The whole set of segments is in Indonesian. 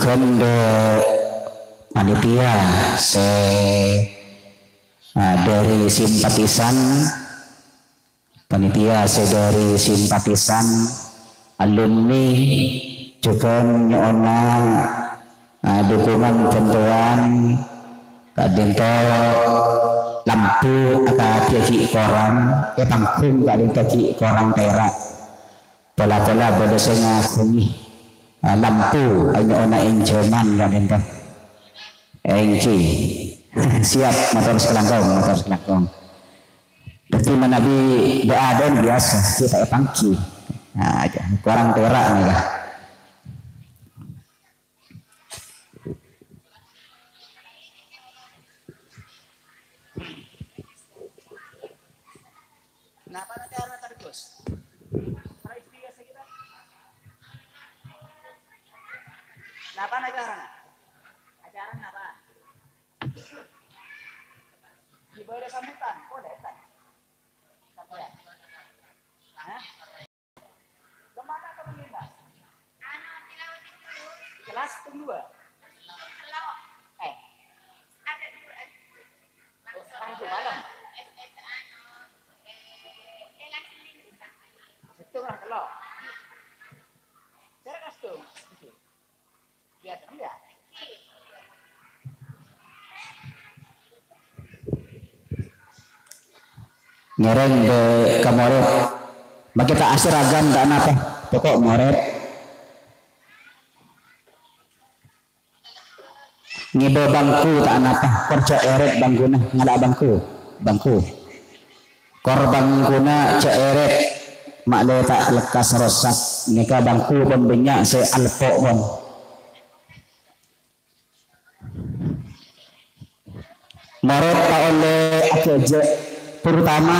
juga panitia dari simpatisan alumni juga nyona dukungan bantuan kadento lampu akademi koran panggung kadento koran perak pola-pola bodosnya kumi lampu nyona enjoman kadento engki siap motor selangkong berarti menabi doa dan biasa kita pangki aja koran perak nih lah. Kenapa nanti anak terus? Kenapa nanti acara? Acara kenapa? Di bawah sambutan, boleh kan? Apa ya? Hah? Kemana kamu pindah? Kelas kedua. Ada dua. Itu malam. Itu lah kalau. Saya kasih. Biar dia. Ngereng ke kamoret bagi tak seragam tak apa pokok moret ngibo bangku tak apa kerja eret bangguna ngala bangku kor bangguna cek eret makle tak lekas rosak nika bangku pembenyak se alpo bon moret tak oleh akeje terutama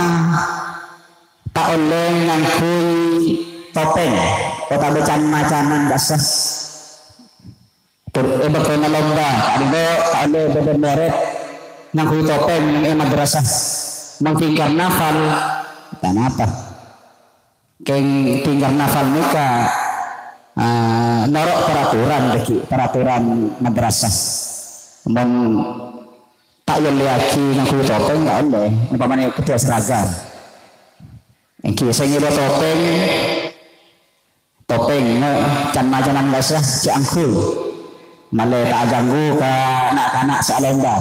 tak oleh ngangkui topeng kota becan macanan dasar berkena lomba tak oleh beben moret ngangkui topeng madrasah mengtingkar nafal dan apa tingkar nafal muka norok peraturan madrasah tak yang liaki ngangkui topeng tak oleh umpamanya ketua seragam engki saya ngiba topeng can macanan basah si angkul malah tak ganggu ke anak-anak sealenda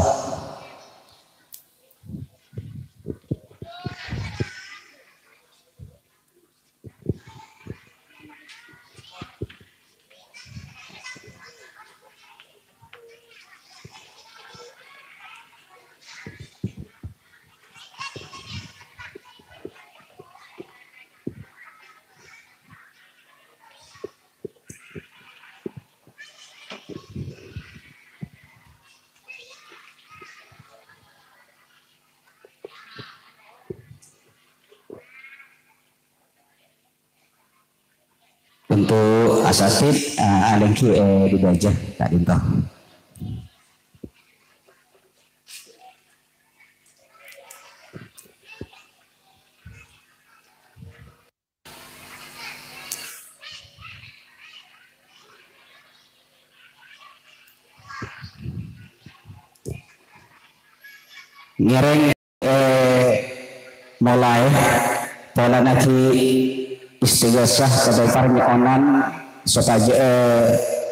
untuk asatid alengki dibajah tak dintoh ngereng mulai pola naki istighosah kedepan nyonan sotaje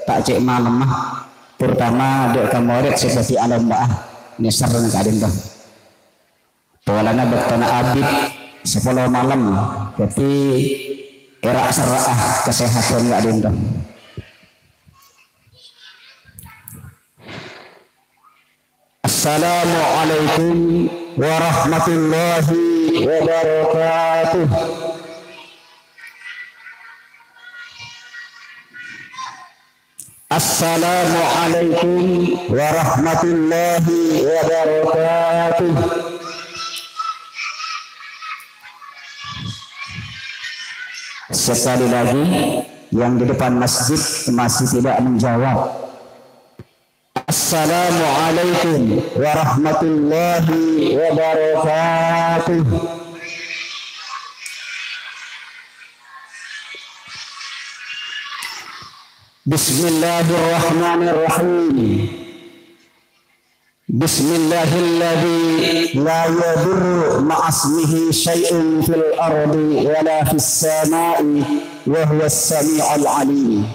tak cek malam terutama dek kamorit seperti alam baah nyesar dengan kadin tuh polana bertana abid 10 malam tapi era serah kesehatan kadin tuh Assalamualaikum warahmatullahi wabarakatuh. Assalamualaikum warahmatullahi wabarakatuh. Sekali lagi yang di depan masjid masih tidak menjawab. Assalamualaikum warahmatullahi wabarakatuh. Bismillahirrahmanirrahim. Bismillahilladzi la yadurru ma'asmihi syai'un fil ardi wala fis sama'i wa huwas sami'ul 'alim.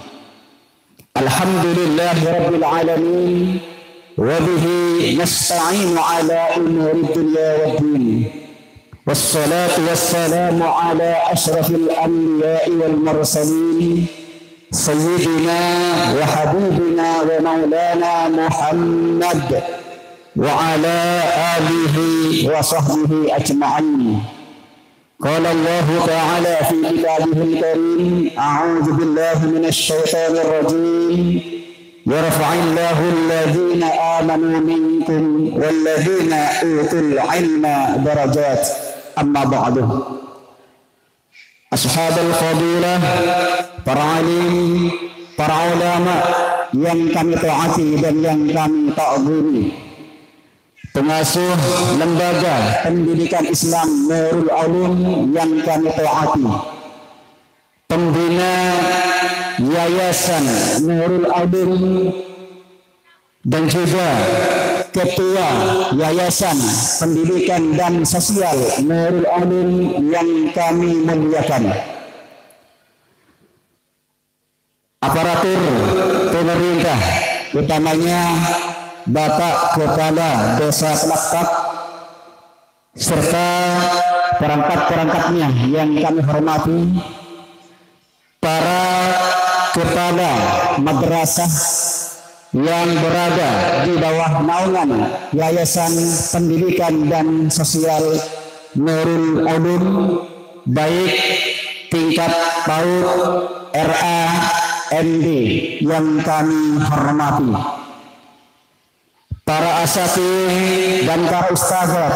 Alhamdulillahi rabbil alamin wa bihi nasta'inu ala umuri dunya waddin. Wassalatu wassalamu ala asyrafil anbiya'i wal mursalin sayyidina wa habibina wa maulana Muhammad wa ala alihi wa sahbihi ajma'in. Qala Allah ta'ala fi kitabihil karim, a'udzu billahi minasy syaithanir rajim. Yarfa'illahu alladhina amanu minkum walladhina utul ilma darajat. Amma ba'du. Ashabul fadilah, para alim, para ulama yang kami taati dan yang kami ta'zimi, pengasuh lembaga pendidikan Islam Nurul Ulum yang kami taati, pembina Yayasan Nurul Ulum, dan juga Ketua Yayasan Pendidikan dan Sosial Nurul Ulum yang kami muliakan, aparatur pemerintah, utamanya Bapak Kepala Desa Pelaktak serta perangkat-perangkatnya yang kami hormati, para kepala madrasah yang berada di bawah naungan Yayasan Pendidikan dan Sosial Nurul Ulum, baik tingkat PAUD, RA, MD yang kami hormati, para asatidz dan para ustazat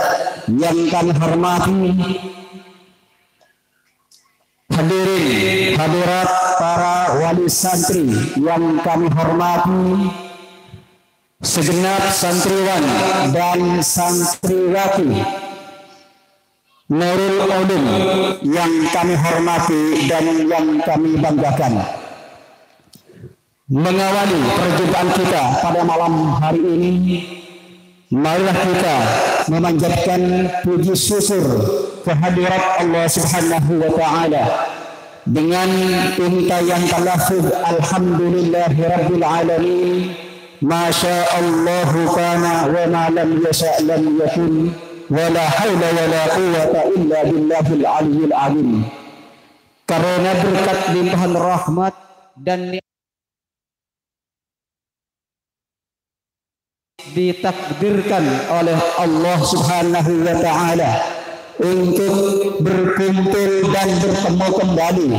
yang kami hormati, hadirin hadirat para wali santri yang kami hormati, segenap santriwan dan santriwati Nurul Ulum yang kami hormati dan yang kami banggakan. Mengawali perjumpaan kita pada malam hari ini, marilah kita memanjatkan puji syukur kehadirat Allah Subhanahu wa taala dengan untayan talafuz alhamdulillahi rabbil alamin, masya Allah kana wa ma lam yasha' lam yakun wa la haula wa la quwwata illa billahil aliyyil azim. Karena berkat limpahan rahmat dan ditakdirkan oleh Allah Subhanahu wa taala untuk berkumpul dan bertemu kembali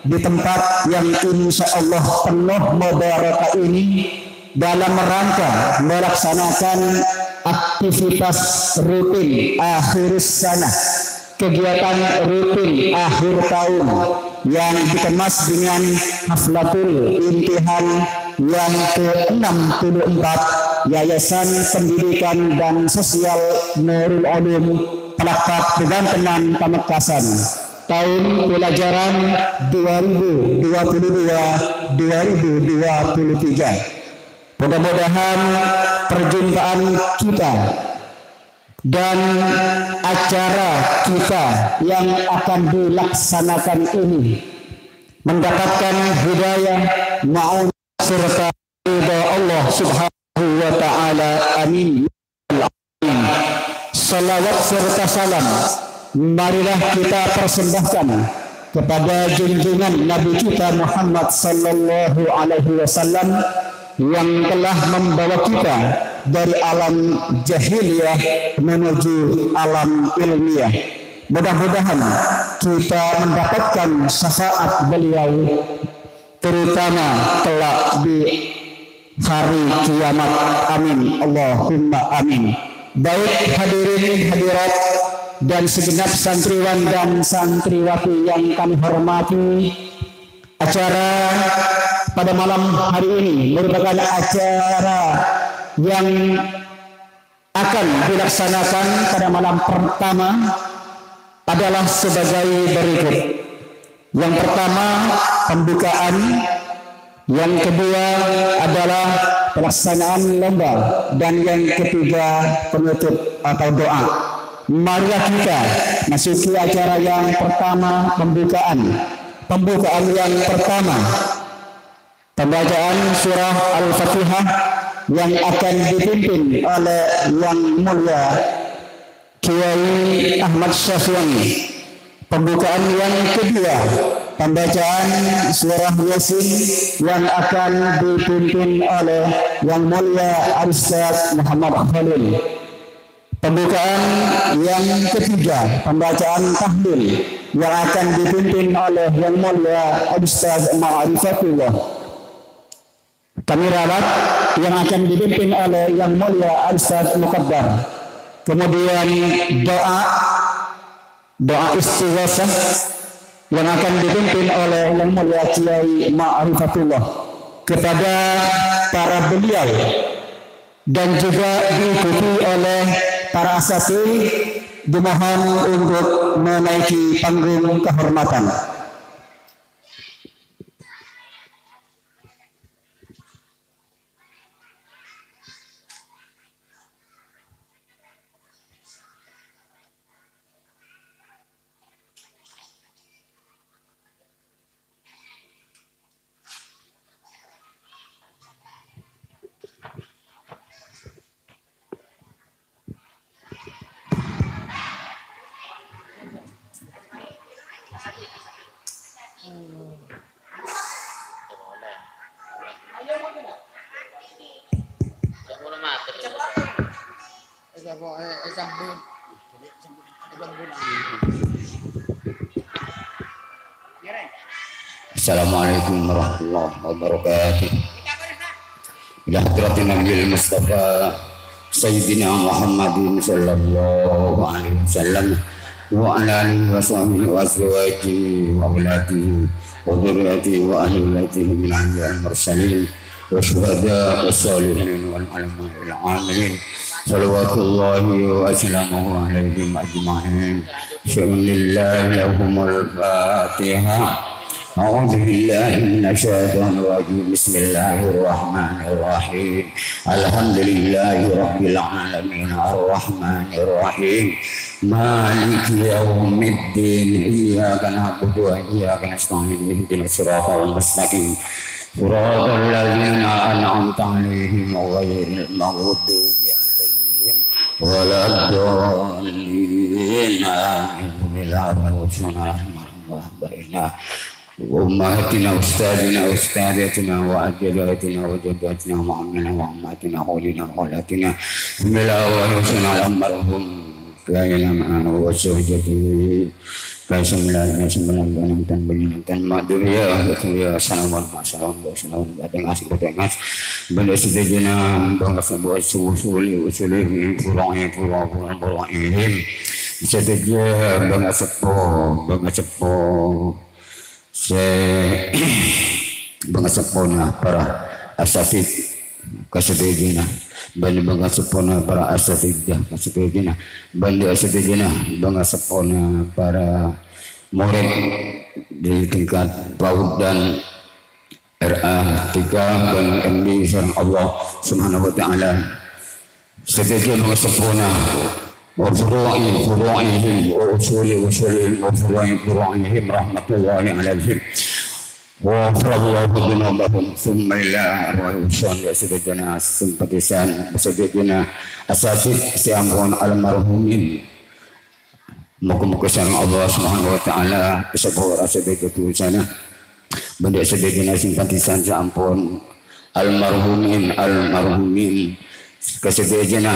di tempat yang insya Allah penuh mubarakah ini dalam rangka melaksanakan aktivitas rutin akhir sana, kegiatan rutin akhir tahun yang dikemas dengan haflatul imtihan yang ke-64 Yayasan Pendidikan dan Sosial Nurul Ulum Pelaktak Pegantengan Pamekasan tahun pelajaran 2022-2023. Mudah-mudahan perjumpaan kita dan acara kita yang akan dilaksanakan ini mendapatkan hidayah, ma'un serta ridha Allah Subhanahu wa ta'ala. Amin. Salawat serta salam marilah kita persembahkan kepada junjungan Nabi kita Muhammad sallallahu alaihi wasallam yang telah membawa kita dari alam jahiliyah menuju alam ilmiah. Mudah-mudahan kita mendapatkan syafaat beliau terutama kelak di hari kiamat. Amin. Allahumma amin. Baik hadirin hadirat dan segenap santriwan dan santriwati yang kami hormati, acara pada malam hari ini merupakan acara yang akan dilaksanakan pada malam pertama adalah sebagai berikut. Yang pertama, pembukaan Yang kedua adalah pelaksanaan lomba, dan yang ketiga penutup atau doa. Marilah kita masuki acara yang pertama, pembukaan yang pertama, pembacaan surah Al-Fatihah yang akan dipimpin oleh Yang Mulia Kiai Ahmad Syafi'i. Pembukaan yang kedua, pembacaan surah Yasin yang akan dipimpin oleh Yang Mulia Ustaz Muhammad Khalil. Pembukaan yang ketiga, pembacaan tahlil yang akan dipimpin oleh Yang Mulia Ustaz Ma'rifatullah. Kami rawat yang akan dipimpin oleh Yang Mulia Ustaz Muqaddar. Kemudian doa istighosah yang akan dipimpin oleh Yang Mulia Kiai Ma'rifatullah kepada para beliau, dan juga diikuti oleh para asatidz. Dimohon untuk menaiki panggung kehormatan. Assalamualaikum warahmatullahi wabarakatuh. Ila hadratin Nabil Mustafa Sayyidina Muhammadin sallallahu alaihi wasallam wa ala alihi wa sahbihi wa azwajihi wa auladihi wa dhurriyyatihi wa ahli baitihi min al mursalin wa syuhada wa salihin wal alamin amin. Salawatullahi wa salamuhu alaihim ajma'in. Bismillahir rahmanir rahim. أعوذ بالله من الشيطان الرجيم. بسم الله الرحمن الرحيم. الحمد لله رب العالمين الرحمن الرحيم مالك يوم الدين. إياك نعبد وإياك نستعين اهدنا الصراط المستقيم صراط الذين أنعمت عليهم غير المغضوب عليهم ولا الضالين آمين. وأمهاتنا وأستاذنا وأستاذاتنا وأجدادنا وجداتنا وعمنا وعماتنا وولينا وخالاتنا من الأول وسنة المرحوم كائنا معنا وزوجته كاسمنا sembilan dan maduriya ya salamun masalam batang asik batang as benda sedejana bangga sebuah usuli pulang ini sedeja bangga sepo Bangasapona para asatidz kasadejina bani bangasapona para asatidz kasadejina bani asatidjina bangasapona para murid di tingkat PAUD dan RA 3 dan MD sareng Allah Subhanahu wa taala. Sedejana bangasapona وفروعهم وفروعهم رحمة الله عليهم وغفر الله ذنوبهم ثم إلى أرواح الشهداء سيدنا simpatisan سيدنا asatidz siambon almarhumin. Muka-muka sareng Allah Subhanahu wa taala kesabar asatidz itu sana benda sedekah simpatisan sampun almarhumin kesedekah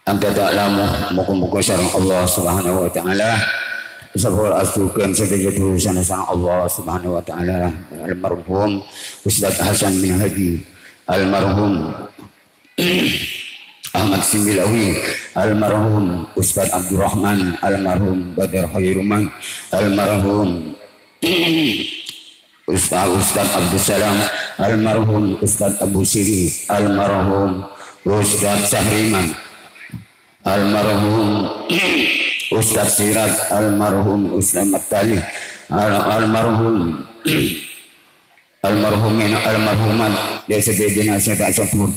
anta ta'lamu muka-muka sareng Allah Subhanahu wa taala sabar asukan sedekah itu sana sareng Allah Subhanahu wa taala. Almarhum Ustaz Hasan bin Hadi, almarhum Ahmad Similawi, almarhum Ustaz Abdurrahman, almarhum Badar Khairuman, almarhum Ustaz Abdul Salam, almarhum Ustaz Abu Siri, almarhum Ustaz Sahriman, almarhum Ustaz Sirat, almarhum Ustaz Matali, almarhum almarhumin almarhumat dari sedejana saya tak sebut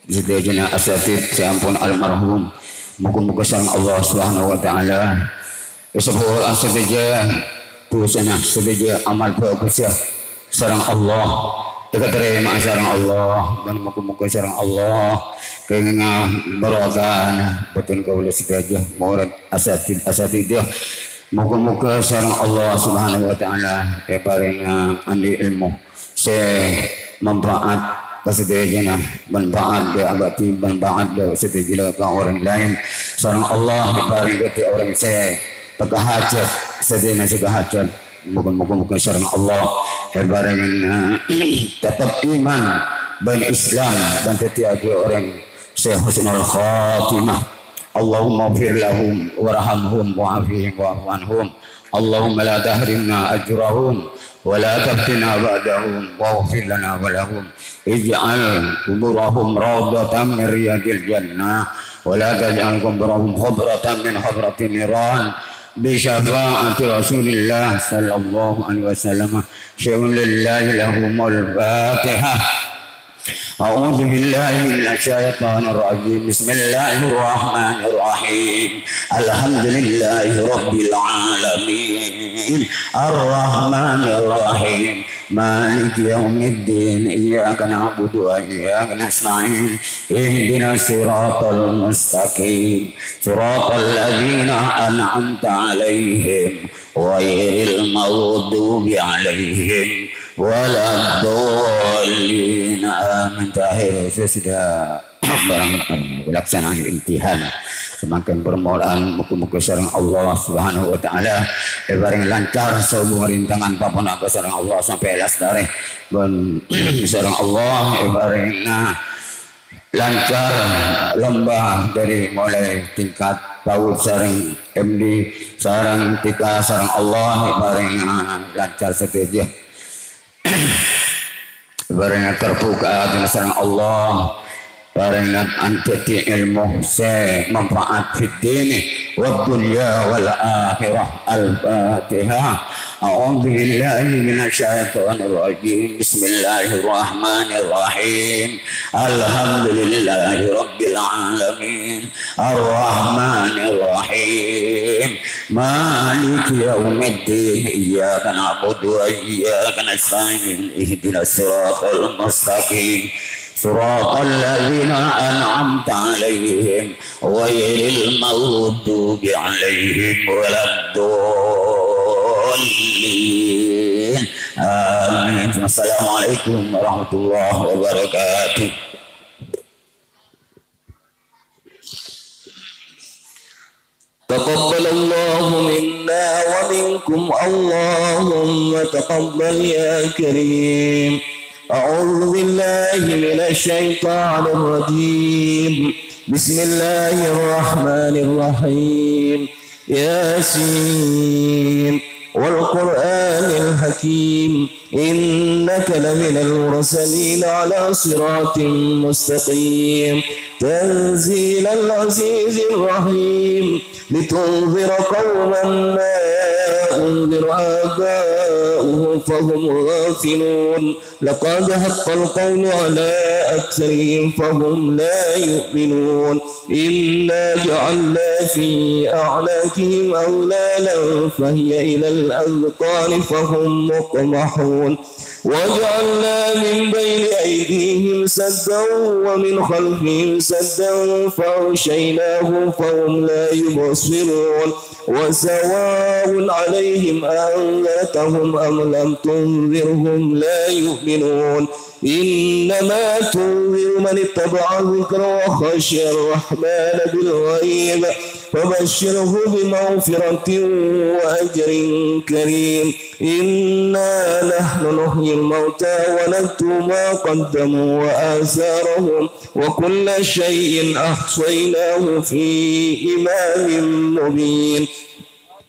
sedejana asatid saya ampun almarhum muka-muka sareng Allah Subhanahu wa taala sebut asadeja dosana sedeja amal bagus ya sareng Allah kita terima sareng Allah dan muka-muka sareng Allah kenging barogan betul kaula sedeja murad asatid ya muka-muka sareng Allah Subhanahu wa taala paring andi ilmu saya manfaat kesedejana manfaat dia abadi manfaat dia sedejana ke orang lain sareng Allah paring ke orang saya pekahajat sedena segahajat muka-muka sareng Allah paring tetap iman dan Islam dan tetiada orang saya husnul khatimah Allahumma ighfir lahum warhamhum wa'afihim wa'fu anhum Allahumma la tahrimna ajrahum wa la taftina ba'dahum waghfir lana wa lahum ij'al quburahum rawdatan min riyadil jannah wa la taj'al quburahum khubratan min khubratin niran bi syafaati Rasulillah sallallahu alaihi wasallam syai'un lillahi lahumul fatihah أعوذ بالله من الشيطان الرجيم بسم الله الرحمن الرحيم الحمد لله رب العالمين الرحمن الرحيم مالك يوم الدين إياك نعبد وإياك نستعين اهدنا الصراط المستقيم صراط الذين أنعمت عليهم غير المغضوب عليهم wala dolin amin. Terakhir saya sudah pelaksanaan imtihan semakin permohonan muka-muka sareng Allah Subhanahu wa taala bareng lancar sebuah rintangan papana ke sareng Allah sampai lasdare dan sareng Allah bareng lancar lomba dari mulai tingkat PAUD sareng MD sareng tika sareng Allah bareng lancar setuju barang terbuka dengan sareng Allah barang antati ilmu saya manfaat fid dini wad dunya wal akhirah al-fatihah a'udzu billahi minasyaitonir rajim bismillahirrahmanir rahim alhamdulillahi rabbil alamin arrahmanir rahim maliki yaumiddin iyyaka na'budu wa iyyaka nasta'in ihdinas siratal mustaqim صراط الذين أنعمت عليهم غير المغضوب عليهم ولا الضالين آمين. السلام عليكم ورحمة الله وبركاته. تقبل الله منا ومنكم اللهم تقبل يا كريم. أعوذ بالله من الشيطان الرجيم بسم الله الرحمن الرحيم ياسين والقرآن الحكيم إنك لمن المرسلين على صراط مستقيم تنزيل العزيز الرحيم لتنذر قوما ما أنذر آباؤهم فهم غافلون لقد حق القول على أكثرهم فهم لا يؤمنون إنا جعلنا في أعناقهم أغلالا فهي إلى الأذقان فهم مقمحون وجعلنا من بين أيديهم سدا ومن خلفهم سدا فأغشيناهم فهم لا يبصرون وسواء عليهم أنذرتهم أم لم تنذرهم لا يؤمنون إنما تنذر من اتبع الذكر وخشي الرحمن بالغيب فبشره بمغفرة وأجر كريم إنا نحن نحيي الموتى ونكتب ما قدموا وآثارهم وكل شيء أحصيناه في إمام مبين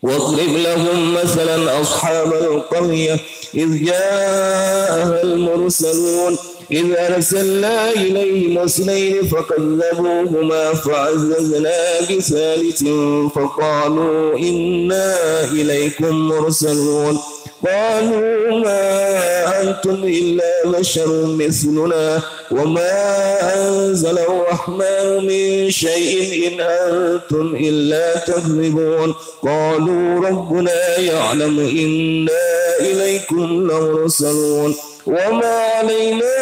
واضرب لهم مثلا أصحاب القرية إذ جاءها المرسلون إذ أرسلنا إليهم اثنين فكذبوهما فعززنا بثالث فقالوا إنا إليكم مرسلون قالوا ما أنتم إلا بشر مثلنا وما أنزل الرحمن من شيء إن أنتم إلا تكذبون قالوا ربنا يعلم إنا إليكم لمرسلون وما علينا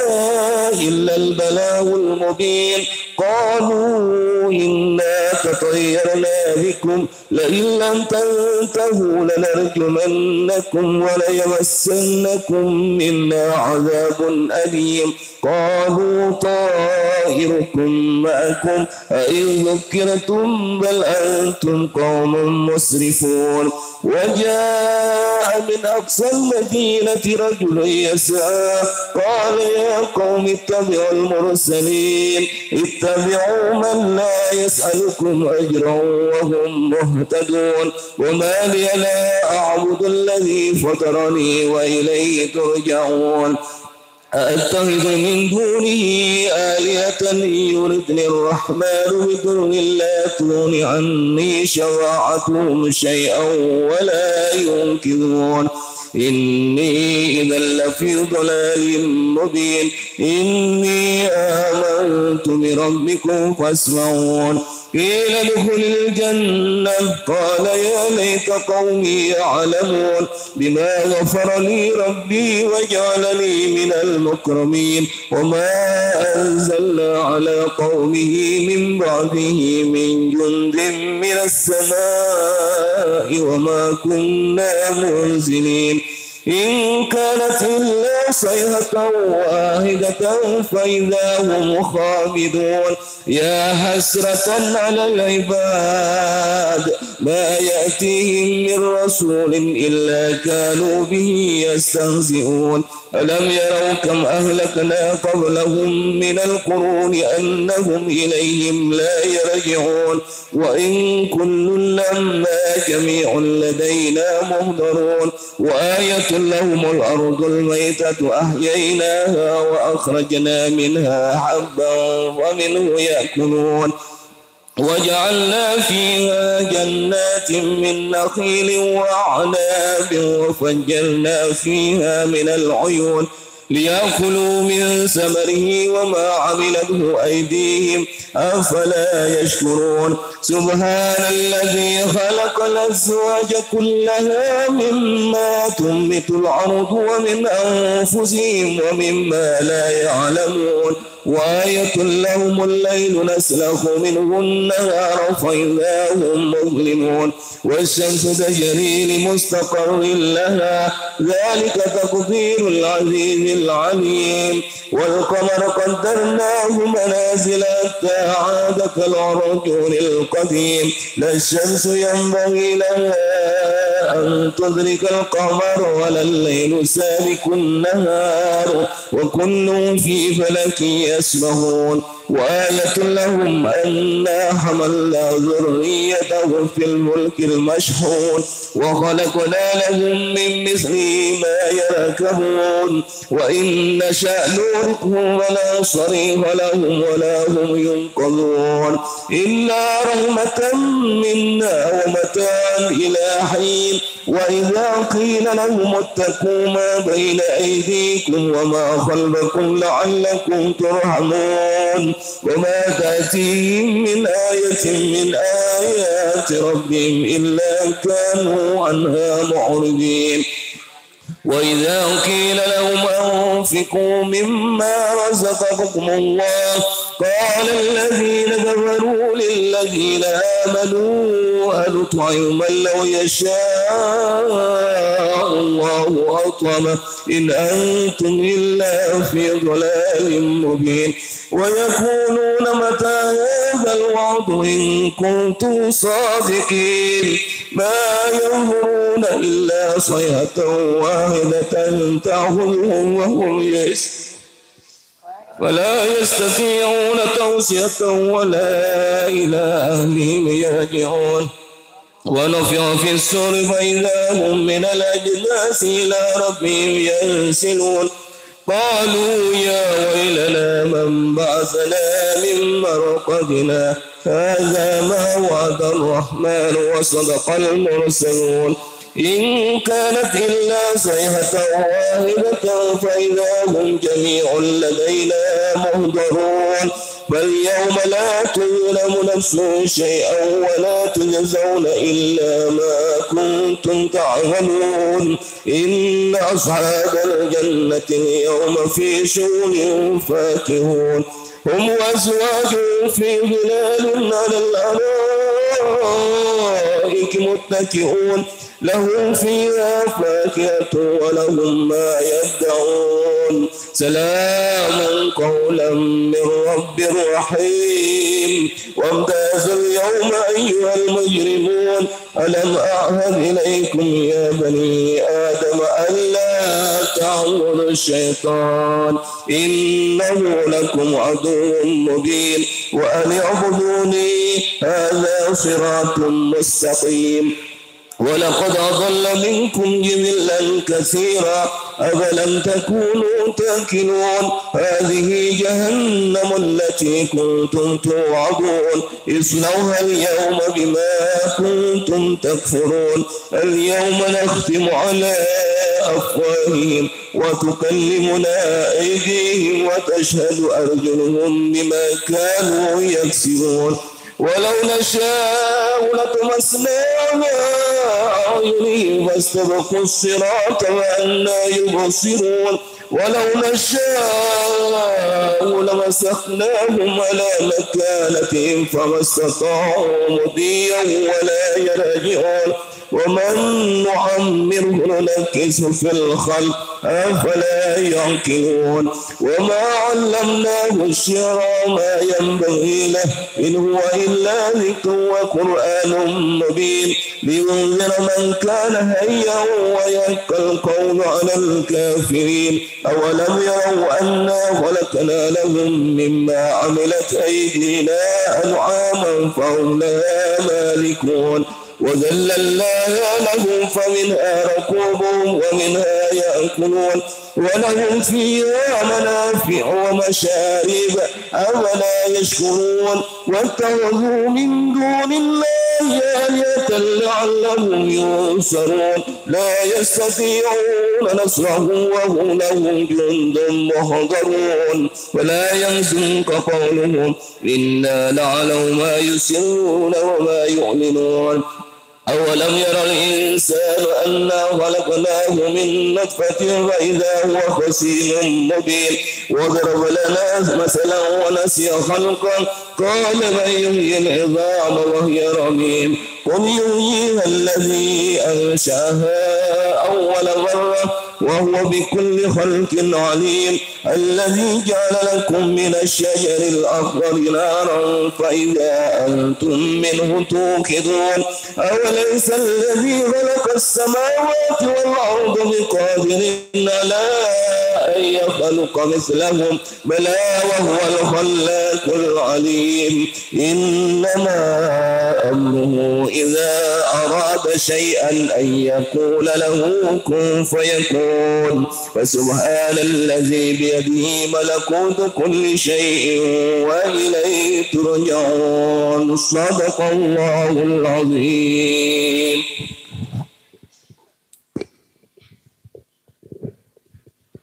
إلا البلاغ المبين قالوا إنا تطيرنا بكم لئن لم تنتهوا لنرجمنكم وليمسنكم منا عذاب أليم قالوا طائركم معكم أئن ذكرتم بل أنتم قوم مسرفون وجاء من أقصى المدينة رجل يسعى قال يا قوم اتبعوا المرسلين اتبعوا من لا يسألكم أجرا وهم مهتدون وما لي لا أعبد الذي فطرني وإليه ترجعون أأتخذ من دونه آلهة يردني الرحمن بضر لا تغن عني شفاعتهم شيئا ولا ينقذون إني إذا لفي ضلال مبين إني آمنت بربكم فاسمعون قيل ادخل الجنة قال يا ليت قومي يعلمون بما غفر لي ربي وجعلني من المكرمين وما أنزلنا على قومه من بعده من جند من السماء وما كنا منزلين إن كانت إلا صيحة واحدة فإذا هم خامدون يا حسرة على العباد ما يأتيهم من رسول إلا كانوا به يستهزئون ألم يروا كم أهلكنا قبلهم من القرون أنهم إليهم لا يرجعون وإن كل لما جميع لدينا مهدرون وآية لهم الأرض الميتة أحييناها وأخرجنا منها حبا ومنه يأكلون وجعلنا فيها جنات من نخيل وأعناب وفجرنا فيها من العيون ليأكلوا من ثمره وما عملته أيديهم أفلا يشكرون سبحان الذي خلق الأزواج كلها مما تنبت الأرض ومن أنفسهم ومما لا يعلمون وآية لهم الليل نسلخ منه النهار فإذا هم مظلمون والشمس تجري لمستقر لها ذلك تقدير العزيز العليم والقمر قدرناه منازل حتى عاد كالعرجون القديم لا الشمس ينبغي لها أن تدرك القمر ولا الليل سابق النهار وكل في فلك يسبحون وآية لهم أنا حملنا ذريته في الملك المشحون وخلقنا لهم من مثله ما يركبون وإن نشأ نورثهم ولا صريخ لهم ولا هم ينقذون إلا رحمة منا ومتاعا إلى حين وإذا قيل لهم اتقوا ما بين أيديكم وما خلفكم لعلكم ترحمون وما تأتيهم من آية من آيات ربهم إلا كانوا عنها معرضين وإذا قيل لهم أنفقوا مما رزقكم الله قال الذين كفروا للذين آمنوا هل نطعم من لو يشاء الله أطعمه إن أنتم إلا في ضلال مبين ويقولون متى هذا الوعد إن كنتم صادقين ما ينظرون إلا صيحة واحدة تأخذهم وهم يئسون ولا يستطيعون توصية ولا إلى أهلهم يرجعون ونفخ في الصور فإذا هم من الأجداث إلى ربهم ينسلون قالوا يا ويلنا من بعثنا من مرقدنا هذا ما وعد الرحمن وصدق المرسلون إن كانت إلا صيحة واحدة فإذا هم جميع لدينا مهضرون فاليوم لا تظلم نفس شيئا ولا تجزون إلا ما كنتم تعملون إن أصحاب الجنة اليوم في شغل فاكهون هم وأزواجهم في ظلال على الأرائك متكئون لهم فيها فاكهة ولهم ما يدعون سلام قولا من رب رحيم وامتازوا اليوم أيها المجرمون ألم أعهد إليكم يا بني آدم ألا تعبدوا الشيطان إنه لكم عدو مبين وأن اعبدوني هذا صراط مستقيم ولقد أضل منكم جبلا كثيرا أفلم تكونوا تأكلون هذه جهنم التي كنتم توعدون اصلوها اليوم بما كنتم تكفرون اليوم نختم على أفواههم وتكلمنا أيديهم وتشهد أرجلهم بما كانوا يكسبون ولو نشاء لطمسنا أعينهم فاستبقوا الصراط وأنا يبصرون ولو نشاء لمسخناهم على مكانتهم فما استطاعوا مضيا ولا يرجعون ومن نعمره ننكسه في الخلق أفلا يعقلون وما علمناه الشعر ما ينبغي له إن هو إلا ذكر وقرآن مبين لينذر من كان حيا ويحق القول على الكافرين أولم يروا أنا خلقنا لهم مما عملت أيدينا أنعاما فهم لها مالكون وذللناها لهم فمنها ركوبهم ومنها يأكلون ولهم فيها منافع ومشارب أفلا يشكرون واتخذوا من دون الله آلهة لعلهم ينصرون لا يستطيعون نصرهم وهم لهم جند محضرون ولا يحزنك قولهم إنا نعلم ما يسرون وما يعلنون أولم ير الإنسان أنا خلقناه من نطفة فإذا هو خصيم مبين وضرب لنا مثلا ونسي خلقا قال من يحيي العظام وهي رميم قل يحييها الذي أنشأها أول مرة وهو بكل خلق عليم الذي جعل لكم من الشجر الأخضر نارا فإذا أنتم منه توقدون أوليس الذي خلق السماوات والأرض بقادر على أن يخلق مثلهم بلى وهو الخلاق العليم إنما أمره إذا أراد شيئا أن يقول له كن فيكون فسبحان الذي بيده ملكوت كل شيء وإليه ترجعون صدق الله العظيم.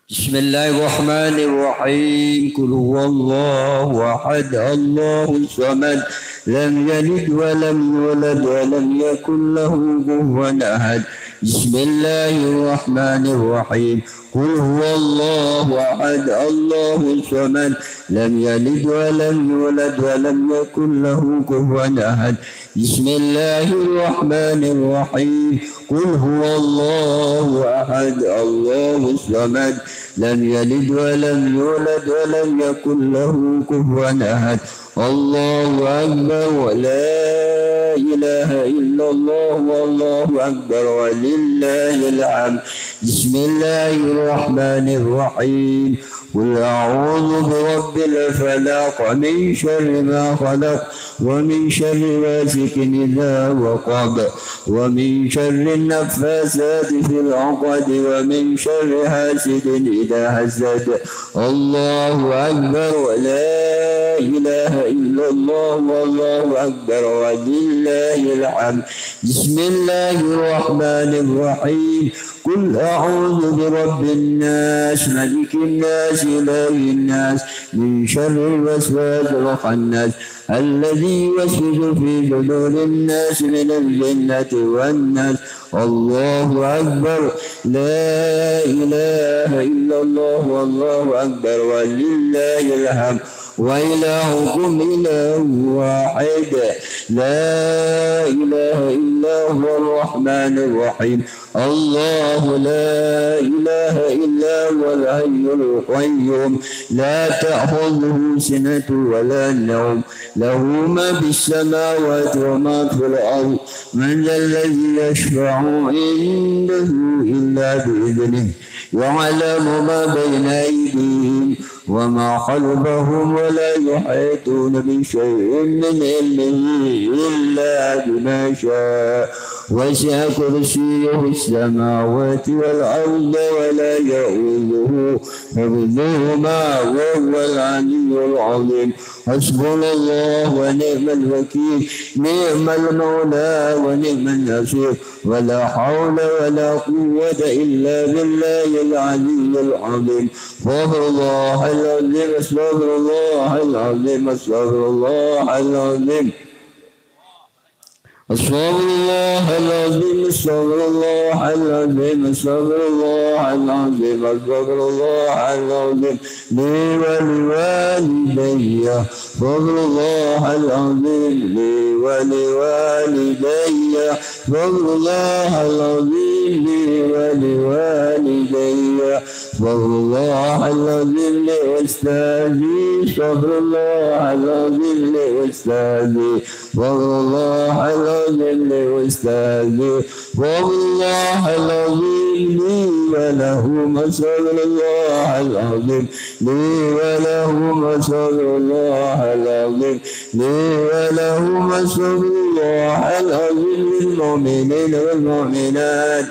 بسم الله الرحمن الرحيم قل هو الله أحد الله الصمد لم يلد ولم يولد ولم يكن له كفوا أحد. بسم الله الرحمن الرحيم قل هو الله أحد الله الصمد لم يلد ولم يولد ولم يكن له كفوا أحد. بسم الله الرحمن الرحيم قل هو الله أحد الله الصمد لم يلد ولم يولد ولم يكن له كفوا أحد. الله أكبر ولا إله إلا الله والله أكبر ولله الحمد. بسم الله الرحمن الرحيم قل أعوذ برب الفلق من شر ما خلق ومن شر غاسق إذا وقب ومن شر النفاثات في العقد ومن شر حاسد إذا حسد. الله أكبر ولا إله إلا الله والله أكبر ولله الحمد. بسم الله الرحمن الرحيم قل أعوذ برب الناس ملك الناس إله الناس من شر الوسواس الخناس الذي يوسوس في صدور الناس من الجنة والناس الله أكبر لا إله إلا الله والله أكبر ولله الحمد وإلهكم إله واحد لا إله إلا هو الرحمن الرحيم الله لا إله إلا هو الحي القيوم لا تأخذه سنة ولا نوم له ما في السماوات وما في الأرض من ذا الذي يشفع عنده إلا بإذنه يعلم ما بين أيديهم وما خلفهم ولا يحيطون بشيء من علمه إلا بما شاء وسع كرسيه السماوات والأرض ولا يؤوده حفظهما وهو العلي العظيم حسبنا الله ونعم الوكيل نعم المولى ونعم النصير ولا حول ولا قوة إلا بالله العلي العظيم استغفر الله العظيم استغفر الله العظيم استغفر الله العظيم استغفر الله العظيم استغفر الله العظيم استغفر الله العظيم استغفر الله العظيم لي ولوالدي استغفر الله العظيم لي ولوالدي استغفر الله العظيم لي ولوالدي استغفر الله العظيم لأستاذي استغفر الله العظيم لأستاذي استغفر الله العظيم لأستاذي استغفر الله العظيم لي ولهم استغفر الله العظيم لي ولهم استغفر الله العظيم لي ولهم استغفر الله العظيم للمؤمنين والمؤمنات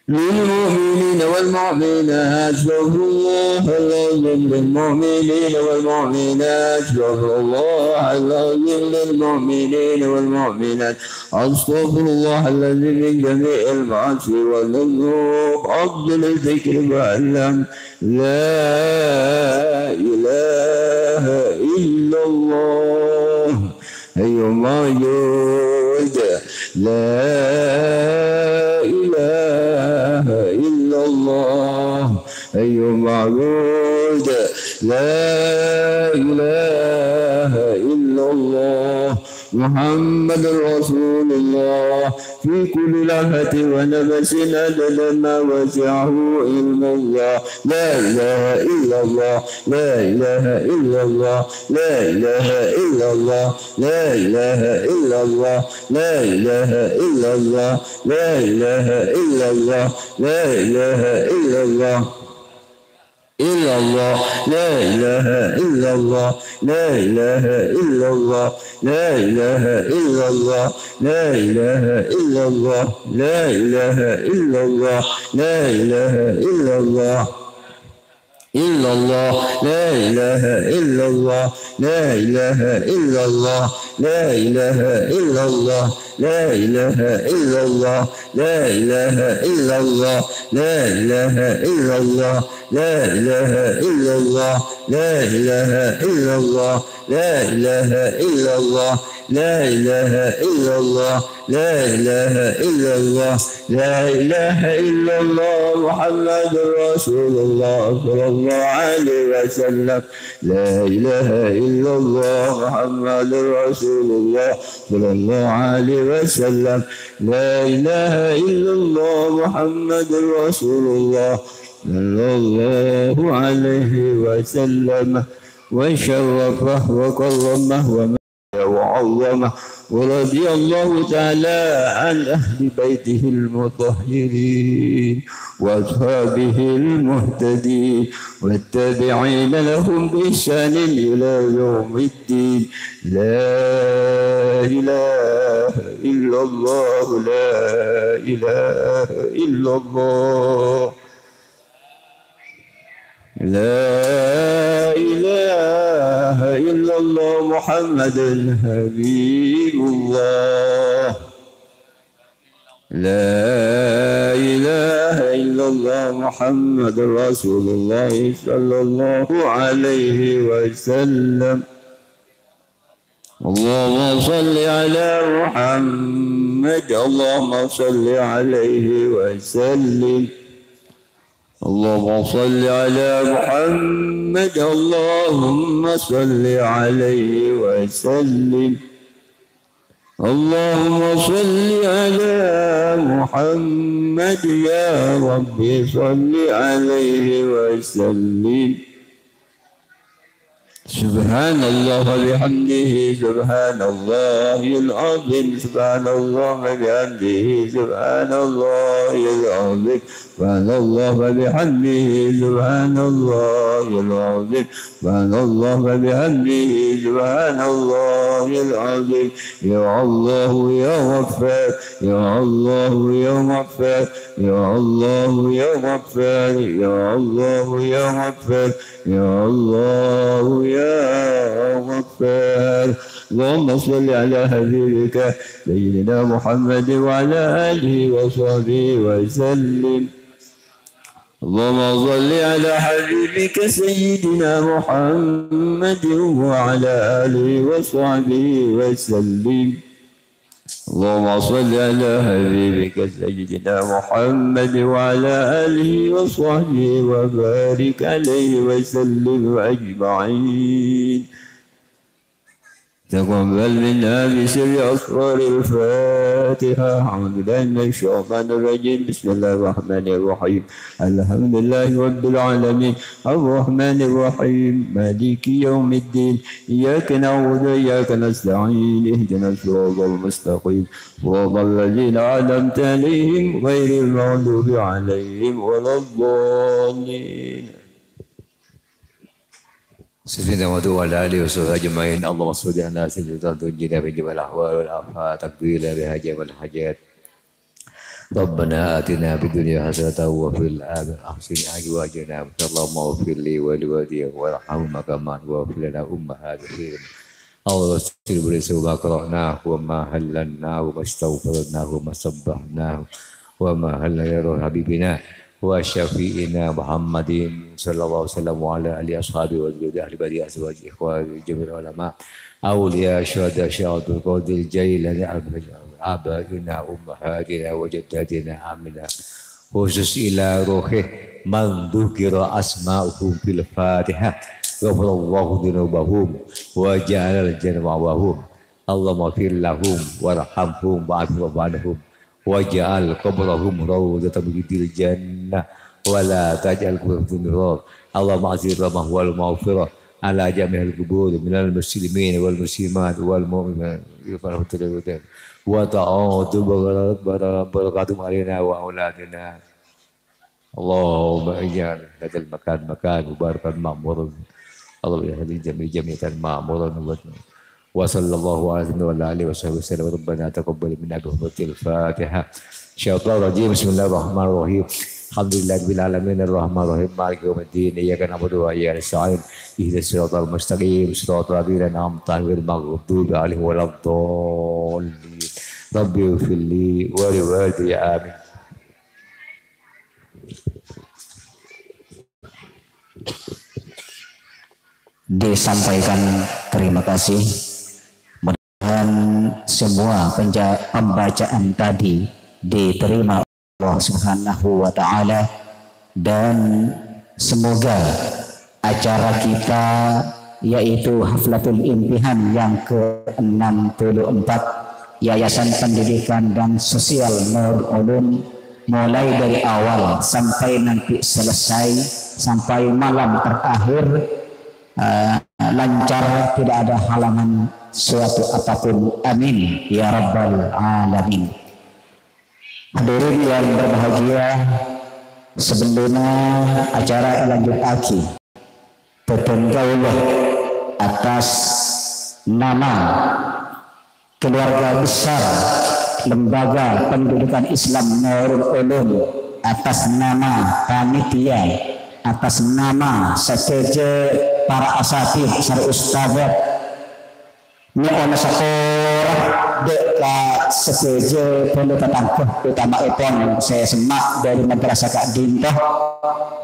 للمؤمنين والمؤمنات استغفر الله العظيم للمؤمنين والمؤمنات استغفر الله العظيم للمؤمنين والمؤمنات استغفر الله الذي من جميع المعاصي والذنوب أفضل الذكر وأعلم لا إله إلا الله أي موجود لا إله إلا الله أي معبود لا إله إلا الله محمد رسول الله في كل لمحة ونفس عدد ما وسعه علم الله لا إله إلا الله لا إله إلا الله لا إله إلا الله لا إله إلا الله لا إله إلا الله لا إله إلا الله لا إله إلا الله إلا الله لا إله إلا الله لا إله إلا الله لا إله إلا الله لا إله إلا الله لا إله إلا الله لا إله إلا الله إلا الله لا إله إلا الله لا إله إلا الله لا إله إلا الله لا إله إلا الله لا إله إلا الله لا إله إلا الله لا إله إلا الله لا إله إلا الله لا إله إلا الله لا إله إلا الله لا إله إلا الله لا إله إلا الله محمد رسول الله صلى الله عليه وسلم لا إله إلا الله محمد رسول الله صلى الله عليه وسلم لا إله إلا الله محمد رسول الله صلى الله عليه وسلم وشرفه وكرمه وعظمه ورضي الله تعالى عن أهل بيته المطهرين وأصحابه المهتدين والتابعين لهم بإحسان إلى يوم الدين لا إله إلا الله لا إله إلا الله لا إله إلا الله محمد حبيب الله لا إله إلا الله محمد رسول الله صلى الله عليه وسلم اللهم صل على محمد اللهم صل عليه وسلم اللهم صل على محمد اللهم صل عليه وسلم اللهم صل على محمد يا ربي صل عليه وسلم سبحان الله وبحمده سبحان الله العظيم سبحان الله وبحمده سبحان الله العظيم سبحان الله وبحمده سبحان الله العظيم سبحان الله وبحمده سبحان الله العظيم يا الله يا غفار يا الله يا غفار يا الله يا غفار يا الله يا غفار يا الله يا غفار اللهم صل على حبيبك سيدنا محمد وعلى آله وصحبه وسلم اللهم صل على حبيبك سيدنا محمد وعلى آله وصحبه وسلم اللهم صل على حبيبك سيدنا محمد وعلى آله وصحبه وبارك عليه وسلم أجمعين تقبل منا بسر أسرار الفاتحة أعوذ بالله من الشيطان الرجيم بسم الله الرحمن الرحيم الحمد لله رب العالمين الرحمن الرحيم مالك يوم الدين إياك نعبد وإياك نستعين اهدنا الصراط المستقيم صراط الذين أنعمت عليهم غير المغضوب عليهم ولا الضالين سيدنا وعلى آله وصحبه أجمعين اللهم صل على سيدنا تنجينا من جميع الأحوال والآفات تقبل بها جميع الحاجات ربنا آتنا في الدنيا حسنة وفي الآخرة حسنة وأجرنا اللهم اغفر لي ولوالدي وارحمهما كما واغفر لنا أمهاتنا اللهم استر بلسه ما قرأناه وما هللناه وما استغفرناه وما سبحناه وما هللنا حبيبنا وشفيئنا محمد صلى الله عليه وسلم وعلى آله أصحابه وذريته أهل بديع أزواجه إخوانه جميع العلماء أولياء شهداء شهادة القدر الجيلة آبائنا أمهاتنا وجداتنا آمنا خصوص إلى روحه من ذكر أسماءهم في الفاتحة غفر الله ذنوبهم وجعل الجنة مأواهم اللهم اغفر لهم وارحمهم واعف عنهم waj'al qabrahum rawdatan min riyadil jannah wa la taj'al qabrahum nar. Allahumma azir rahmah wal maghfirah ala jami'il qubur minal muslimin wal muslimat wal mu'minat wa ta'awudu barakatuh alaina wa auladina. Allahumma ij'al hadzal makan mubarakan ma'muran. Allahumma ij'al jami'atan ma'muran wa sallallahu alaihi wa alihi wasallam. Rabbana taqabbal minna bi hurmatil Fatihah. Syaitanir rajim. Bismillahirrahmanirrahim. Alhamdulillahirabbil alamin arrahmanir rahim maliki yaumiddin iyyaka na'budu wa iyyaka nasta'in ihdinas siratal mustaqim siratal ladzina an'amta 'alaihim ghairil maghdubi 'alaihim waladdallin. Rabbi ighfirli wa liwalidayya amin. Disampaikan terima kasih. Dan semua pembacaan tadi diterima Allah Subhanahu wa Ta'ala, dan semoga acara kita yaitu Haflatul Imtihan yang ke-64 Yayasan Pendidikan dan Sosial Nurul Ulum mulai dari awal sampai nanti selesai sampai malam terakhir lancar, tidak ada halangan suatu apapun. Amin ya rabbal alamin. Hadirin yang berbahagia, sebelumnya acara lanjut lagi, tetangga atas nama keluarga besar Lembaga Pendidikan Islam Nurul Ulum, atas nama panitia, atas nama sekeje para asatidz, para ustadzat, Nyoona sekolah dekat sekeje perlu tetangkuh utama ipon saya semak dari madrasah Kak Dintoh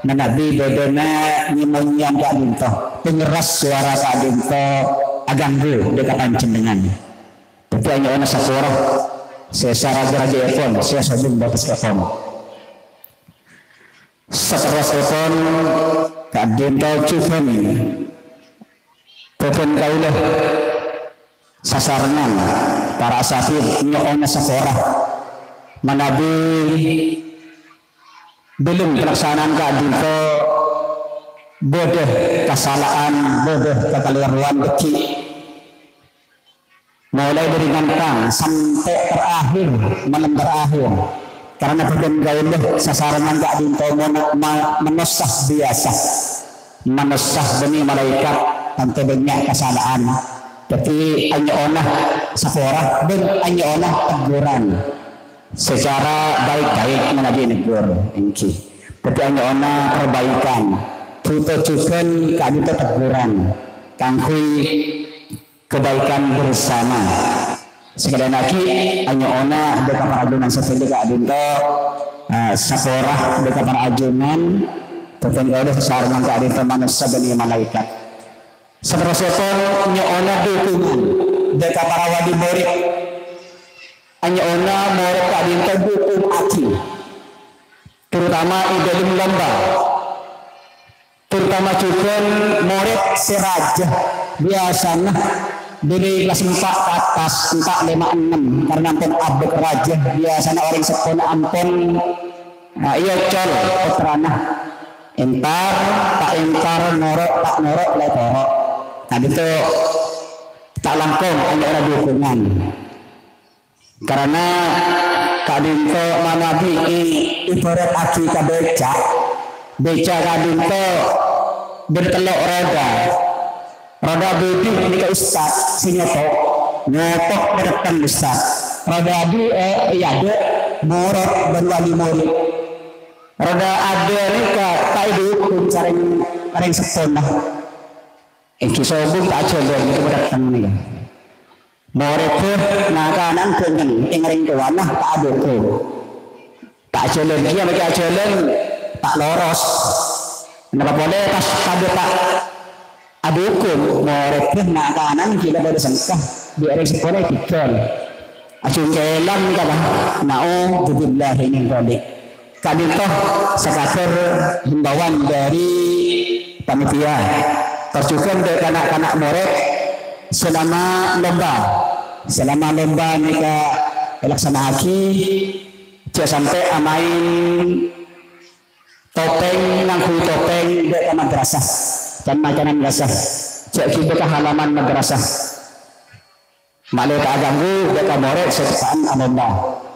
menabi bedena nyemonyang Kak Dintoh pengeras suara Kak Dintoh aganggu dekat panjenengan tapi nyoona sekolah saya sarah geraja ipon saya sabun batas ipon setelah ipon Kak Dintoh cuman pokon kaulah sasaran para asatid nyoona sekolah manabi belum pelaksanaan Kak Dintoh bodoh kesalahan bodoh kekeliruan kecil mulai dari gantang sampai terakhir malam terakhir karena bagian gauluh sasaran Kak Dintoh menusah biasa menusah demi malaikat tanpa banyak kesalahan tapi anyoona sekolah dan anyoona teguran secara baik-baik menabi negur inci tapi anyoona perbaikan tutujukan Kak Dintoh teguran kangkui kebaikan bersama sekalian lagi anyoona dekat para ajunan seperti Kak Dintoh sekolah dekat para ajunan tapi kalau sesaran Kak Dintoh manusia dan malaikat seterusnya nyoona dukungan dekat para wadi murid nyoona murid Kak Dintoh dukung aki terutama idolin lomba terutama juga murid seraja biasanya dari kelas 4 ke atas 4, 5, 6 karena ampun abdek raja biasanya orang sepuluh ampun iya col putrana entar tak entar norok tak norok leporok tadi itu tak langkung ada dukungan karena Kak Dintoh manabi ibarat aki ke beca Kak Dintoh bertelok roda budi ini ke ustaz nyotok berdepan ustaz roda adi iya ada morot berwali murid roda ada ini ke tak dukung cara sepona Iki sobung tak coba itu datang nih. Mereka nak kanan kenceng, ingring ke mana tak ada ke. Tak jalan dia bagi jalan tak loros. Kenapa boleh pas pada tak ada hukum. Mereka nak kanan kita pada sengkah biar sekolah kita. Acung jalan ni kan? Nau bibillah ini balik. Kami toh sekadar himbauan dari panitia. Terjukan dari anak-anak murid selama lomba mereka laksanakan jangan sampai amain topeng nangku topeng dari madrasah dan makanan madrasah cek kita ke halaman madrasah malu tak ganggu dari murid sesuatu lomba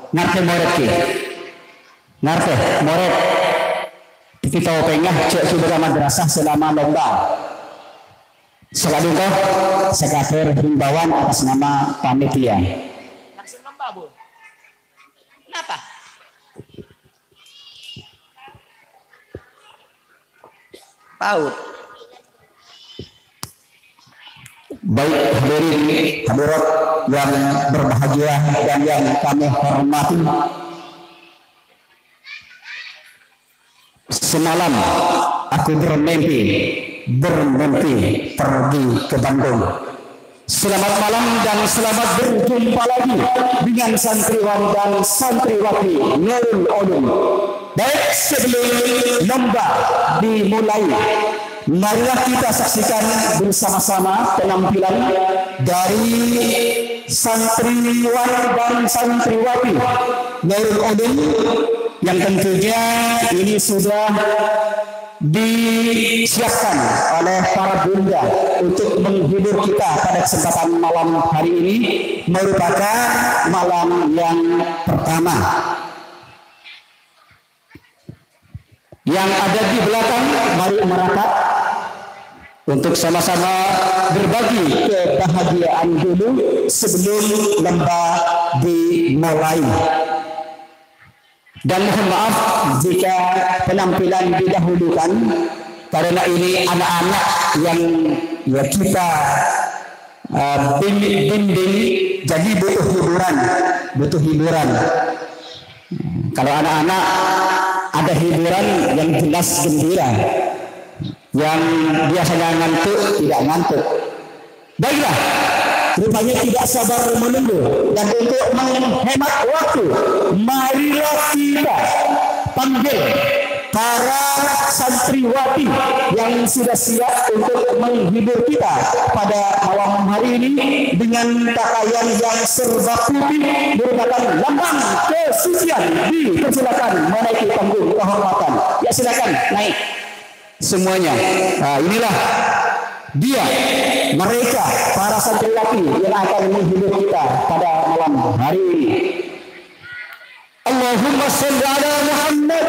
ngerti murid ngerti murid kita topengnya cek kita ke madrasah selama lomba. Sekali itu sekadar himbauan atas nama panitia. Langsung lomba bu. Kenapa? PAUD. Baik hadirat yang berbahagia dan yang kami hormati. Semalam aku bermimpi pergi ke Bandung. Selamat malam dan selamat berjumpa lagi dengan santriwan dan santriwati Nurul Ulum. Baik, sebelum lomba dimulai, marilah kita saksikan bersama-sama penampilan dari santriwan dan santriwati Nurul Ulum yang tentunya ini sudah disiapkan oleh para bunda untuk menghibur kita pada kesempatan malam hari ini, merupakan malam yang pertama. Yang ada di belakang mari merapat untuk sama-sama berbagi kebahagiaan dulu sebelum lomba dimulai. Dan mohon maaf jika penampilan didahulukan karena ini anak-anak yang ya kita bimbing, jadi butuh hiburan. Kalau anak-anak ada hiburan yang jelas gembira, yang biasanya ngantuk tidak ngantuk. Baiklah, rupanya tidak sabar menunggu, dan untuk menghemat waktu, marilah kita panggil para santriwati yang sudah siap untuk menghibur kita pada malam hari ini dengan pakaian yang serba putih merupakan lambang kesucian. Dipersilakan menaiki panggung kehormatan. Ya, silakan naik semuanya. Nah, inilah dia, mereka para santriwati yang akan menghibur kita pada malam hari ini. Allahumma sholli ala Muhammad.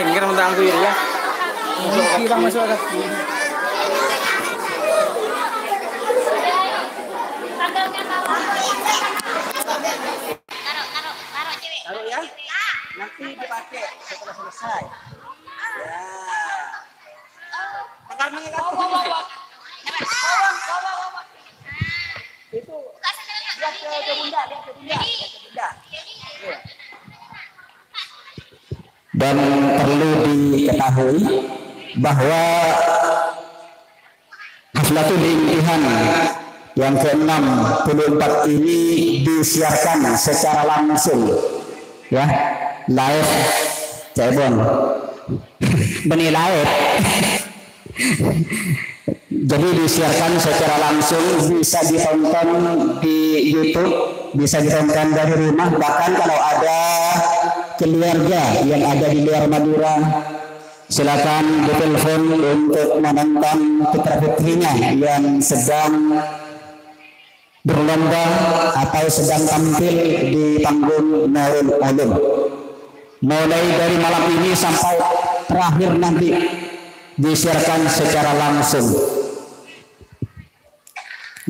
Ngira mentang aku ya. Masuk ke. Taruh ya. Nanti dipakai setelah selesai. Ya. Bakar mengikat. Itu. Lihat ke bunda, Dan perlu diketahui bahwa Haflatul Imtihan yang ke-64 ini disiarkan secara langsung, ya, live, Cebon, benih live. Jadi disiarkan secara langsung, bisa ditonton di YouTube, bisa ditonton dari rumah. Bahkan kalau ada keluarga yang ada di luar Madura, silakan ditelepon untuk menonton putra-putrinya yang sedang berlomba atau sedang tampil di panggung Nurul Ulum. Mulai dari malam ini sampai terakhir nanti disiarkan secara langsung.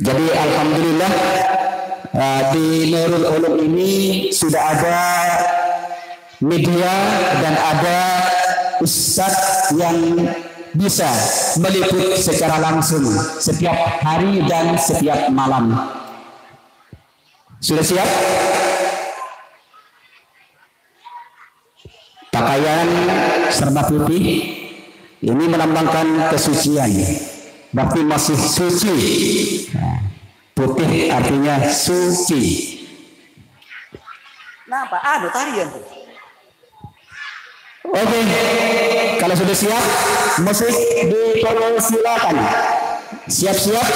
Jadi alhamdulillah di Nurul Ulum ini sudah ada media dan ada ustadz yang bisa meliput secara langsung setiap hari dan setiap malam. Sudah siap? Pakaian serba putih ini melambangkan kesucian, berarti masih suci. Putih artinya suci. Nah, apa? Ada tarian tuh. Oke, kalau sudah siap, musik dipersilakan. Siap-siap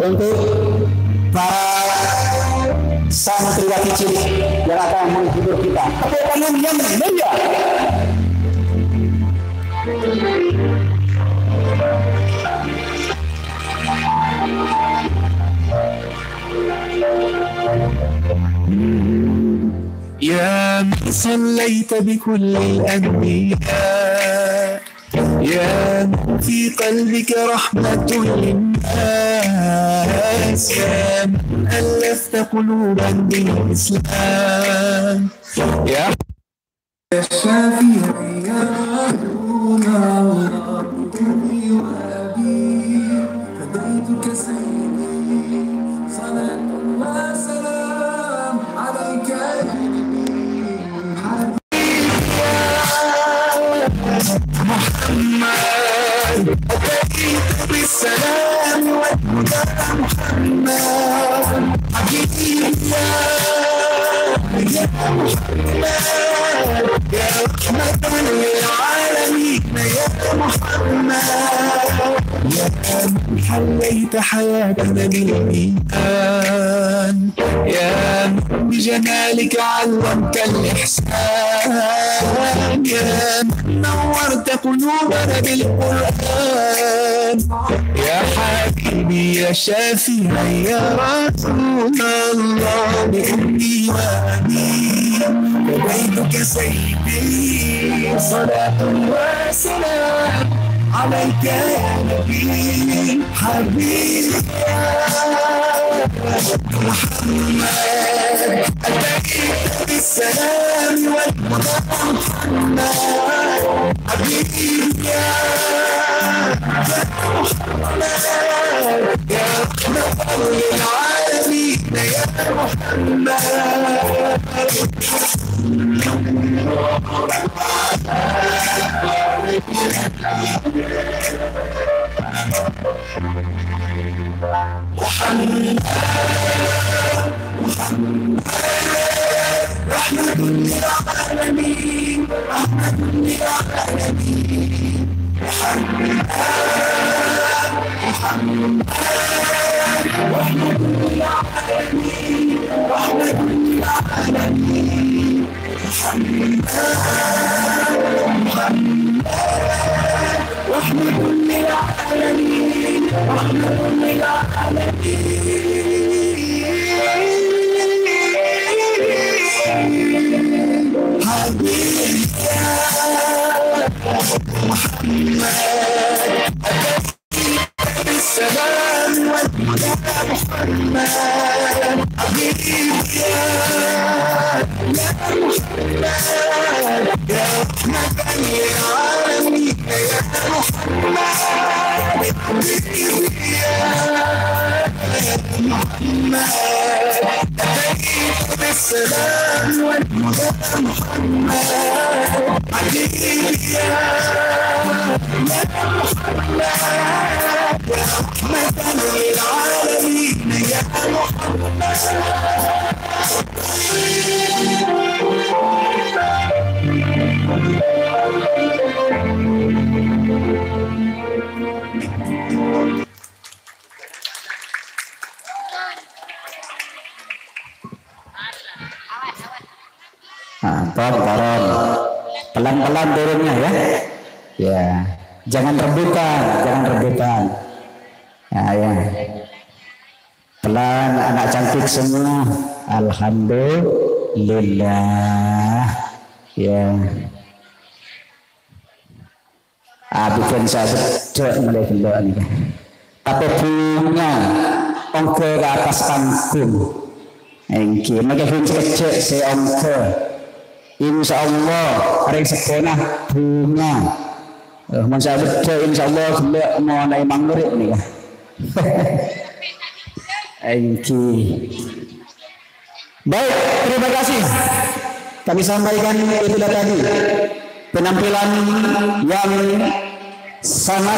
untuk para santriwati cilik yang akan menghibur kita. Tepuk tangan yang meriah. يا من صليت بكل الأنبياء يا من في قلبك رحمة للناس يا من ألفت قلوبا بالإسلام يا شافي يا رسول الله أمي وأبي فديتك سيدي صلاة وسلام عليك محمد أتيت بالسلام والهدى محمد حبيبي يا محمد يا رحمة للعالمين يا محمد يا من حليت حياتنا بالإيمان يا من بجمالك علمت الإحسان يا من نورت قلوبنا بالقرآن يا حبيبي يا شافعي يا رسول الله بأمي وأبي وبيتك سيدي صلاة وسلام عليك يا نبي حبيبي محمد أتيت بالسلام والهدى محمد حبيبي يا محمد يا رحمة للعالمين يا محمد رحمة للعالمين رحمة للعالمين محمد رحمة للعالمين رحمة للعالمين محمد رحمة للعالمين رحمة للعالمين حبيبي يا محمد السلام والهدى محمد حبيبي يا محمد يا رحمة للعالمين يا محمد حبيبي يا محمد أتيت بالسلام والهدى محمد حبيبي يا محمد يا رحمة للعالمين يا محمد Turun. Pelan-pelan turunnya ya. Ya, jangan rebutan, jangan rebutan. Ya. Pelan, anak cantik semua. Alhamdulillah. Ya. Bikin saya bedok mulai belok nih. Tapi punya ongke ke atas panggung. Engki, maka pun cek saya ongke. Insya Allah hari sekolah bunga. Masa betul insya Allah belak mau naik mangrove nih. Engki. Baik, terima kasih. Kami sampaikan itulah tadi penampilan yang sangat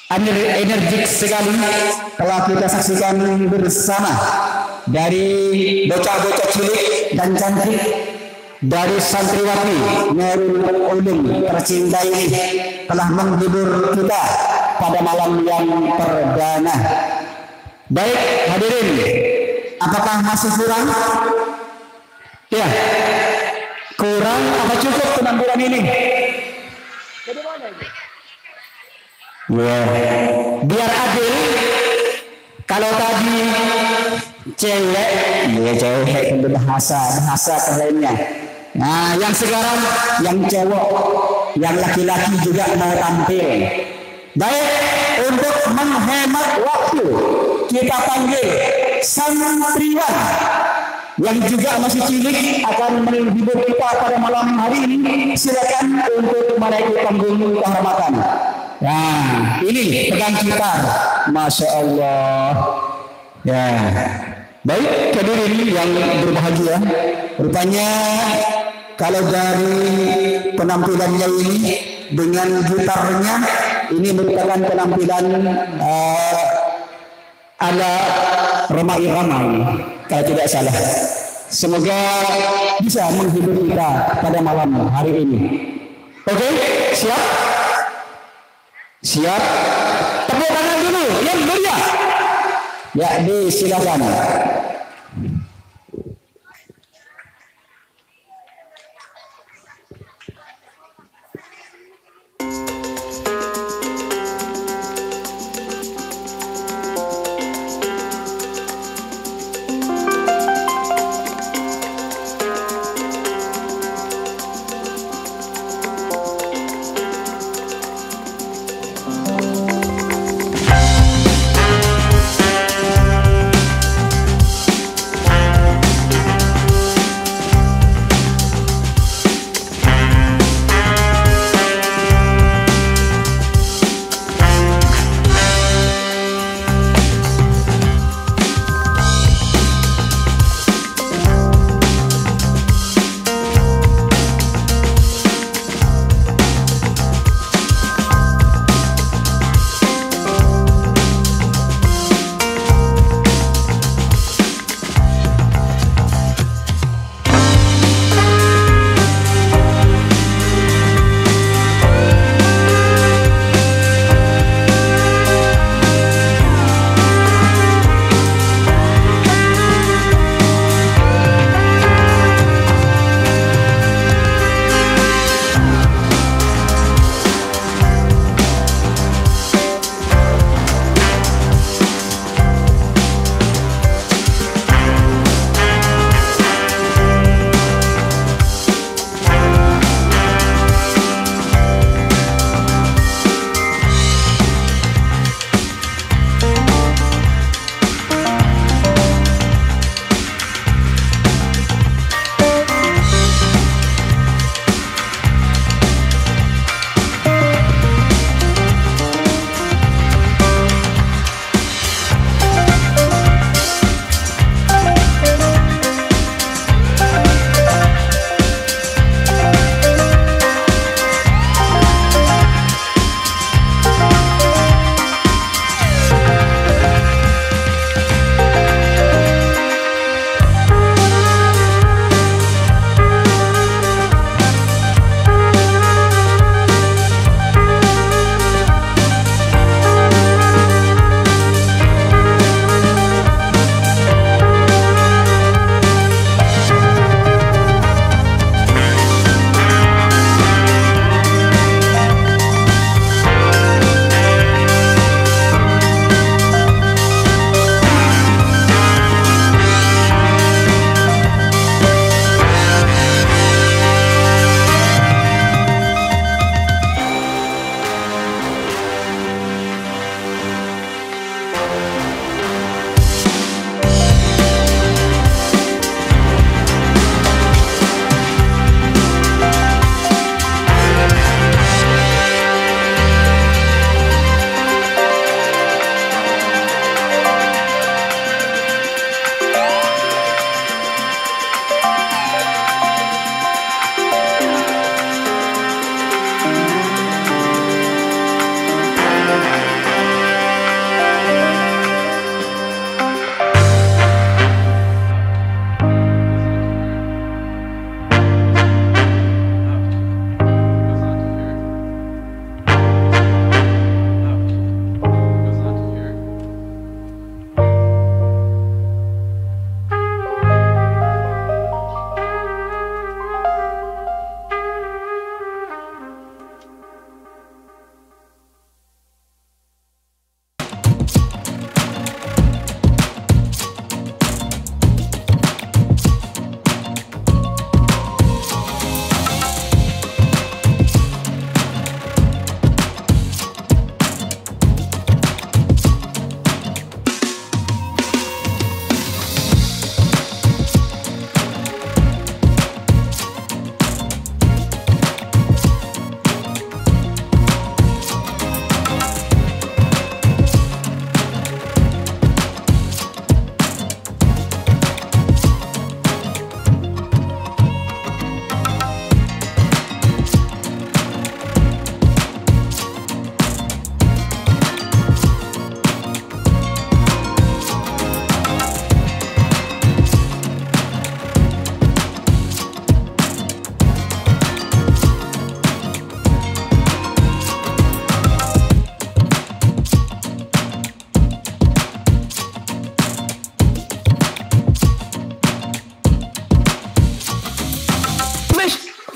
energik sekali telah kita saksikan bersama dari bocah-bocah cilik dan cantik dari santriwati Nurul Ulum tercinta ini telah menghibur kita pada malam yang perdana. Baik hadirin, apakah masih kurang? Ya, kurang apa cukup penampilan ini? Ya, biar adil. Kalau tadi cewek, ya cewek itu bahasa kerennya. Nah, yang sekarang yang cowok, yang laki-laki juga mau tampil. Baik, untuk menghemat waktu kita panggil santriwan yang juga masih cilik akan menghibur kita pada malam hari ini. Silakan untuk menaiki panggung kehormatan. Nah, ini pegang gitar, masya Allah. Ya, baik hadirin yang berbahagia. Rupanya kalau dari penampilannya ini dengan gitarnya ini merupakan penampilan ala Roma Irama ini, kalau tidak salah. Semoga bisa menghibur kita pada malam hari ini. Oke, siap? Siap? Tepuk tangan dulu, yang mulia. Ya, disilakan.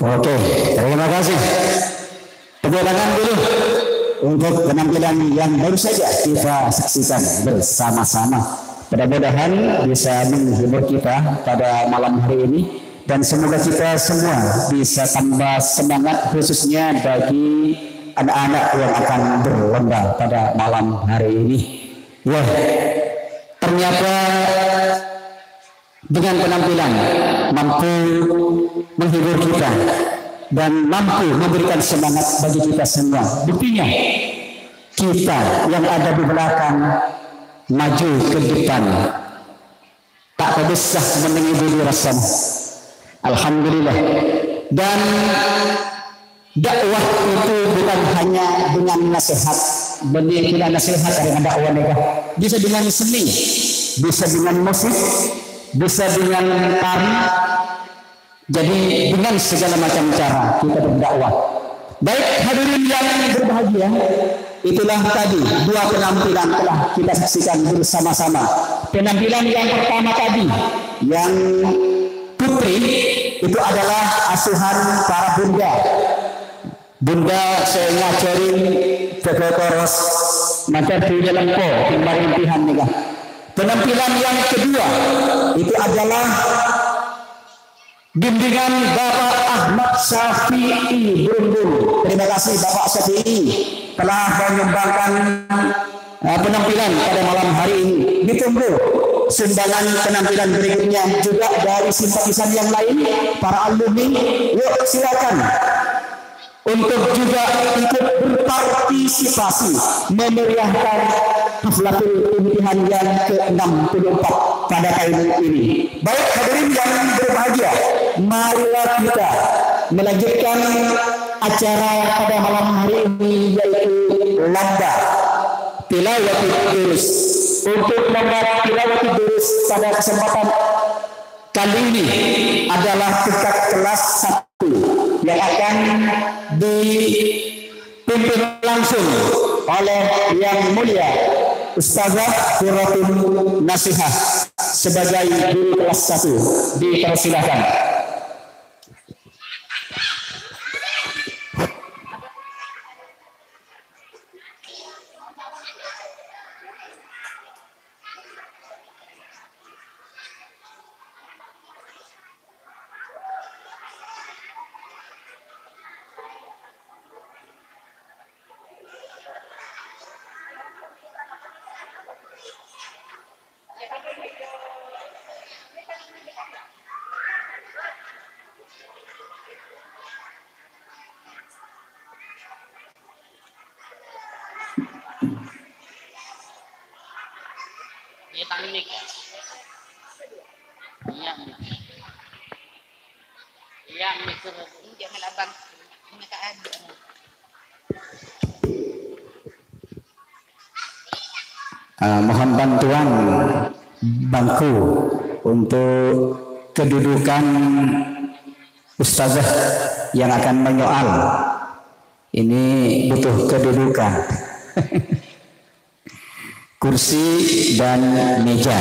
Oke, terima kasih. Tepuk tangan dulu untuk penampilan yang baru saja kita saksikan bersama-sama. Mudah-mudahan bisa menghibur kita pada malam hari ini dan semoga kita semua bisa tambah semangat khususnya bagi anak-anak yang akan berlomba pada malam hari ini. Ya, ternyata dengan penampilan mampu menghibur kita dan mampu memberikan semangat bagi kita semua. Buktinya kita yang ada di belakang maju ke depan tak kebesah menengibuli rasanya. Alhamdulillah. Dan dakwah itu bukan hanya dengan nasihat, benih kita nasihat dengan dakwah mereka. Bisa dengan seni, bisa dengan musik, bisa dengan tari. Jadi dengan segala macam cara kita berdakwah. Baik hadirin yang berbahagia, itulah tadi dua penampilan telah kita saksikan bersama-sama. Penampilan yang pertama tadi, yang putri, itu adalah asuhan para bunda. Bunda saya ngajarin kekoros macam di dalam ko timbang impihan nikah. Penampilan yang kedua itu adalah bimbingan Bapak Ahmad Syafi'i Brumbul. Terima kasih Bapak Syafi'i telah menyumbangkan penampilan pada malam hari ini. Ditunggu sumbangan penampilan berikutnya juga dari simpatisan yang lain, para alumni. Yuk silakan untuk juga ikut berpartisipasi memeriahkan Haflatul Imtihan yang ke-64 pada tahun ini. Baik hadirin yang berbahagia, marilah kita melanjutkan acara pada malam hari ini, yaitu lomba tilawatul durus. Untuk lomba tilawatul durus pada kesempatan kali ini adalah tingkat kelas 1 yang akan dipimpin langsung oleh yang mulia Ustazah Qurratul Nasihah sebagai guru kelas 1. Dipersilakan. Iya panik ya. Iya. Iya mikir ini melabang mereka ada. Mohon bantuan bangku untuk kedudukan ustazah yang akan menyoal. Ini butuh kedudukan. Kursi dan meja.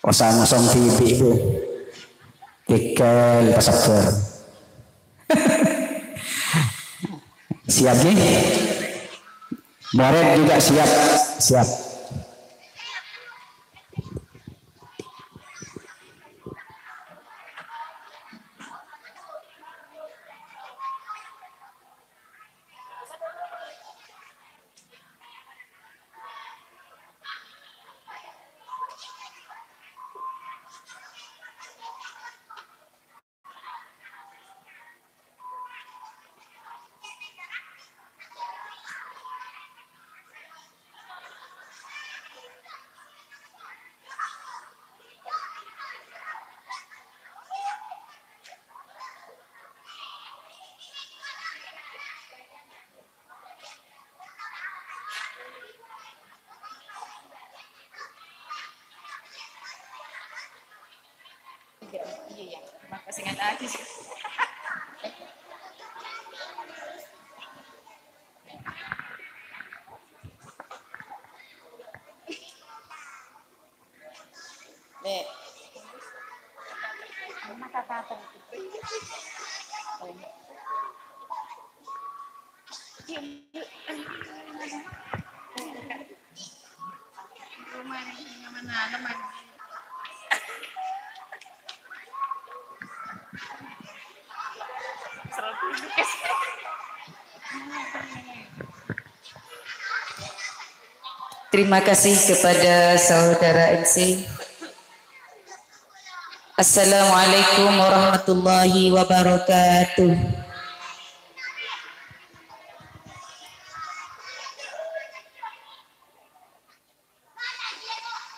Osang-osong TV itu. Tikel pasaker. Siap nih? Murid juga siap. Siap. Iya, makasih nggak tadi. Nek, mata Terima kasih kepada saudara MC. Assalamualaikum warahmatullahi wabarakatuh.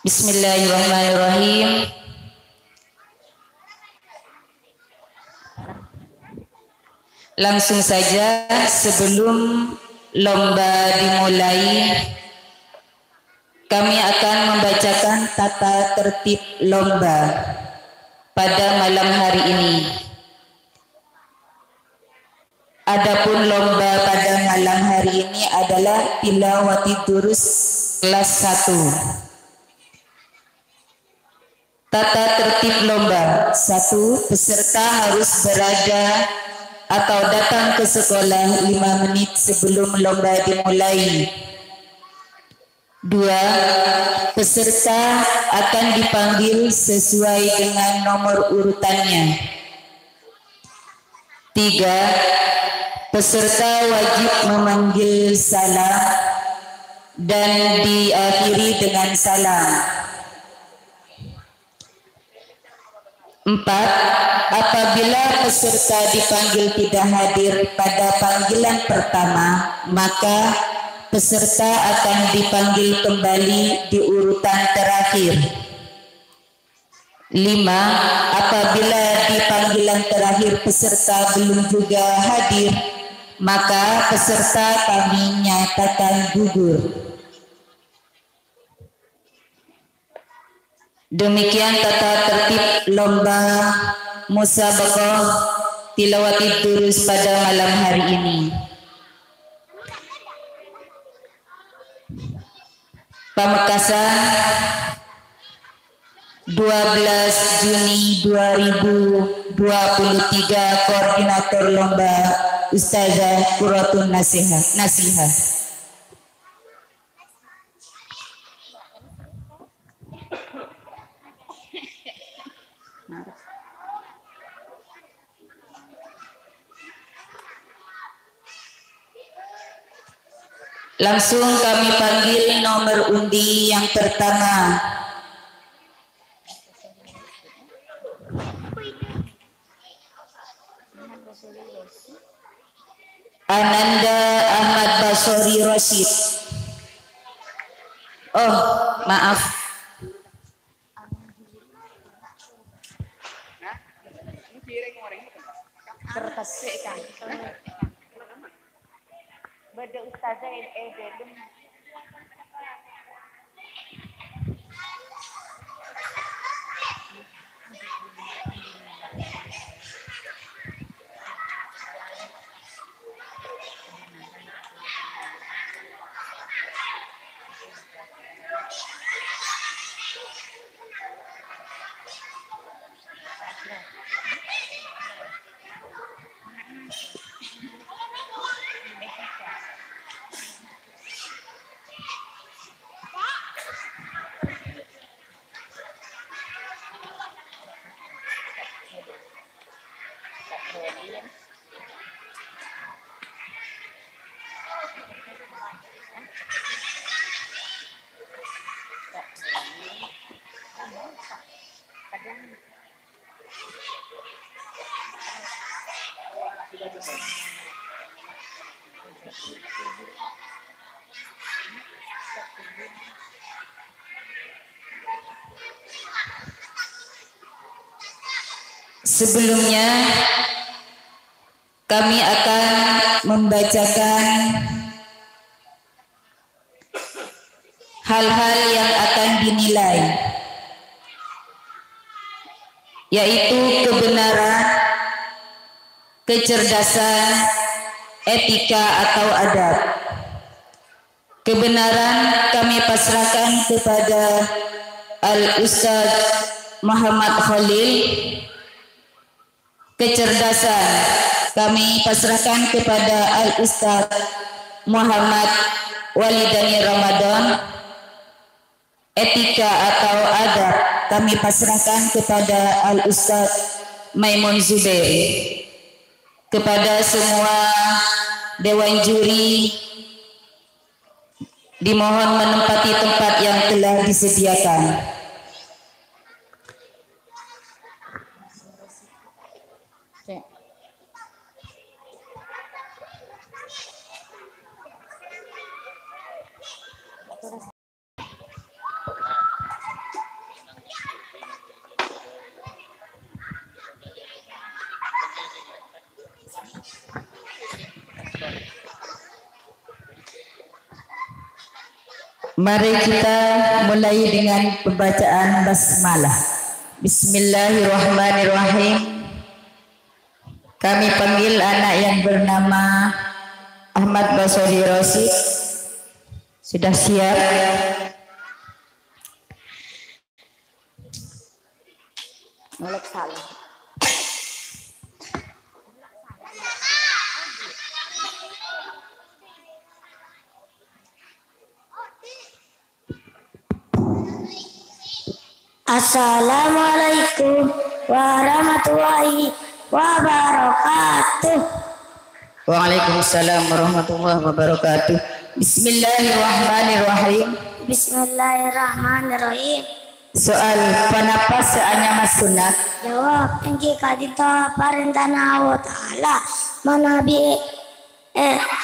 Bismillahirrahmanirrahim. Langsung saja sebelum lomba dimulai, kami akan membacakan tata tertib lomba pada malam hari ini. Adapun lomba pada malam hari ini adalah tilawati durus kelas 1. Tata tertib lomba: 1. Peserta harus berada atau datang ke sekolah 5 menit sebelum lomba dimulai. 2. Peserta akan dipanggil sesuai dengan nomor urutannya. 3. Peserta wajib memanggil salam dan diakhiri dengan salam. 4. Apabila peserta dipanggil tidak hadir pada panggilan pertama, maka peserta akan dipanggil kembali di urutan terakhir. 5. Apabila di panggilan terakhir peserta belum juga hadir, maka peserta kami nyatakan gugur. Demikian tata tertib lomba musabaqah tilawati durus pada malam hari ini. Pamekasan 12 Juni 2023, koordinator lomba Ustazah Quratun Nasihah. Langsung kami panggil nomor undi yang pertama. Ananda Ahmad Basori Rosid. Oh, maaf. Terpaksa Bada ustazah belum. Sebelumnya kami akan membacakan hal-hal yang akan dinilai, yaitu kebenaran, kecerdasan, etika atau adab. Kebenaran kami pasrahkan kepada Al-Ustaz Muhammad Khalil. kecerdasan kami pasrahkan kepada Al-Ustaz Muhammad Walidani Ramadan. Etika atau adab kami pasrahkan kepada Al-Ustaz Maimun Zubair. Kepada semua dewan juri dimohon menempati tempat yang telah disediakan. Mari kita mulai dengan pembacaan basmalah. Bismillahirrahmanirrahim. Kami panggil anak yang bernama Ahmad Basori Rosid. Sudah siap? Assalamualaikum warahmatullahi wabarakatuh. Waalaikumsalam warahmatullahi wabarakatuh. Bismillahirrahmanirrahim. Bismillahirrahmanirrahim. Soal kenapa seanyama sunat? Jawab, jika kita perintah Allah Ta'ala manabi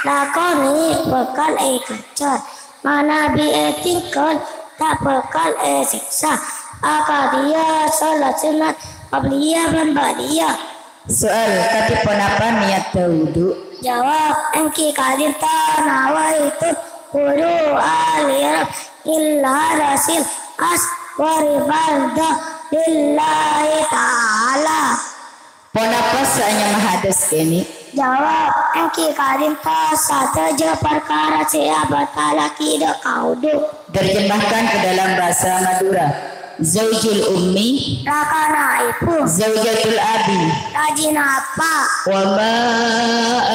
lakoni bekal kejar, manabi tingkal tak bekal siksa. Akadia salat sunat qabliyah dan ba'diyah. Soal kati penapa niat wudu? Jawab, engki kadita nawaitu wudu alirab illa rasil aswaribalda lillahi ta'ala. Penapa seanyama hadas ini? Jawab, engki kadita sateja perkara siapa talaki dak kaudu. Terjemahkan ke dalam bahasa Madura. Zaujul ummi, rakana ibu. Zaujatul abi, rajina apa. Wa ma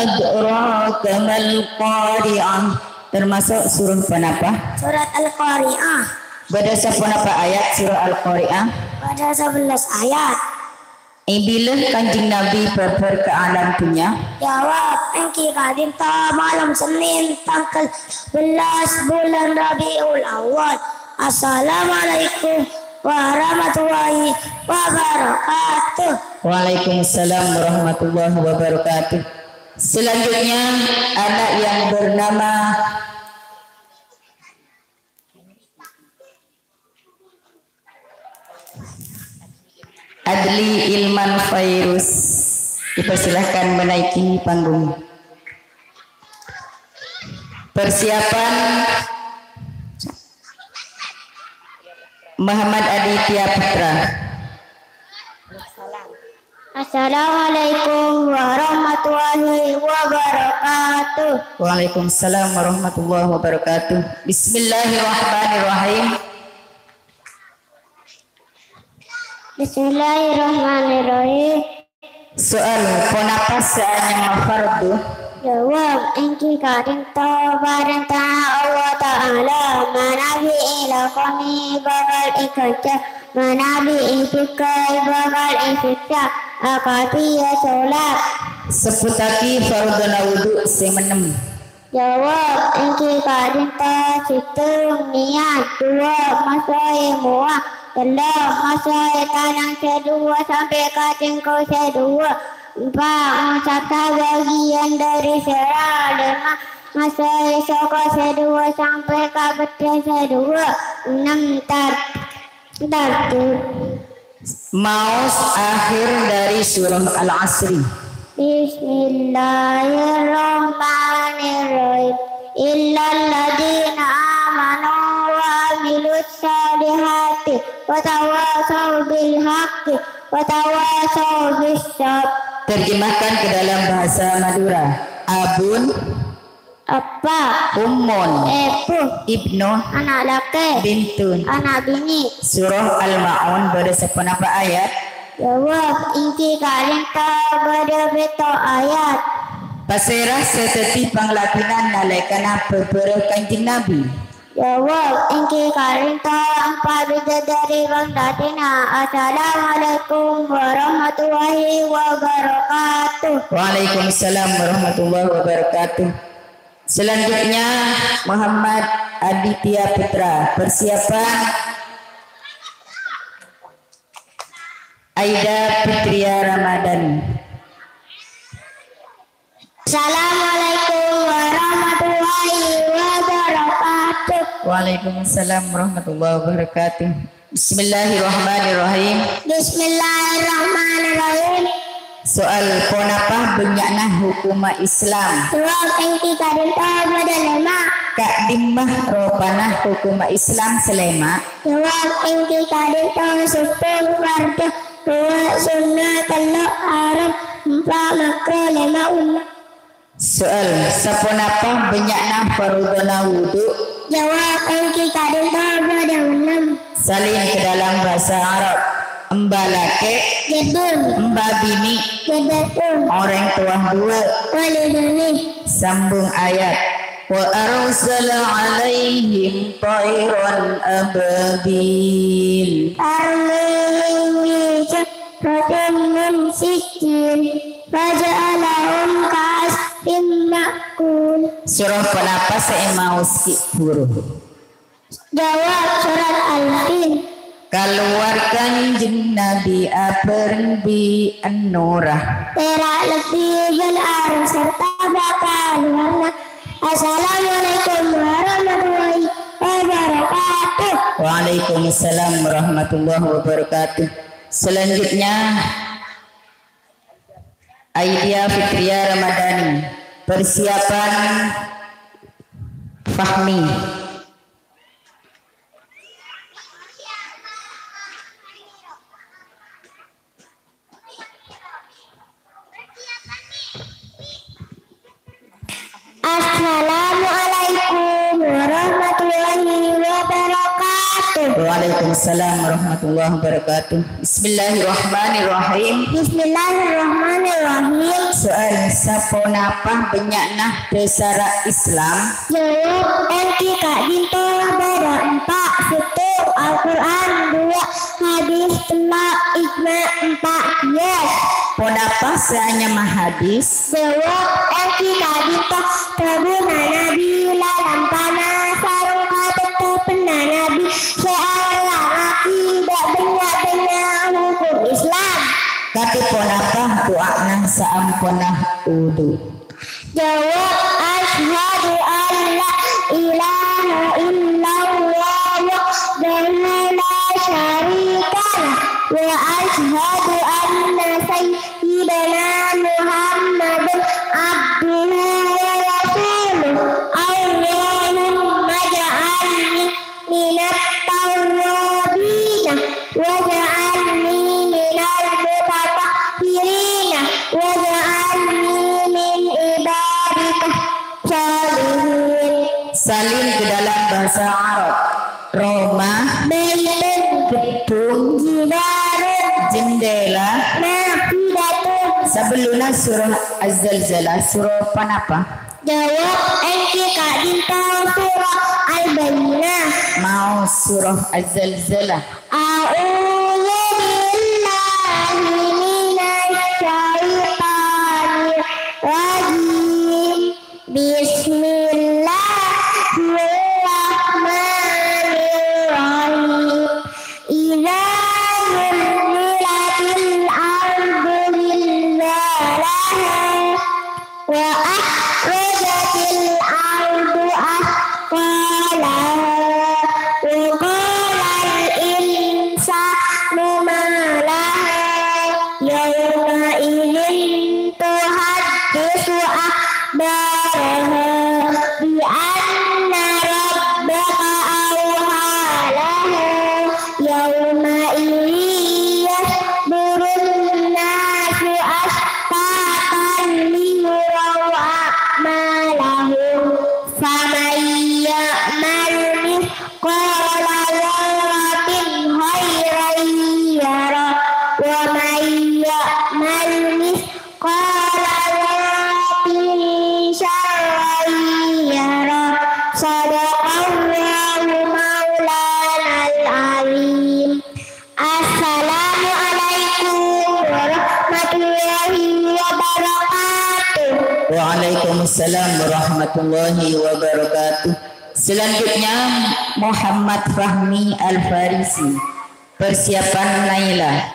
adraka mal qari'ah. Termasuk surah penapa? Surat Al-Qari'ah. Berdasar penapa ayat surah Al-Qari'ah? Pada 11 ayat. Bila kanjeng Nabi berper ke alam dunia? Jawab, engki kadinta malam Senin tanggal 11 bulan Rabiul Awal. Assalamualaikum warahmatullahi wabarakatuh. Waalaikumsalam warahmatullahi wabarakatuh. Selanjutnya anak yang bernama Adli Ilman Fairus, dipersilahkan menaiki panggung. Persiapan Muhammad Aditya Putra. Assalamualaikum warahmatullahi wabarakatuh. Waalaikumsalam warahmatullahi wabarakatuh. Bismillahirrahmanirrahim. Bismillahirrahmanirrahim. Soal kenapa seanyama fardu? Jawab, engki kadinta barantah Allah Ta'ala manabi ilakoni bakal ikerja, manabi ifikai bakal ifikja, akatiya sholat. Seputaki fardana wudu sing menem. Jawab, engki kadinta situng niat dua masai muak, telah masai tanang kedua sampai katingkau kedua. 4 masa bagian dari serah 5 masa soko sedua sampai ke betul sedua 6 tartib. Maus akhir dari surah Al-Asri. Bismillahirrahmanirrahim. Illal ladina amanu wa amilus salihati wa tawasaw bil haqqi wa tawasaw bis sabr. Terjemahkan ke dalam bahasa Madura. Abun, apa, ummun, ibnu, anak laki, bintun, anak bini. Surah Al-Ma'un berdasar penapa ayat? Jawab ingki karinta pada beto ayat. Pasirah seteti panglapinan nalekana beberapa Kanjeng Nabi. Jawab ingki karinta empat bidadari bang datina. Assalamualaikum warahmatullahi wabarakatuh. Waalaikumsalam warahmatullahi wabarakatuh. Selanjutnya Muhammad Aditya Putra. Persiapan Aida Fitria Ramadhani. Assalamualaikum warahmatullahi wabarakatuh. Waalaikumsalam warahmatullahi wabarakatuh. Bismillahirrahmanirrahim. Bismillahirrahmanirrahim. Soal ponapah benyakna hukuma Islam. Jawab engki karinta pada lema. Kak dimmah ropana hukuma Islam selema. Jawab engki karinta sepuluh fardu. Dua sunnah teluk haram. Empat makro lima umat. Soal saponapah benyakna farudona wudu. Jawab engki karinta pada enam. Salin ke dalam bahasa Arab. Embalake, Jedun, embabini, Jedatun, orang tua dua. Waliduni. Sambung ayat. Wa arsala alaihim tayran ababil. Armini Raden min sijil. Faja'alahum ka'asfin ma'kul. Surah penapa saya mau skip huruf. Jawab surat Al-Fil. Keluarkan jin Nabi Aperbi An-Nurah. Perak lebih benar serta bakal warna. Assalamualaikum warahmatullahi wabarakatuh. Waalaikumsalam warahmatullahi wabarakatuh. Selanjutnya Aidia Fitria Ramadhani. Persiapan Fahmi. Assalamualaikum warahmatullahi wabarakatuh. Waalaikumsalam warahmatullahi wabarakatuh. Bismillahirrahmanirrahim. Bismillahirrahmanirrahim. Soal saponapah benyakna desara Islam. Jawab engki kak dinto pada empat. Satu Al-Quran. Dua hadis. Tiga ijma. Empat qiyas. Ponapah seanya mahadis. Jawab engki kak dinto tabuna nabi lalam panah sarung kata pernah nabi seorang laki tak benar-benar hukum Islam. Kati ponapah doakna saamponah udu. Jawab asyhadu an la ilaha illallah wahdahu la syarikalah wa asyhadu anna sayyidana Muhammadan abduhu wa rasuluh. Allahumma ja'alni minat tawwabina wa ja'alni minal mutatahhirina wa ja'alni min ibadika salihin. Salin ke dalam bahasa Arab. Roma, Baitun, gedung, jidarun, jendela. nafidatun. Sebelumnya surah Az-Zalzalah. Surah panapa? Jawab engki kak dinto surah Al-Bayyinah. Mau surah Az-Zalzalah. A'udzu billahi minasy syaithanir rajim. Bismillahirrahmanirrahim. Idza zulzilatil ardu zilzalaha wa akhrajatil ardu athqalaha wa qalal insanu ma laha yawma idzin tuhaddisu akhbaraha bi anna rabbaka awha laha yawma idzin yasdurun nasu ashtatan liyuraw a'malahum faman ya'mal mithqala dzarratin khairan yara wa man Waalaikumsalam warahmatullahi wabarakatuh. Selanjutnya Muhammad Fahmi Al-Farisi. Persiapan Naila.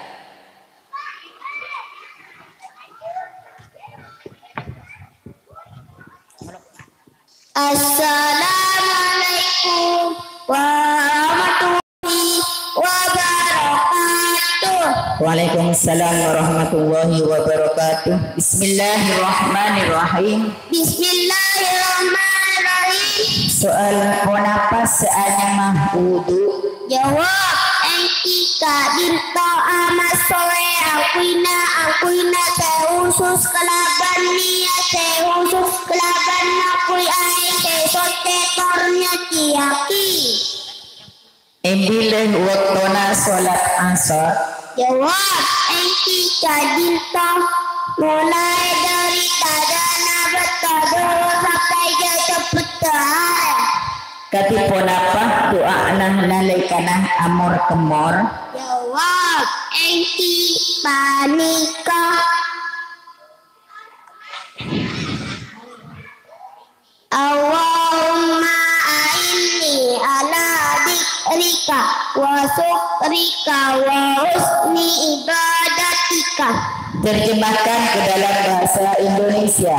Assalamualaikum warahmatullahi wabarakatuh. Waalaikumsalam warahmatullahi wabarakatuh. Bismillahirrahmanirrahim. Bismillahirrahmanirrahim. Soal kenapa seanya mah wudu? Jawab engkika binto amas soe akuina khusus kelaban niat khusus kelaban akui ai sote tornya kiaki. Embileh waktona salat asar. Jawab engkika binto mulai dari tadana betadoro sampai jatuh petahar. Katipun apa doa nalaikanah amor kemor? Jawab engki panika. Allahumma a'inni ala dzikrika wa syukrika wa husni ibadatika. Terjemahkan ke dalam bahasa Indonesia.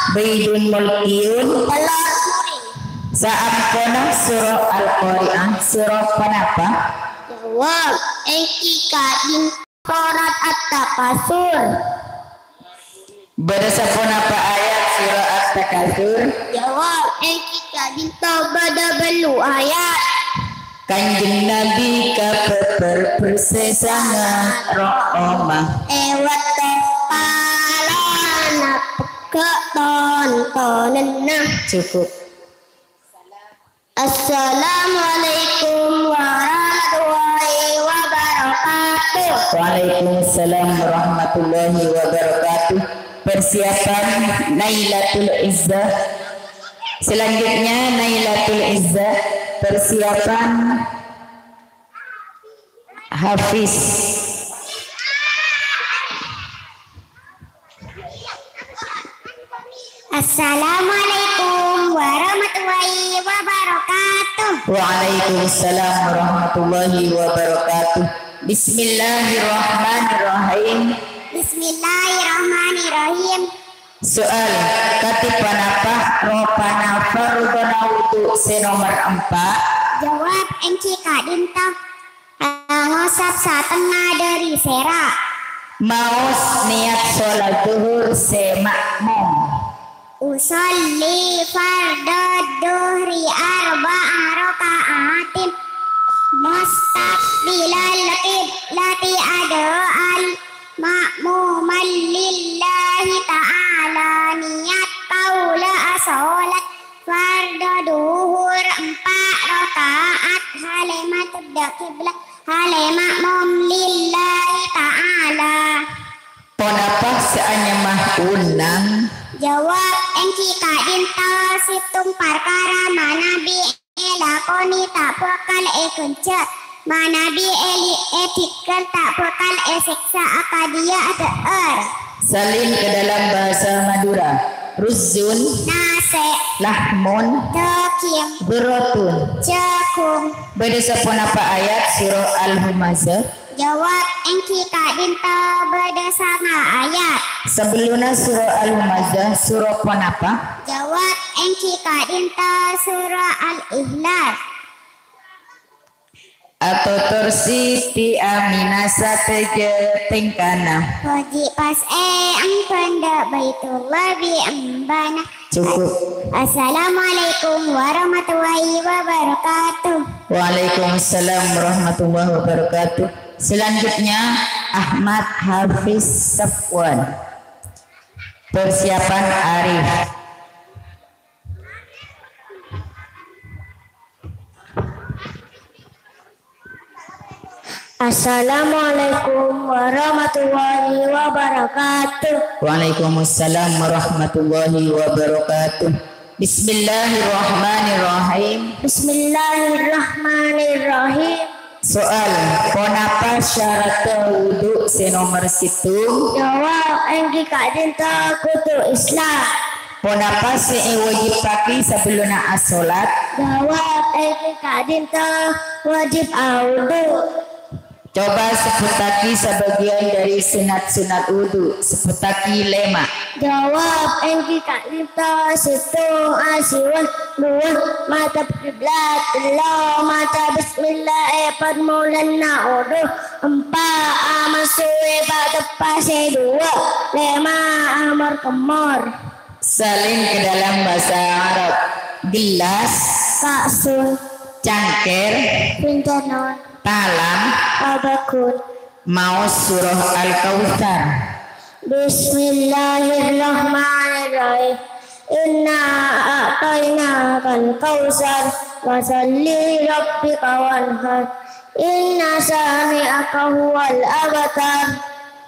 Baidun mulkiyun Sa'ampona surah Al-Qari'ah. Surah penapa? Jawab engkika din surat At-Takasur. Berdasarkan apa ayat surah At-Takasur? Jawab engkika din bada belu ayat. Kanjeng Nabi kapeper persesangan ro'omah. Ewat tepalana peke tontonan. Cukup. Assalamualaikum warahmatullahi wabarakatuh. Waalaikumsalam warahmatullahi wabarakatuh. Persiapan Nailatul Izzah. Selanjutnya Nailatul Izzah. Persiapan Hafiz. Assalamualaikum warahmatullahi wabarakatuh. Waalaikumsalam warahmatullahi wabarakatuh. Bismillahirrahmanirrahim. Bismillahirrahmanirrahim. Soal katipan apa ropana fardhona wudu senomor 4? Jawab engki kadinta ngosap setengah dari serak. Maus niat sholat zuhur semakmum. Usolli fardad duhri arba'a raka'atin mustaqbilal qiblati ada'al ma'muman lillahi ta'ala niat qaula sholat fardad duhur 4 raka'at halimat qiblah halimat ma'mum lillahi ta'ala. Ponapa seanya mah unang? Jawab engki kadinta situng perkara manabi elakoni tak bakal kenca manabi eli etikkan tak bakal seksa akadia adeer. Salin ke dalam bahasa Madura. Ruzun Nase lahmun Tekim berotun Cekung. Berdasarkan apa ayat surah Al-Humazah? Jawab engki kadinta berdasarkan ayat. Sebelumnya surah Al-Humazah surah penapa? Jawab engki kadinta surah Al-Ikhlas. Atau tersiti aminasa teje tingkana. Haji pas ang panda baitullah bi ambana. Cukup. Assalamualaikum warahmatullahi wabarakatuh. Waalaikumsalam warahmatullahi wabarakatuh. Selanjutnya Ahmad Hafiz Safwan. Persiapan Arif. Assalamualaikum warahmatullahi wabarakatuh. Waalaikumsalam warahmatullahi wabarakatuh. Bismillahirrahmanirrahim. Bismillahirrahmanirrahim. Soal, kenapa syarat wudu senomor situ? Jawab, engki kak dinta kutu Islam. Kenapa wajib kaki sebelum asolat? Jawab, engki kak dinta wajib wudu. Coba sebutaki sebagian dari sunat-sunat wudu. Sebutaki 5. Jawab, engki kak dinta situ asiwan dua mata kiblat Allah mata bismillah permulaan wudu 4 amasue pada pase 2 5 amar kemor. Salin ke dalam bahasa Arab. Gelas, Kaksun, cangkir, pinjanon, talam, abakun. maus surah Al-Kautsar. Bismillahirrahmanirrahim. Inna a'tainakal kautsar fasalli rabbika wanhar. Inna sami'aka huwal abtar.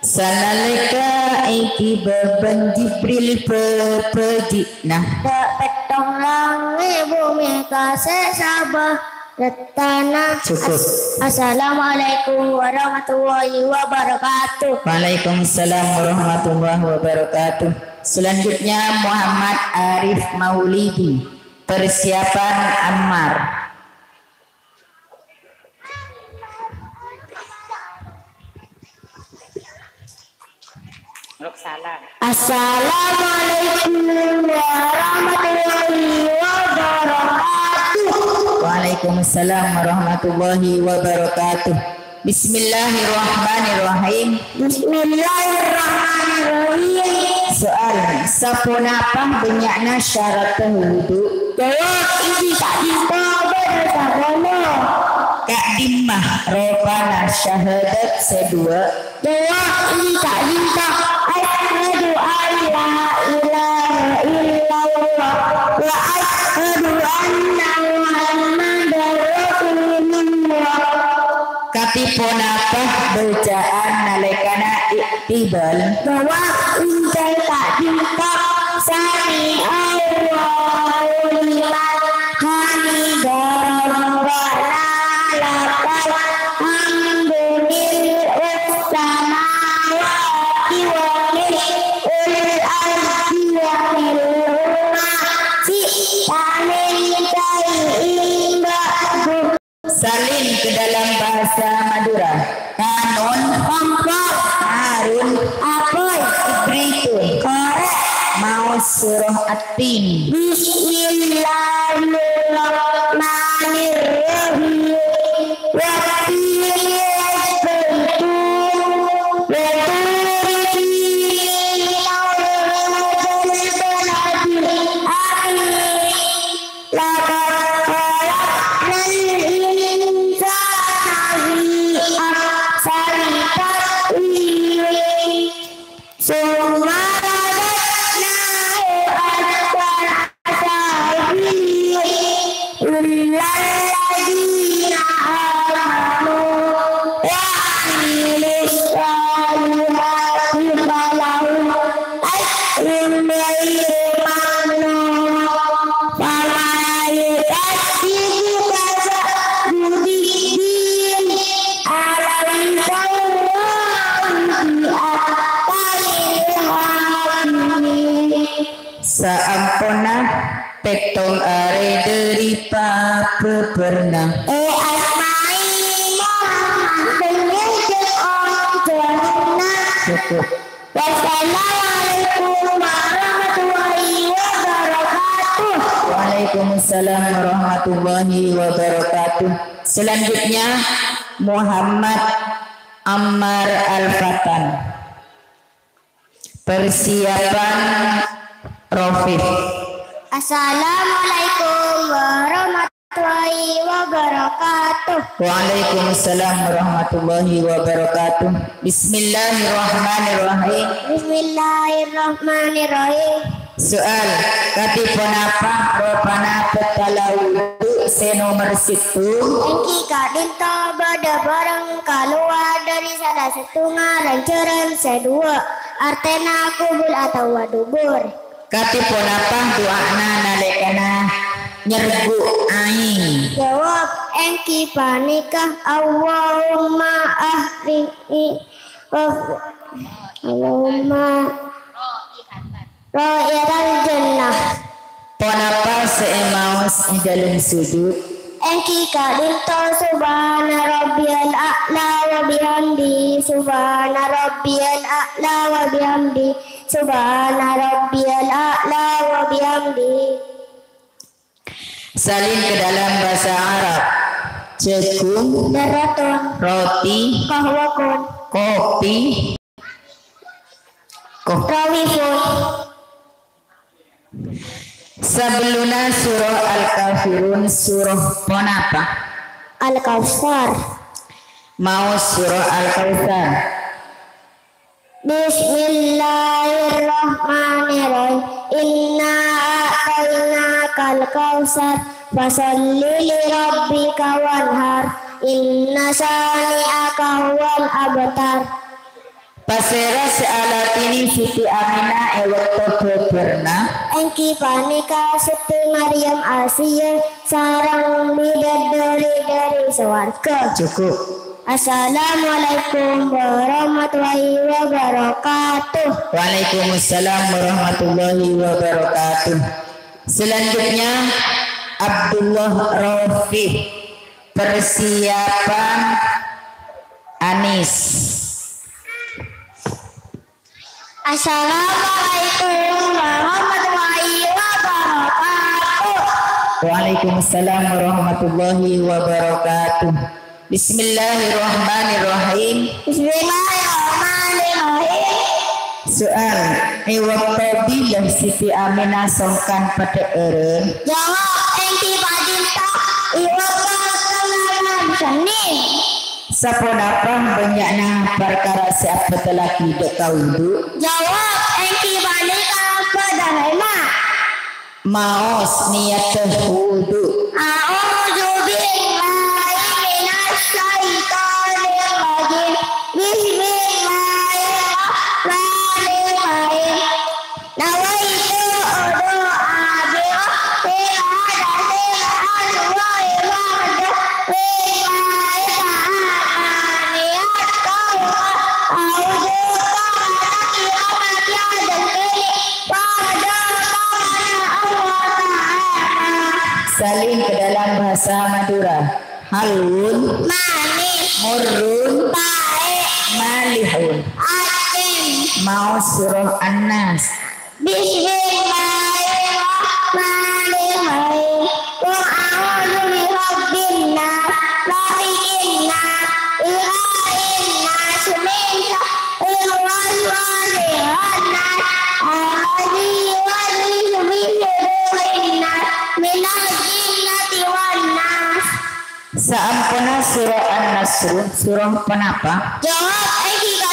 Sanalika iki beban Jibril pepejiknah. Tak petong langit bumi kasih sabah Retana. Cukup. Assalamualaikum warahmatullahi wabarakatuh. Waalaikumsalam warahmatullahi wabarakatuh. Selanjutnya Muhammad Arif Maulidi. Persiapan Ammar. Assalamualaikum warahmatullahi wabarakatuh. Waalaikumsalam warahmatullahi wabarakatuh. Bismillahirrahmanirrahim. Bismillahirrahmanirrahim. Soal, sapunapa banyakna syarat wudu? Jawab, ini tak kita bersama. Kak Dimmah Ropana syahadat sedua. Jawab, ini tak kita. Asyhadu an la ilaha illallah wa asyhadu anna Muhammadar Rasulullah. Katipunapa bacaan nalikana iktibal? Jawab, injal tak kita. Sami Allahu liman hamidah rabbana lakal hamdu mil'us samawati wa mil'ul ardi wa mil'ul ma syi'amin syai'in ba'du. Salin ke dalam bahasa Madura. Kanun, Kompak, Harun, Apoy, Ibritun, Korek. mau surah At-Tin. Bismillahirrahmanirrahim. Saampuna petong are dari papa pernah. Asmai Muhammad penyusun orang jannah. Cukup. Wassalamualaikum warahmatullahi wabarakatuh. Waalaikumsalam warahmatullahi wabarakatuh. Selanjutnya Muhammad Ammar Al-Fatan. Persiapan Rofif. Assalamualaikum warahmatullahi wabarakatuh. Waalaikumsalam warahmatullahi wabarakatuh. Bismillahirrahmanirrahim. Bismillahirrahmanirrahim. Soal, katipunapa ropana petala wudu senomor situ? Engki kadinta bada barang keluar dari salah satu ngaranceran sedua. Artena kubul atau wadubur. Katipunapa doana nalikana nyergu aing. Jawab engki panikah Allahumma ahrini Allahumma ro'ilal jannah. Ponapa seemaus di dalam sujud Engki kadinto subhana rabbiyal a'la wa bihamdi subhana rabbiyal a'la wa bihamdi subhana rabbiyal a'la wa bihamdi. salin ke dalam bahasa Arab. Cekung, Daratun, roti, kahwakun, kopi, rawifun. Sebelumnya surah Al-Kafirun surah ponapa? Al-Kautsar. Mau surah Al-Kautsar. Bismillahirrahmanirrahim. Inna a'tainakal kautsar fasalli li rabbika wanhar. Inna syani'aka huwal abtar. Pasera sealatini Siti Aminah ewekto beberna Engki panika Siti Maryam Asia sarang bidadari dari swarga. cukup. Assalamualaikum warahmatullahi wabarakatuh. Waalaikumsalam warahmatullahi wabarakatuh. Selanjutnya Abdullah Rafiq, persiapan Anis. Assalamualaikum warahmatullahi wabarakatuh. Waalaikumsalam warahmatullahi wabarakatuh. Bismillahirrahmanirrahim. Bismillahirrahmanirrahim. Soal ewaktu bilah Siti Aminah songkan pada eren. Jawab engki padinta iwaka kalaman sani. Saponapa banyakna perkara siapa telah tidak kaudu. Jawab engki balika padahema. Maos niat wudu. A'udzu billahi minasy syaithanir rajim. Bismillahirrahmanirrahim. Nawaitu doa bi Salin ke dalam bahasa Madura. Halun, manis, murrun, baik, malihun. asin. Mau surah An-Nas. Bismillahirrahmanirrahim. Qul a'udzu birabbin nas, malikin nas, ilahin nas, min syarril waswasil khannas, alladzi yuwaswisu fi sudurin nas, minal jinnati wan nas. Saampuna surah An-Nasr, surah penapa? Jawab kita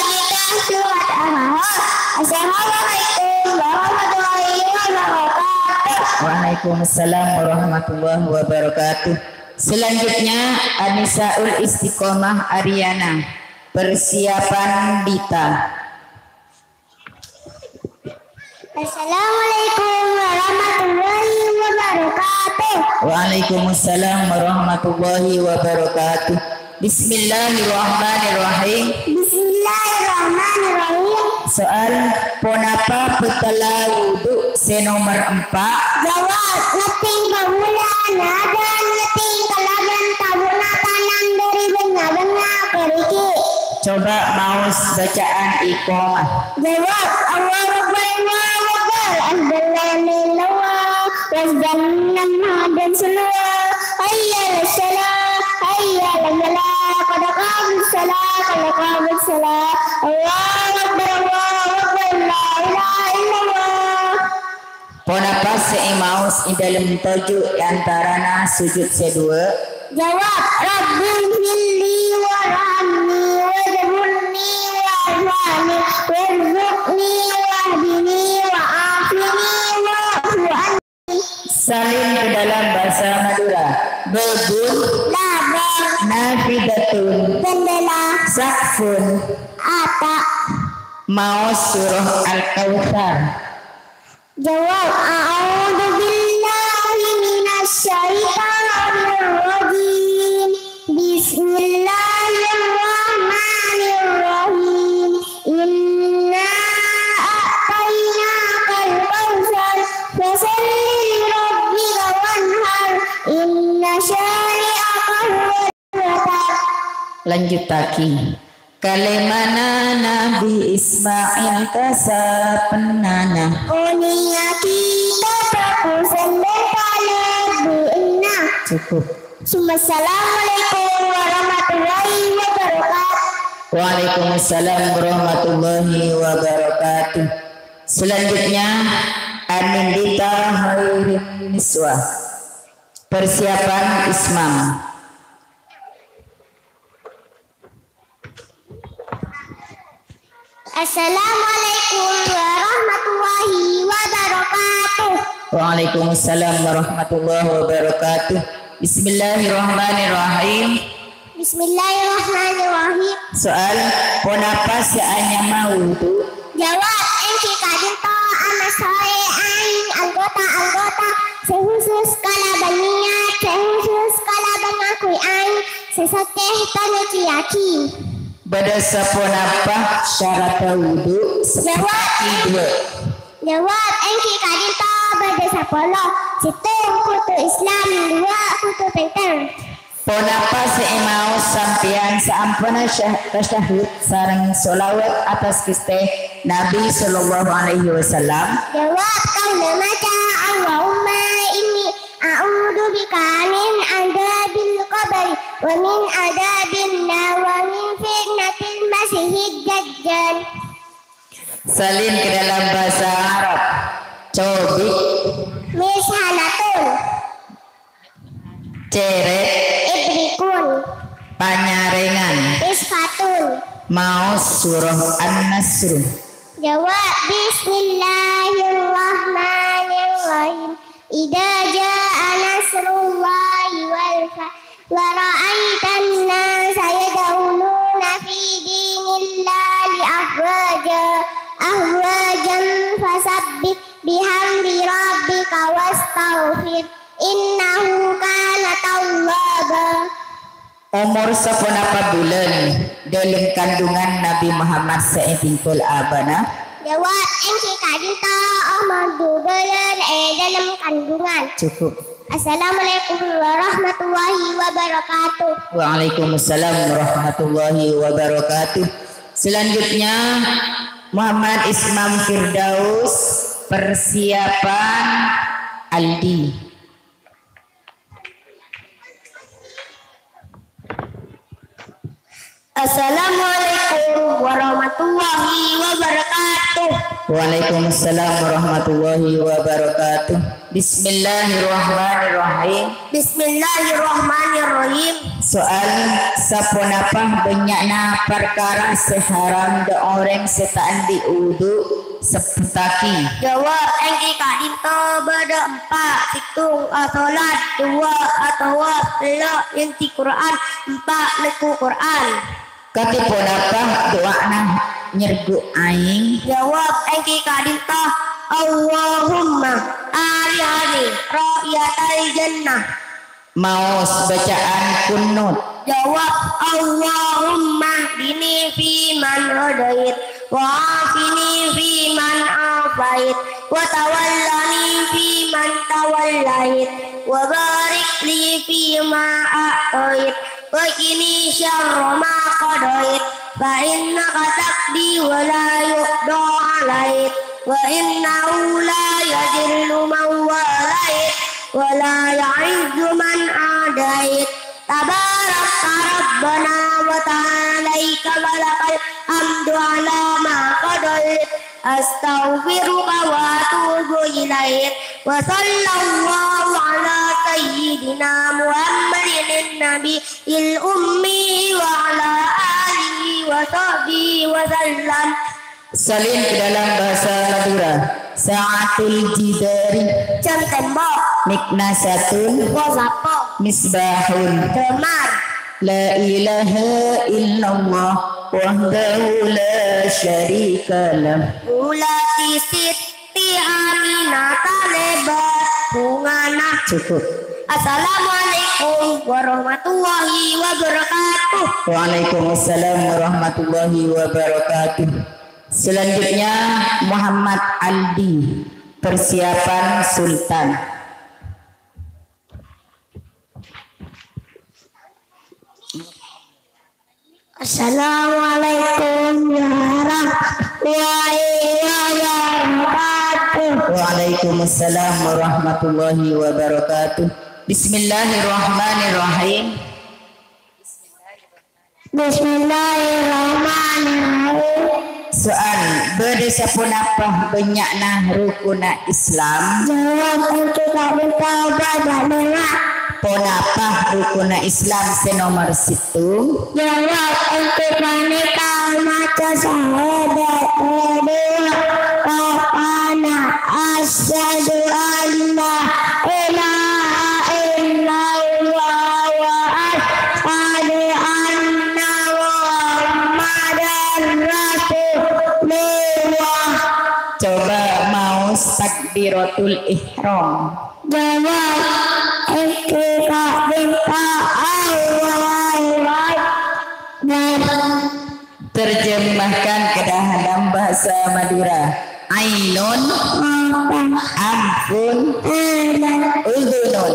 surat Al-Ahzab. Assalamualaikum warahmatullahi wabarakatuh. Waalaikumsalam warahmatullahi wabarakatuh. Selanjutnya Anisaul Istiqomah Ariana, persiapan Dita. Assalamualaikum warahmatullahi wabarakatuh. Waalaikumsalam warahmatullahi wabarakatuh. Bismillahirrahmanirrahim. Bismillahirrahmanirrahim. Soal ponapa petala wudu senomor 4? Jawab neting pamulana dan neting kalagan tabuna tanang dari benya-benya keriki. Coba maus bacaan iqamah. Jawab Allahu Akbar Allahu Akbar Alhamdulillah wasdannam dan selua hayya salat hayya salat qad qamat salat qad qamat salat Allahu Akbar la ilaha illallah. Ponapa seimaus di dalam tujuh antarana sujud sedua? Jawab Rabbi hilli warhamni wajburni warfani warzuqni wahdini wa'afini wa'fu anni. Salin ke dalam bahasa Madura. Bebun, Labar, nafidatun, jendela, sakfun. ata. Mau surah Al-Kautsar. Jawab a'udzu billahi minasy minasyaitonir rajim. Bismillahirrahmanirrahim. Inna a'tainakal kautsar fasalli lirabbika wanhar. Inna syani'akal huwal. Lanjut taki. Kalemana Nabi Ismail kasapenana. Unia kita terkusen berkala. Cukup. Assalamualaikum warahmatullahi wabarakatuh. Waalaikumsalam warahmatullahi wabarakatuh. Selanjutnya Anindita Hairin Niswa. Persiapan Ismam. Assalamualaikum warahmatullahi wabarakatuh. Waalaikumsalam warahmatullahi wabarakatuh. Bismillahirrahmanirrahim. Bismillahirrahmanirrahim. Soal kenapa seanya mau itu? Jawab engki kadinto ama soe aing anggota sehusus kalaban niat sehusus kalaban ngakui aing sesakeh tanya ciyaki. Pada saponapa syarat wudu seperti dua. Jawab engki kadinto pada sapolo situng kutu Islam dua kutu penteng. Ponapa seemau sampian saampuna tasyahud sareng solawat atas kiste Nabi sallallahu alaihi wasallam. Jawab kau namaca Allahumma inni a'udzu bika min adzabil qabri wa min adzabin nar wa min fitnatil masiihid dajjal. Salin ke dalam bahasa Arab. Cobi Mishalatun ceret ibrikun panyarengan isfatun. maus surah An-Nasr. Jawab Bismillahirrahmanirrahim. Idza jaa nasrullahi wal fath wa ra'aitan nasa yadkhuluna fi dinillahi afwajan fasabbih bihamdi rabbika wastaghfir innahu kana tawwaba. Umur sepenapa bulan dalam kandungan Nabi Muhammad sa'itingkul abana. Jawab engki kadinto umur bulan dalam kandungan. Cukup. Assalamualaikum warahmatullahi wabarakatuh. Waalaikumsalam warahmatullahi wabarakatuh. Selanjutnya Muhammad Ismam Firdaus. Persiapan Aldi. Assalamualaikum warahmatullahi wabarakatuh. Waalaikumsalam warahmatullahi wabarakatuh. Bismillahirrahmanirrahim. Bismillahirrahmanirrahim. Soal sapunapah banyakna perkara seharam da orang setaan diudu sepetaki. Jawab engki kadinto bada 4 situng salat 2 atau 3 inti Quran 4 leku Quran. Katipunapah doana nyergu aing. Jawab engki kadinto Allahumma arihani ra'yatal jannah. Maus bacaan kunut. Jawab Allahumma dini fi man hadait wa afini fi man afait wa tawallani fi man tawallait wa barik li fi ma a'tait wa qini syarra ma qadait fa innaka taqdi wa la yuqda alait wa innahu la yadillu man walait wa la ya'izzu man adait. Tabarak Rabbana wa ta'alaika walakal hamdu ala ma qadait. Astaghfiruka wa atubu ilaik. Wa sallallahu ala sayyidina Muhammadin nabiyil ummi wa ala alihi wa sahbihi wa sallam. Salin ke dalam bahasa Madura. Sa'atul jidari Jam tembok. Miknasatun Wazapok. Misbahun Gemar. La ilaha illallah wahdahu la syarika lah. Ulati siti aminata lebat bungana. Cukup. Assalamualaikum warahmatullahi wabarakatuh. Waalaikumsalam warahmatullahi wabarakatuh. Selanjutnya Muhammad Aldi, persiapan Sultan. Assalamualaikum warahmatullahi wabarakatuh. Waalaikumsalam warahmatullahi wabarakatuh. Bismillahirrahmanirrahim. Bismillahirrahmanirrahim. Soal berdesa pun apa banyakna rukuna Islam? Jawab untuk kita bagaimana? Pun apa rukuna Islam senomor situ? Jawab untuk menikah mata syahadat kedua Rabbana asyhadu an la ilaha illallah wa asyhadu anna Muhammadan Rasulullah. Coba mau takbiratul ihram. Jawab kita minta Allah. Terjemahkan ke dalam bahasa Madura. Ainun, ampun, udhunun.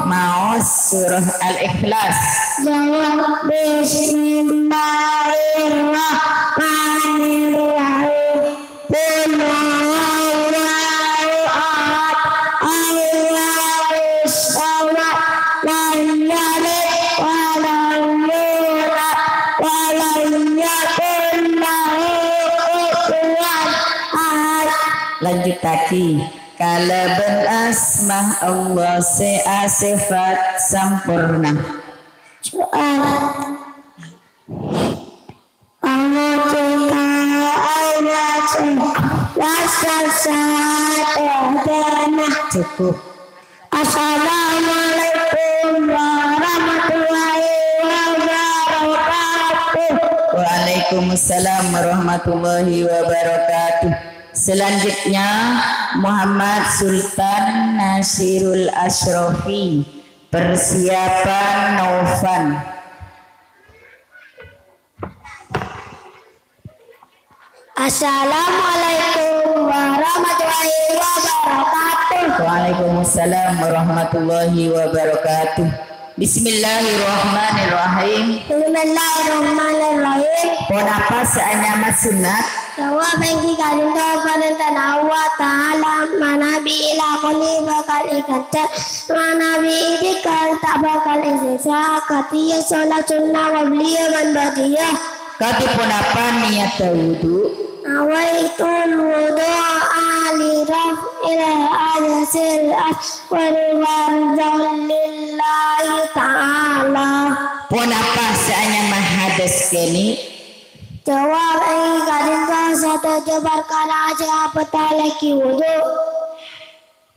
Mau surah Al-Ikhlas. Jawab Bismillahirrahmanirrahim. Lanjut lagi. Kalaban asmah Allah sifat sempurna. Soal Allah kita cukup. Assalamualaikum warahmatullahi wabarakatuh. Waalaikumsalam warahmatullahi wabarakatuh. Selanjutnya Muhammad Sultan Nasirul Ashrafi, persiapan Naufan. Assalamualaikum warahmatullahi wabarakatuh. Waalaikumsalam warahmatullahi wabarakatuh. Bismillahirrahmanirrahim. Bismillahirrahmanirrahim. Pon apa seanyama sunat? Jawab bagi kalian kepada Allah Ta'ala manabi ila kuni bakal ikat manabi dikal tak bakal isisa katiya sholat sunnah wabliya man badiyah. Kati pun apa niat wudu? Awaitul wudu ali raf'il ajasil aswari lillahi ta'ala. Pun apa seanyama hadas kini? Jawab kadang satu jabar kala aja apa lagi wudu.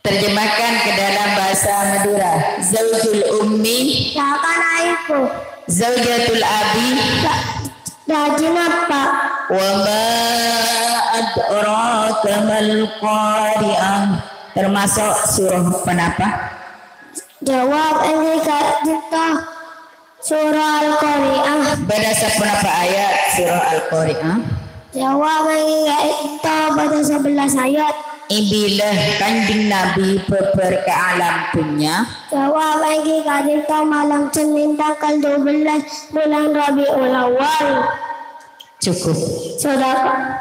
Terjemahkan ke dalam bahasa Madura. Zaujul ummi, Silakan aiku. zaujatul abi, Rajin apa? wa ma adraka mal qari'ah. Termasuk surah penapa? Jawab kita surah Al-Qari'ah. Berdasar penapa ayat surah Al-Qari'ah? Jawab kita pada 11 ayat. Ibilah kanjeng Nabi beber ke alam dunia. Jawab kita malam Senin tanggal 12 bulan Rabiul Awal. Cukup. Saudara.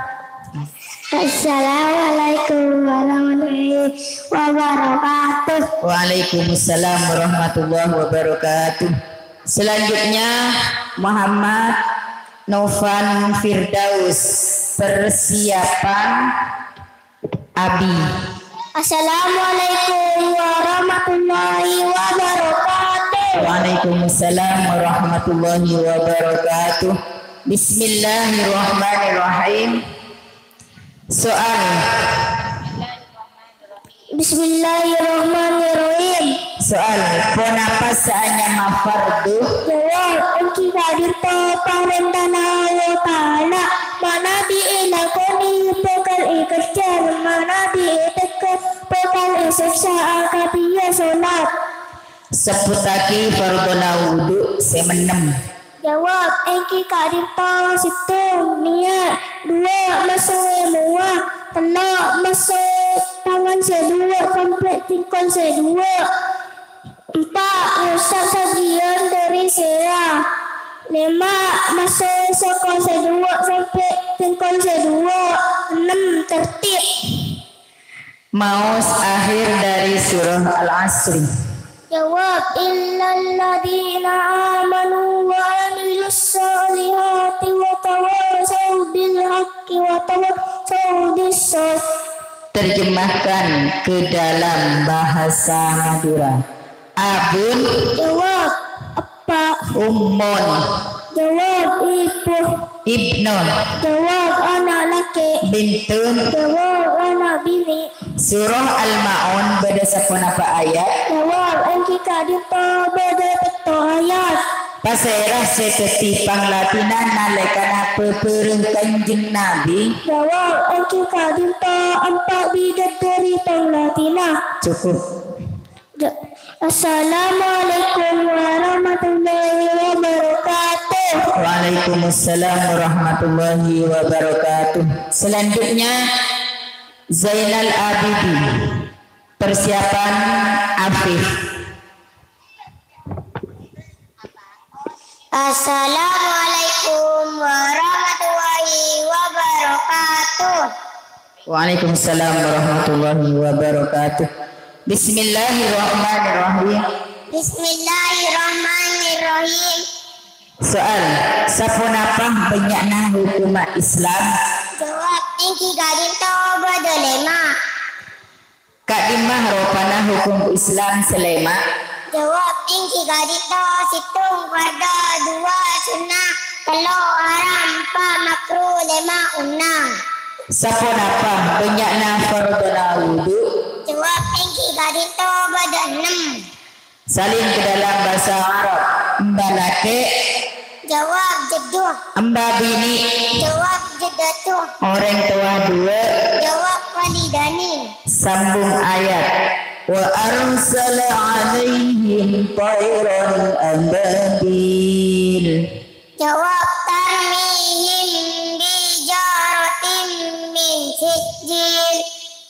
Assalamualaikum warahmatullahi wabarakatuh. Waalaikumsalam warahmatullahi wabarakatuh. Selanjutnya Muhammad Novan Firdaus, persiapan Abi. Assalamualaikum warahmatullahi wabarakatuh. Waalaikumsalam warahmatullahi wabarakatuh. Bismillahirrahmanirrahim. Soal. Bismillahirrahmanirrahim. Soal. Kenapa seanya mafardu? Jawab kita parentana Allah Ta'ala mana diilakoni bekal ikhtiar mana diitekan bekal siksa kapiye solat. Seputaki fardona wudu semenem. Jawab engki kak dimpa situng niat dua masuk mua telak masuk tangan sedua sampai tingkon sedua. 4 rusak sajian dari saya. 5 masuk sokong sedua sampai tingkon sedua. 6 tertib. Maus akhir dari surah Al-Asr. Jawab illal ladina amanu wa amilus solihati wa tawasaw bil haqqi wa tawasaw bis sabr. Terjemahkan ke dalam bahasa Madura. Abun. Jawab apa? Ummun. Jawab ibu. Ibnun. Jawab anak laki. Bintun. Jawab anak bini. Surah Al-Ma'un berdasarkan apa ayat? Jawab engki kadita berdasarkan ayat. Paserah seketi panglatinan nalekana pepereng kanjeng Nabi. Jawab engki kadita 4 bidadari panglatinan. Cukup. Assalamualaikum warahmatullahi wabarakatuh. Waalaikumsalam warahmatullahi wabarakatuh. Selanjutnya Zainal Abidin. Persiapan Afif. Assalamualaikum warahmatullahi wabarakatuh. Waalaikumsalam warahmatullahi wabarakatuh. Bismillahirrahmanirrahim. Bismillahirrahmanirrahim. Soal, sapunapah banyakna hukum Islam? Jawab engki gadito badolema. Kak dimah ropana hukum Islam selema? Jawab engki gadito situng farda 2 sunnah 3 haram 4 makruh 5 unang. Sapunapah banyakna fardona wudu? Jawab engki gadito bada 6. Salin ke dalam bahasa Arab. Mbak laki. Jawab jeduh. Mbak bini. Jawab jedatuh. Orang tua 2. Jawab walidani. Sambung ayat. Wa arsala alaihim tayran ababil. Jawab tarmihim bijaratin min sijil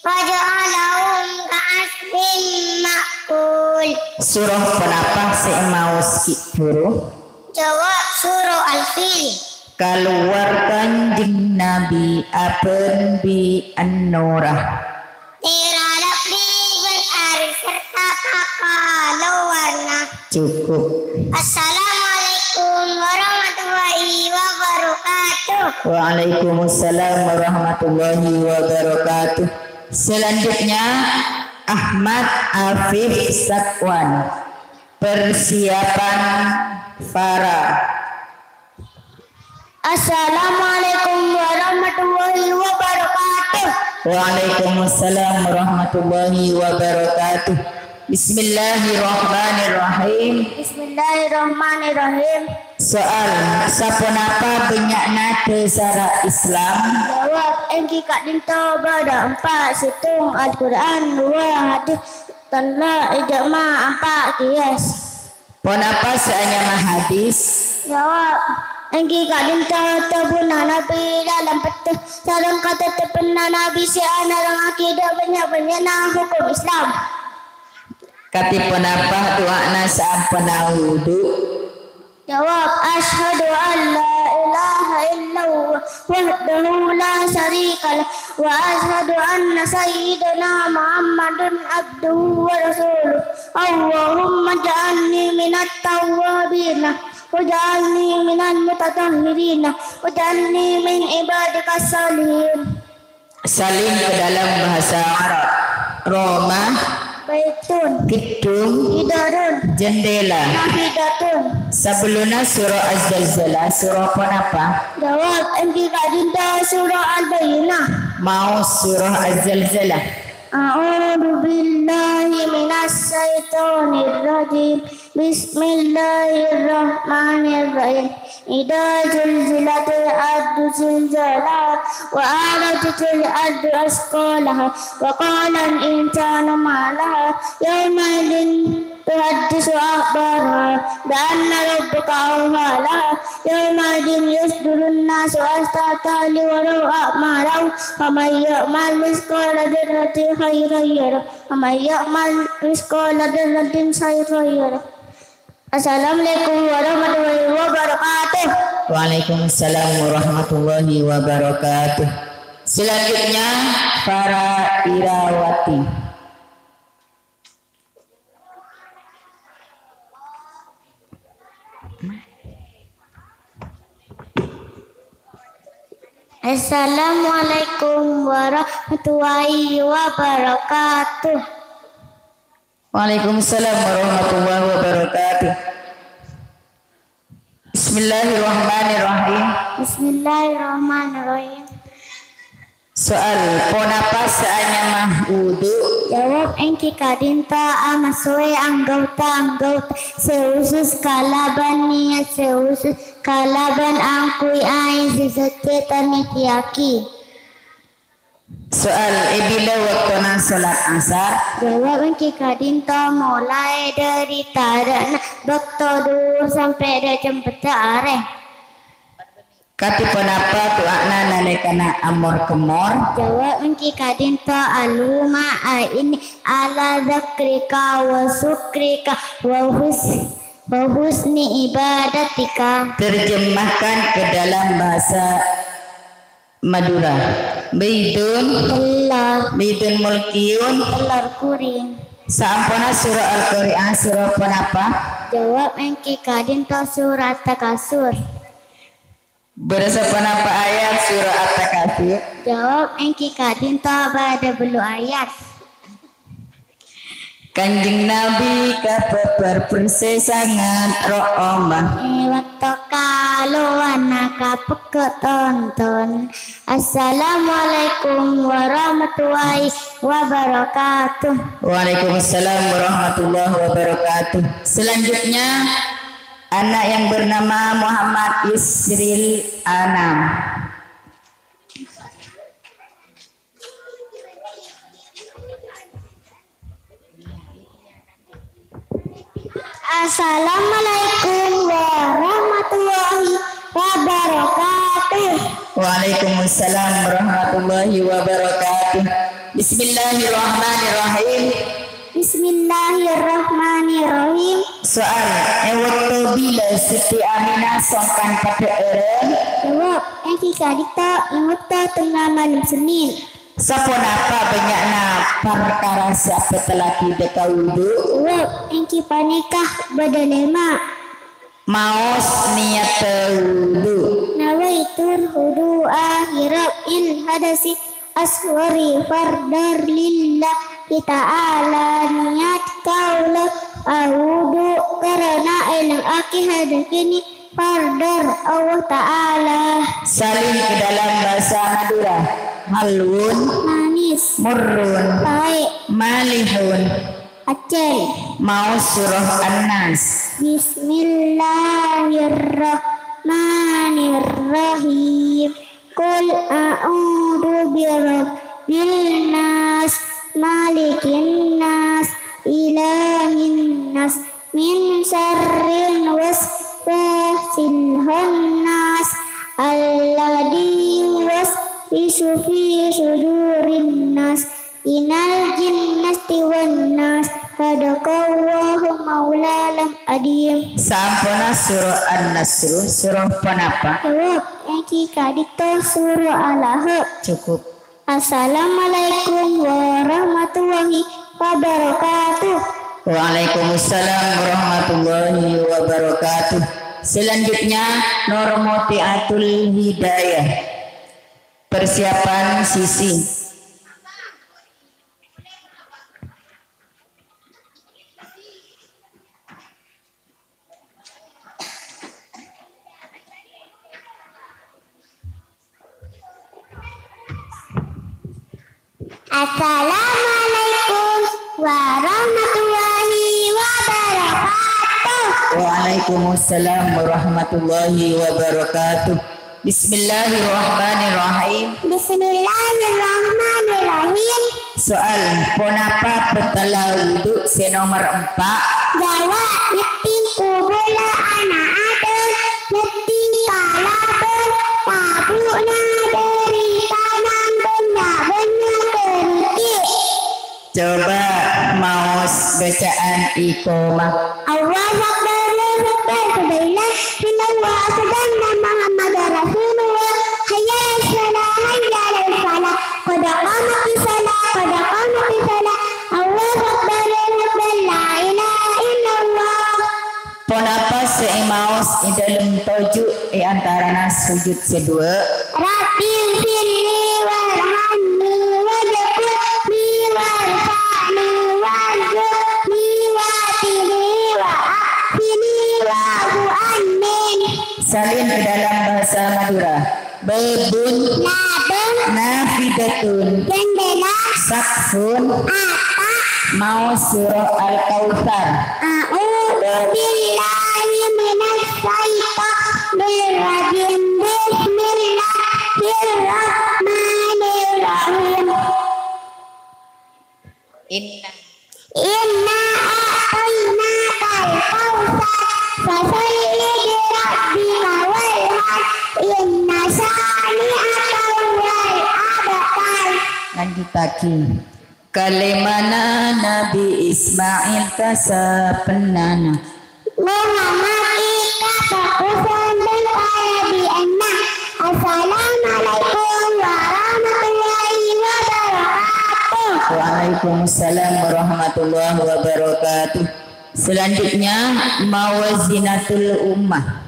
faja'alahum ka'asfin ma'kul. Surah penapah semaus huruf? Jawab surah Al-Fil. Keluarkan jin Nabi apen bi an-nurah. Terhadap berari serta kakak warna. Cukup. Assalamualaikum warahmatullahi wabarakatuh. Waalaikumsalam warahmatullahi wabarakatuh. Selanjutnya Ahmad Afif Satwan. Persiapan Farah. Assalamualaikum warahmatullahi wabarakatuh. Waalaikumsalam warahmatullahi wabarakatuh. Bismillahirrahmanirrahim. Bismillahirrahmanirrahim. Soal, sapunapa banyakna kesara Islam? Jawab engki kak dinto bada 4 situng Al-Quran 2 hadis tanla ijma 4 kias. Ponapa seanyama hadis? Jawab engki kak dinto tabuna Nabi dalam petih sarang kata tepena Nabi si anarang akidah banyak-banyakna hukum Islam. Kati ponapa doana sampana wudu? Jawab asyhadu an la ilaha illallah wahdahu la syarikalah wa asyhadu anna sayyidana Muhammadun abduhu wa rasuluh. Allahumma ja'alni minat tawwabin wa ja'alni minal mutatahhirin wa ja'alni min ibadikas salihin. Salin ke dalam bahasa Arab. Roma, Baitun, gedung, Idarun, jendela. Nafidatun. Sebelumnya surah Az-Zalzalah, surah apa? Jawab engki kak dinta surah Al-Bayyinah. Mau surah Az-Zalzalah. A'udzu billahi minas syaitonir rajim. Bismillahirrahmanirrahim. Idza zulzilatil ardu zilzalaha wa akhrajatil ardu asqalaha wa qala al-insanu ma laha yawma idin tuhaddisu akhbaraha bi anna rabbaka awha laha yawma idin yasdurun nasu ashtatan liwaraw a'malahum faman ya'mal mithqala dzarratin khairan yarah wa man ya'mal mithqala dzarratin syarran yarah. Assalamualaikum warahmatullahi wabarakatuh. Waalaikumsalam warahmatullahi wabarakatuh. Selanjutnya para Irawati. Assalamualaikum warahmatullahi wabarakatuh. Waalaikumsalam warahmatullahi wabarakatuh. Bismillahirrahmanirrahim. Bismillahirrahmanirrahim. Soal ponapa saanya mah wudu? Jawab engki kadinta amasue anggota seusus kalaban niat seusus kalaban angkui ai sisetan nikiaki. Soal bila waktuna salat asar? Jawab engki kadinta mulai dari tarana bakto dur sampai ada jam petare. Kati penapa tuakna nalekana amor kemor? Jawab engki kadinta aluma ini ala zakrika wa sukrika wa husni ibadatika. Terjemahkan ke dalam bahasa Madura. Baitun mulkiyun telar kuring. Sampana surah Al-Qur'an surah penapa? Jawab engki kadinta surat Takasur. Berasa penapa ayat surah At-Takasur? Jawab engki kadinta pada belu ayat. Kanjeng Nabi kapeper persesangan ro'omah Waktu kalau anak tonton. Assalamualaikum warahmatullahi wabarakatuh. Waalaikumsalam warahmatullahi wabarakatuh. Selanjutnya anak yang bernama Muhammad Yusril Anam. Assalamualaikum warahmatullahi wabarakatuh. Waalaikumsalam warahmatullahi wabarakatuh. Bismillahirrahmanirrahim. Bismillahirrahmanirrahim. Soal waktu bila Siti Aminah songkan pada eren? Jawab engki kadita ingutta tengah malam Senin. Saponapa banyakna perkara siapa telah tidak wudu? Jawab engki panikah badalema. Maos niat wudu. Nawaitur hudu akhirat il hadasi aswari fardar lillah ta'ala niat kaula awudu karena ilang aki hadakini fardar Allah Ta'ala. Salin ke dalam bahasa Madura. Halun Manis murrun baik malihun aceh. Mau surah An-Nas. Bismillahirrahmanirrahim. Qul a'udzu birabbil nas malikin nas ilahin nas min syarril waswasil khannas alladzi waswisu fi sudurin nas inal jinnati wan nas. Sadaqallahu maulalam adim. Sampuna surah An-Nasr surah penapa? Jawab engki kadito surah Al-Ahzab. Cukup. Assalamualaikum warahmatullahi wabarakatuh. Waalaikumsalam warahmatullahi wabarakatuh. Selanjutnya Normotiatul Hidayah. Persiapan sisi. Assalamualaikum warahmatullahi wabarakatuh. Waalaikumsalam warahmatullahi wabarakatuh. Bismillahirrahmanirrahim. Bismillahirrahmanirrahim. Soal ponapa petala wudhu senomor 4? Jawab neti kubula anak ada neti kalaban tabuna dari tanam benda-benda kerikik. Coba maus bacaan iqamah. Allah Akbar Alhamdulillah Billallah Sadana Muhammad Rasulullah Hayya salah hayya salah qad qamati salah qad qamati salah Allah Akbar Alhamdulillah la ilaha illallah. Ponapa seimaus di dalam tujuh antara sujud sedua? Rabbil firli warhamni wajibni warfa'ni wajibni watini wa'afini wa'bu'anin. Salin ke dalam bahasa Madura. Babun, Labeng, nafidatun, jendela, sakfun, apa, mau surah Al-Kautsar. a'udzu billahi minas syaitonir rajim. Bismillahirrahmanirrahim. Inna a'tainakal kautsar fasalli li rabbika wanhar inna syani'aka wal abtar. Lanjut lagi. Kalimana Nabi Ismail kasapenana. Muhammad ika bakusan dan kalabi anna. Assalamualaikum warahmatullahi wabarakatuh. Waalaikumsalam warahmatullahi wabarakatuh. Selanjutnya mawazinatul ummah.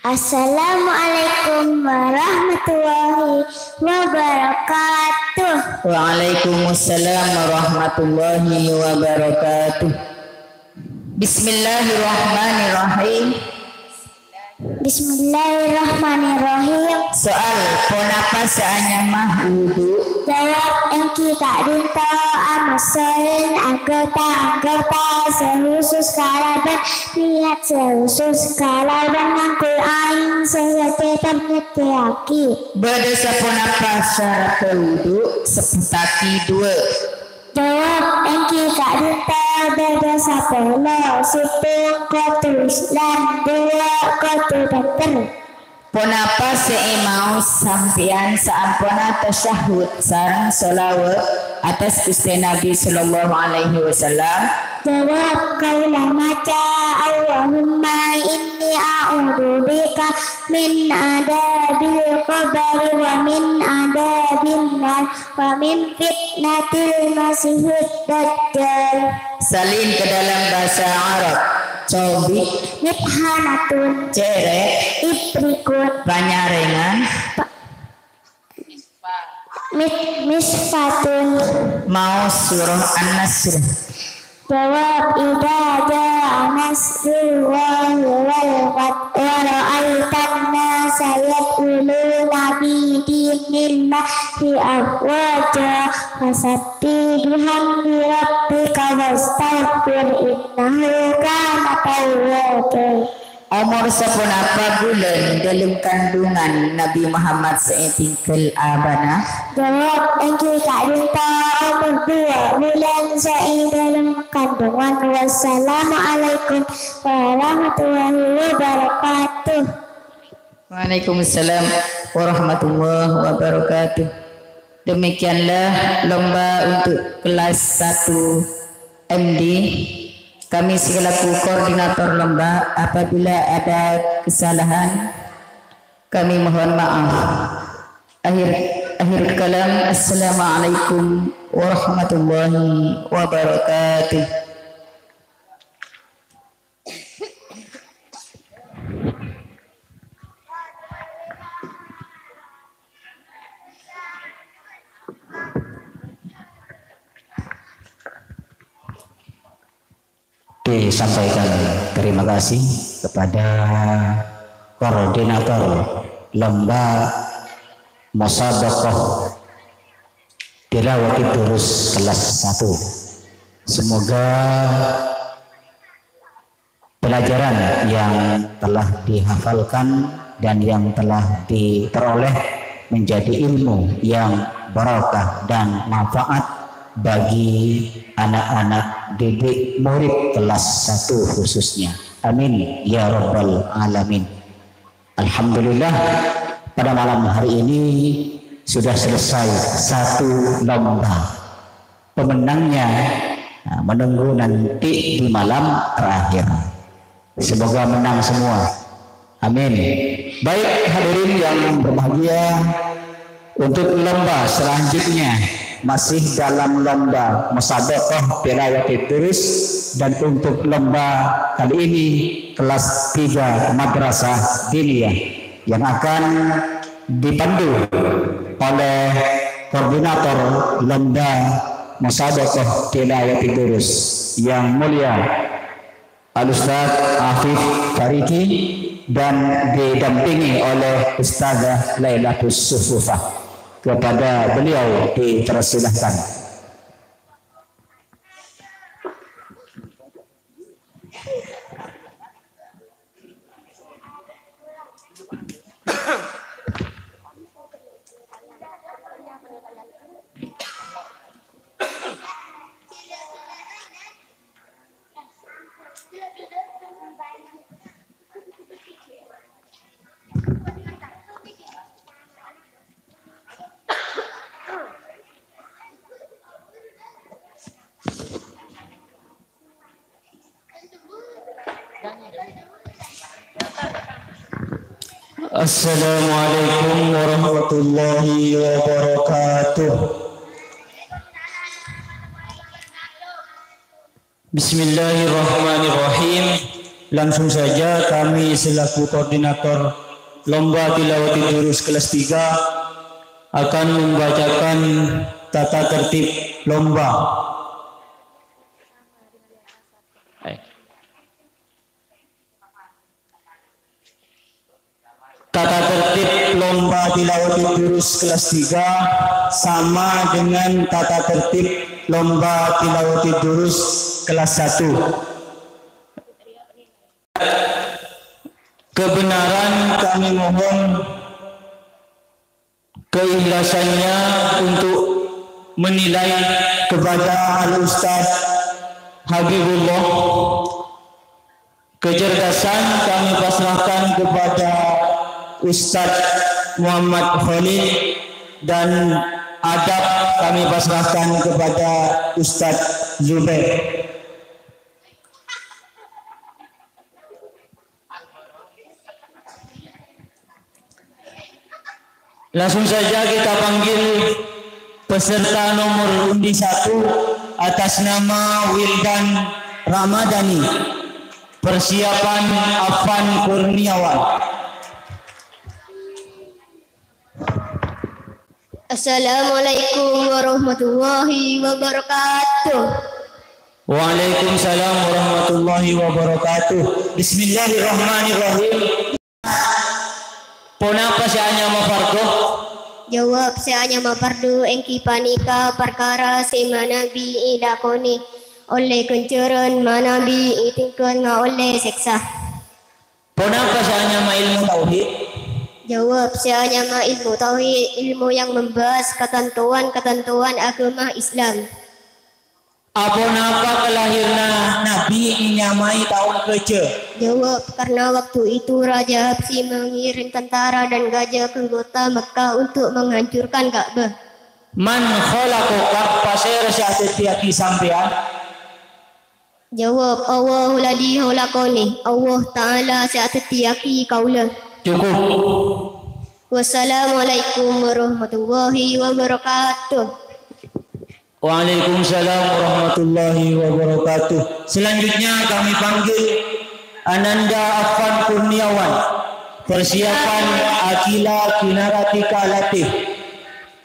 Assalamualaikum warahmatullahi wabarakatuh. Waalaikumsalam warahmatullahi wabarakatuh. Bismillahirrahmanirrahim. Bismillahirrahmanirrahim. Soal ponapa seanya mah wudu? Jawab yang kita dinta amasain anggota sehusus kalaban lihat sehusus kalaban ngangkul aing sehetetan nyetiaki. Berdasar ponapa syarat wudu seputaki dua? Jawab yang kita dinta berdasar pola supung kotus dan dua kotu beter. Ponapa seimau sampian saampona tasyahud sareng solawat atas Gusti Nabi sallallahu alaihi wasallam? Jawab kaulah maca Allahumma inni a'udzubika min adabil qabri wa min adabil nar wa min fitnatil masihid dajjal. Salin ke dalam bahasa Arab. Cobi, Nithanatun, cerek, ibrikun, panyarengan, misfatun. mau surah An-Nasr. Jawab idza jaa nasrullahi wal fath wa ra'aitan nasa yadkhuluna fi dinillahi afwaja fasabbih bihamdi rabbika wastaghfir innahu kana tawwaba. Umur sepunapa bulan dalam kandungan Nabi Muhammad seetingkel abana? Jawab engki kak dinta umur 2 bulan saya dalam kandungan. Wassalamualaikum warahmatullahi wabarakatuh. Waalaikumsalam warahmatullahi wabarakatuh. Demikianlah lomba untuk kelas 1 MD. Kami selaku koordinator lomba, apabila ada kesalahan kami mohon maaf. Akhir kalam, assalamualaikum warahmatullahi wabarakatuh. Disampaikan terima kasih kepada koordinator lomba Musabaqah Tilawati Durus kelas 1. Semoga pelajaran yang telah dihafalkan dan yang telah diperoleh menjadi ilmu yang barakah dan manfaat bagi anak-anak didik murid kelas 1 khususnya. Amin ya rabbal alamin. Alhamdulillah, pada malam hari ini sudah selesai satu lomba. Pemenangnya menunggu nanti di malam terakhir. Semoga menang semua. Amin. Baik hadirin yang berbahagia, untuk lomba selanjutnya masih dalam lomba Musabaqah Tilawati Durus, dan untuk lomba kali ini kelas 3 Madrasah Diniyah yang akan dipandu oleh koordinator lomba Musabaqah Tilawati Durus yang mulia Al-Ustaz Afif Fariki dan didampingi oleh Ustazah Lailatus Sufufah. Kepada beliau dipersilahkan. Assalamualaikum warahmatullahi wabarakatuh. Bismillahirrahmanirrahim. Langsung saja kami selaku koordinator lomba Tilawati Durus kelas 3 akan membacakan tata tertib lomba. Tata tertib lomba Tilawati Durus kelas 3 sama dengan tata tertib lomba Tilawati Durus kelas 1. Kebenaran kami mohon keikhlasannya untuk menilai kepada Al-Ustaz Habibullah. Kecerdasan kami pasrahkan kepada Ustaz Muhammad Khalil, dan adab kami pasrahkan kepada Ustaz Zubair. Langsung saja kita panggil peserta nomor undi 1 atas nama Wildan Ramadhani. Persiapan Afan Kurniawan. Assalamualaikum warahmatullahi wabarakatuh. Waalaikumsalam warahmatullahi wabarakatuh. Bismillahirrahmanirrahim. Ponapa sianya mafardo? Jawab sianya mafardo engki panika perkara si manabi idakoni oleh kencuran manabi itingkan nga oleh seksa. Ponapa sianya ma ilmu tauhid? Jawab sianya ma ilmu tauhid, ilmu yang membahas ketentuan-ketentuan agama Islam. Aponapa kelahirna Nabi menyamai tahun keje? Jawab karena waktu itu Raja Habsyi mengirim tentara dan gajah ke kota Mekah untuk menghancurkan Ka'bah. Man khalaqaka pasir syahadati sampean? Jawab Allahu ladzi khalaqani, Allah Ta'ala syahadati kaula. Cukup. Wassalamualaikum warahmatullahi wabarakatuh. Waalaikumsalam warahmatullahi wabarakatuh. Selanjutnya kami panggil Ananda Afan Kurniawan. Persiapan Akila Kinaratika Latif.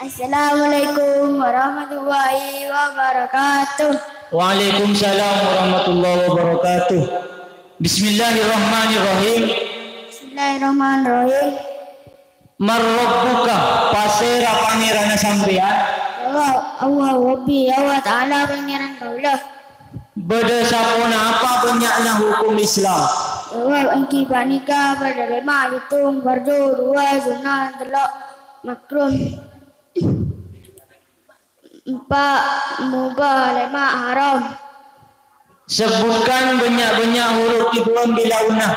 Assalamualaikum warahmatullahi wabarakatuh. Waalaikumsalam warahmatullahi wabarakatuh. Bismillahirrahmanirrahim. Bismillahirrahmanirrahim. Marrabbuka pasera pangeran sampean. Allah Rabbi Allah Ta'ala pangeran kaulah. Beda sapuna apa banyaknya hukum Islam. Allah engki panika pada lima hitung fardu dua sunnah telok makruh empat mubah lima haram. Sebutkan banyak-banyak huruf ibram bila unah.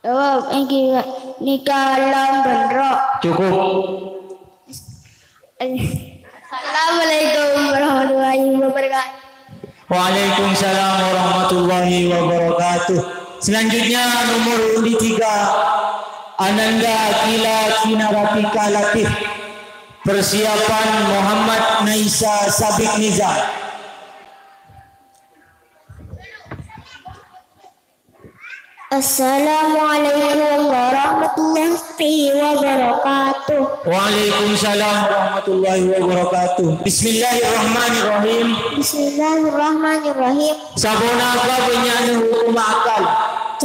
Allah engki nikah lam benrok. Cukup. Assalamualaikum warahmatullahi wabarakatuh. Waalaikumsalam warahmatullahi wabarakatuh. Selanjutnya nomor 3 Ananda Akila Kinaratika Latif. Persiapan Muhammad Naisa Sabik Nizam. Assalamualaikum warahmatullahi wabarakatuh. Waalaikumsalam warahmatullahi wabarakatuh. Bismillahirrahmanirrahim. Bismillahirrahmanirrahim. Sabona apa banyak hukum akal?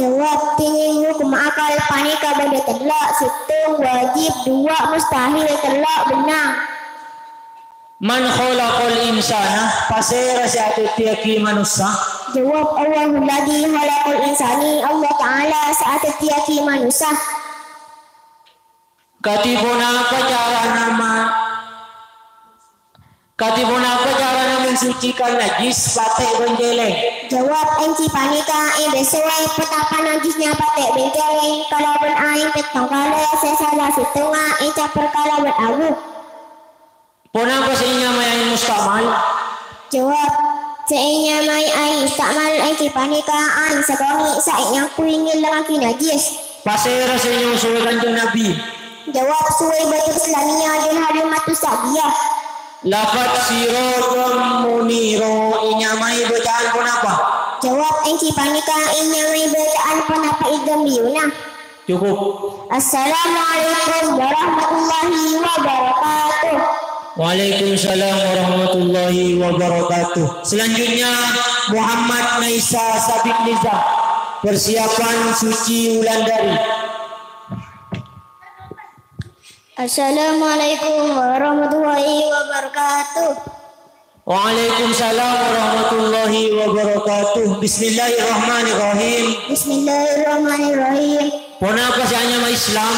Jawab tinggi hukum akal panika pada telak situng wajib dua mustahil telak benang. Man khalaqal insana pasera satu tiaki manusia. Jawab Allahul ladzi khalaqal insani Allah Ta'ala saat tiaki manusia. Katibuna apa cara nama mensucikan najis patek benjeleng. Jawab enci panika besuai petapa najisnya patek benjeleng kalau benaing petong kala sesala situnga enca perkala beragu. Puna apa seinya mayang mustamal? Jawab seinya mayang mustamal enci panika aing segongi saiknya kuingin lelaki najis. Pasera seinya usul kanjeng Nabi. Jawab suai batu Islamiyah dan harimatu Sabiyah. Lafat sirojum muniro inyamai bacaan pun apa? Jawab enci panika inyamai bacaan pun apa idam biuna. Cukup. Assalamualaikum warahmatullahi wabarakatuh. Waalaikumsalam warahmatullahi wabarakatuh. Selanjutnya Muhammad Naisa Sabik Nizam. Persiapan suci Wulandari. Assalamualaikum warahmatullahi wabarakatuh. Waalaikumsalam warahmatullahi wabarakatuh. Bismillahirrahmanirrahim. Bismillahirrahmanirrahim. Pona apa sianya Islam?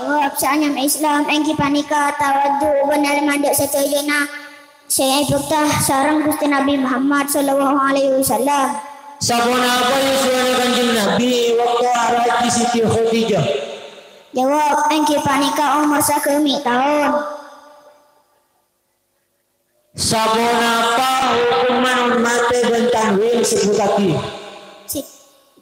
Jawab sianya Islam engki panika tawaddu benar mandak setuju saya ibuktah sarang Gusti Nabi Muhammad sallallahu alaihi wasallam. Sabona apa yusuana kanjeng Nabi waktu araji Siti Khadijah? Jawab engki panika umur sakemi tahun. Sabona apa hukuman mate bentanwil sebutaki?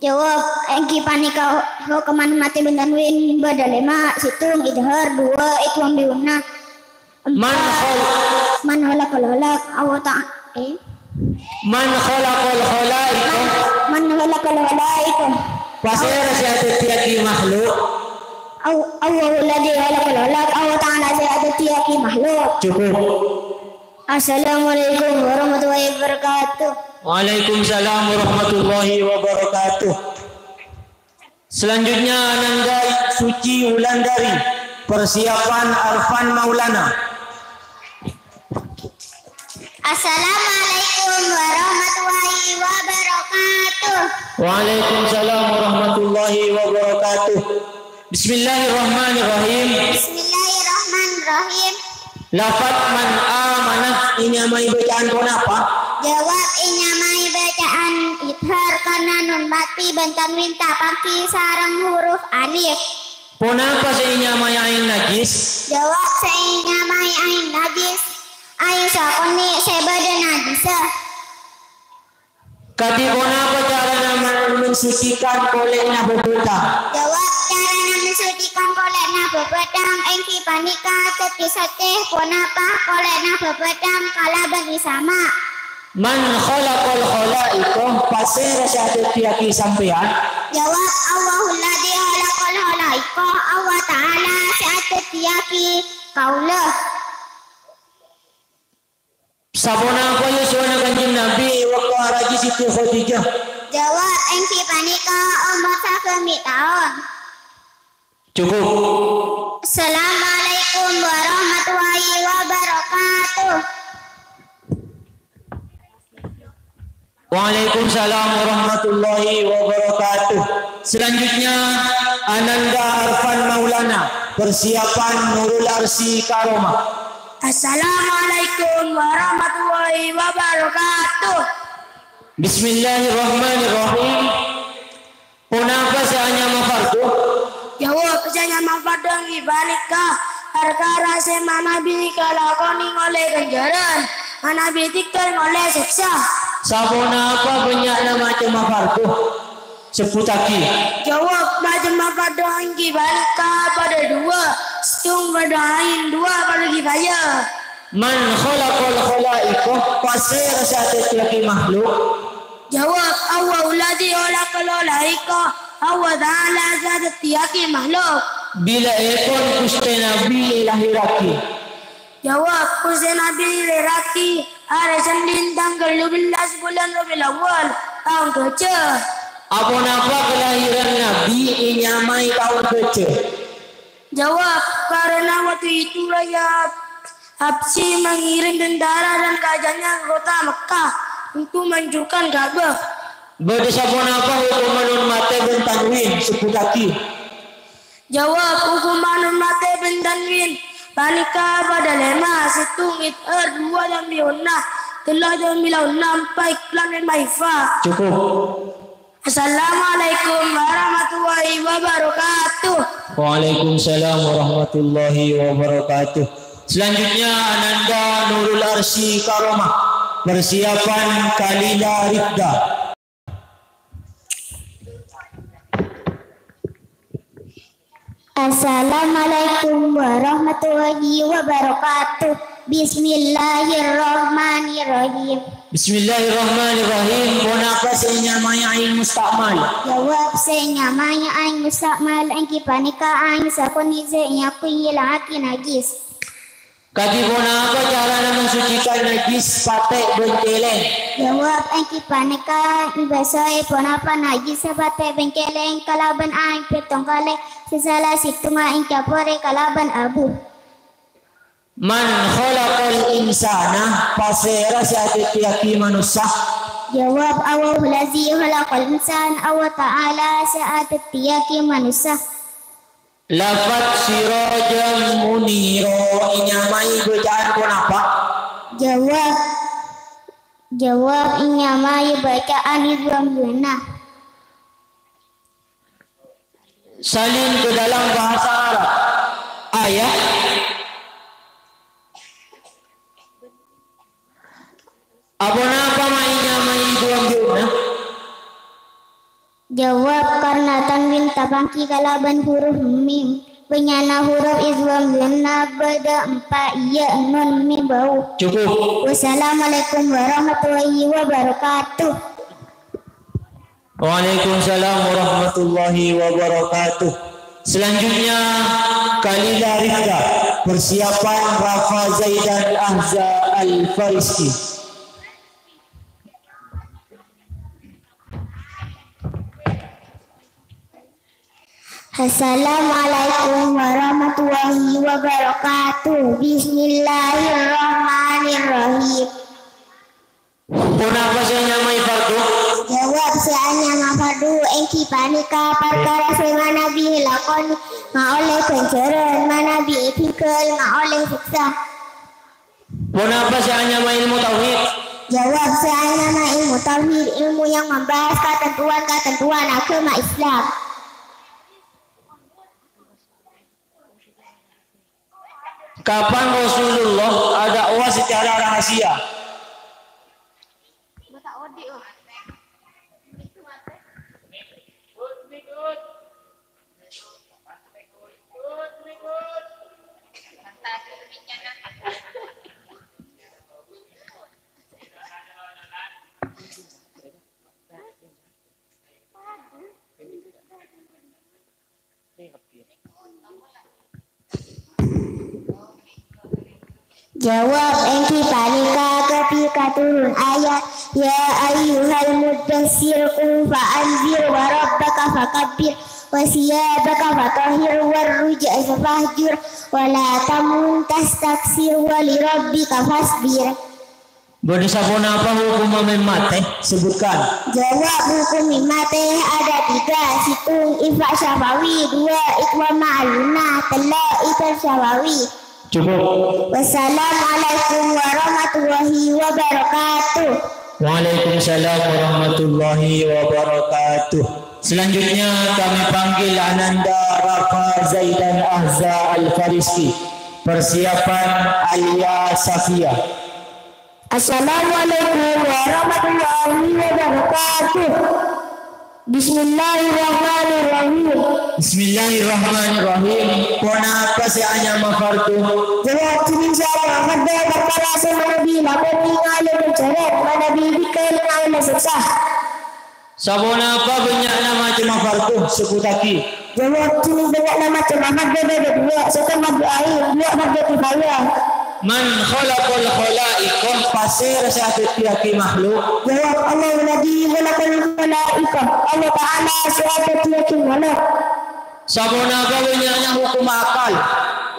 Jawab engki panika hukuman mati bentanwil badalema situng idhar dua ikhwan biuna. Man khalaqal khalaq Allah ta'ala. Man khalaqal khalaiq. Man khalaqal khalaiq. Pasera siapa tiaki makhluk? Allahul ladzi khalaqal khalaq Allah Ta'ala siapa tiaki makhluk. Cukup. Assalamualaikum warahmatullahi wabarakatuh. Waalaikumsalam warahmatullahi wabarakatuh. Selanjutnya Ananda Suci Wulandari. Persiapan Arfan Maulana. Assalamualaikum warahmatullahi wabarakatuh. Waalaikumsalam warahmatullahi wabarakatuh. Bismillahirrahmanirrahim. Bismillahirrahmanirrahim. Lafat man amanah inyamai bacaan pun apa? Jawab inyamai bacaan idhar karena nun mati bentan minta paki sarang huruf alif. Pun apa seinyamai ain najis? Jawab seinyamai ain najis. Ain sakoni sebada najisah. Kati pun apa cara nama mensucikan koleknya bebetang? Jawab cara mensucikan koleknya bebetang engki panika tepisate pun apa koleknya bebetang kala bagi sama. Man khalaqal khalaiq pasir satu tiaki sampean. Jawab Allahul ladzi khalaqal khalaiq Allah Ta'ala satu tiaki kaulah. Sabona apa yusuana kanjeng Nabi waktu araji Siti Khadijah? Jawab engki panika umur sakemi tahun. Cukup. Assalamualaikum warahmatullahi wabarakatuh. Waalaikumsalam warahmatullahi wabarakatuh. Selanjutnya Ananda Arfan Maulana, persiapan Nurul Arsi Karomah. Assalamualaikum warahmatullahi wabarakatuh. Bismillahirrahmanirrahim. Kenapa saya mafardu? Jawab saya mafardu ibalika perkara sema nabi kalakoni oleh ganjaran nabi tikar oleh siksa. Sabona apa banyak nama cuma fardu? Seputaki. Jawab macam mafardu ibalika pada dua, setung pada ain dua pada kifaya. Man khalaqal khalaiqa pasir setiap makhluk. Jawab awal ladhi khalaqal khalaiqa awal ta'ala setiap makhluk. Bila ekon kuste nabi lahiraki. Jawab kuste nabi lahiraki hari Senin tanggal 12 bulan Rabiul Awal tahun ke-7. Apa napa kelahiran nabi inyamai tahun ke-7? Jawab karena waktu itu Raja Habsyi mengirim tentara dan kajanya ke kota Mekah untuk menghancurkan Ka'bah. Berdasar apa hukuman mate bin Tanwin seputaki? Jawab hukuman mate bin Tanwin panika pada lema situng dua dan biona telah dan bilauna empat iklan dan maifa. Cukup. Assalamualaikum warahmatullahi wabarakatuh. Waalaikumsalam warahmatullahi wabarakatuh. Selanjutnya Ananda Nurul Arsi Karomah, persiapan Kalila Rifda. Assalamualaikum warahmatullahi wabarakatuh. Bismillahirrahmanirrahim. Bismillahirrahmanirrahim. Kenapa saya nyamanya ain mustakmal? Jawab saya nyamanya ain mustakmal. Angki panika ain sakuni saya kuila aki najis. Kaki apa cara mensucikan najis patek benkeleng? Jawab angki panika ibasai ponapa najis patek benkeleng kalaban ain petong kale sesala situnga ain kapore kalaban abu. Man khalaqal insana pasera setiap manusia. Jawab awal lazi khalaqal insan awal ta'ala setiap manusia. Lafat sirajam muniro inyamai bacaan kenapa? Jawab inyamai bacaan Islam guna. Salin ke dalam bahasa Arab. Ayat apa napa inyamai Islam guna? Jawab karena tanwin tabangki kalaban huruf mim. Penyana huruf Islam guna beda 4 ya nun mim bau. Cukup. Wassalamualaikum warahmatullahi wabarakatuh. Waalaikumsalam warahmatullahi wabarakatuh. Selanjutnya Kalila Rifda, persiapan Rafa Zaidan Ahza Al-Fariski. Assalamualaikum warahmatullahi wabarakatuh. Bismillahirrahmanirrahim. Kenapa saya nyamai fardu? Jawab saya nyama fardu engki panika perkara sema nabi lakon oleh penceran nabi pikul oleh siksa. Kenapa saya nyamai ilmu tauhid? Jawab saya nama ilmu tauhid, ilmu yang membahas ketentuan agama Islam. Kapan Rasulullah ada dakwah secara rahasia? Jawab engki panika ketika turun ayat ya ayyuhal muddassir qum fa'anzir wa rabbaka fakabbir وثيابك فطهر والرجز فاهجر ولا تمن تستكثر ولربك فاصبر. Berdosa pun apa hukum memate? Sebutkan. Jawab hukum mimate ada 3, situng ifak syafawi, 2 ikwa ma'aluna, 3 ifak syafawi. Cukup. Wassalamualaikum warahmatullahi wabarakatuh. Waalaikumsalam warahmatullahi wabarakatuh. Selanjutnya kami panggil Ananda Rafa Zaidan Ahza Al-Fariski. Persiapan Alia Safia. Assalamualaikum warahmatullahi wabarakatuh. Bismillahirrahmanirrahim. Bismillahirrahmanirrahim. Kona apa si anya mafartu? Jawab sini saya Ahmad berkala sama Nabi lakoni ngalir berjalan Nabi bikal ngalir sukses. Sabona apa banyak nama cuma fartu sebutaki. Jawab sini banyak nama cuma Ahmad berdua setelah air 2 Ahmad kifayah. Man khalaqal khalaiqah pasir satu tiap makhluk. Jawab Allah Nabi khalaqal khalaiqah. Allah Taala satu tiap makhluk. Sabona apa banyaknya hukum akal.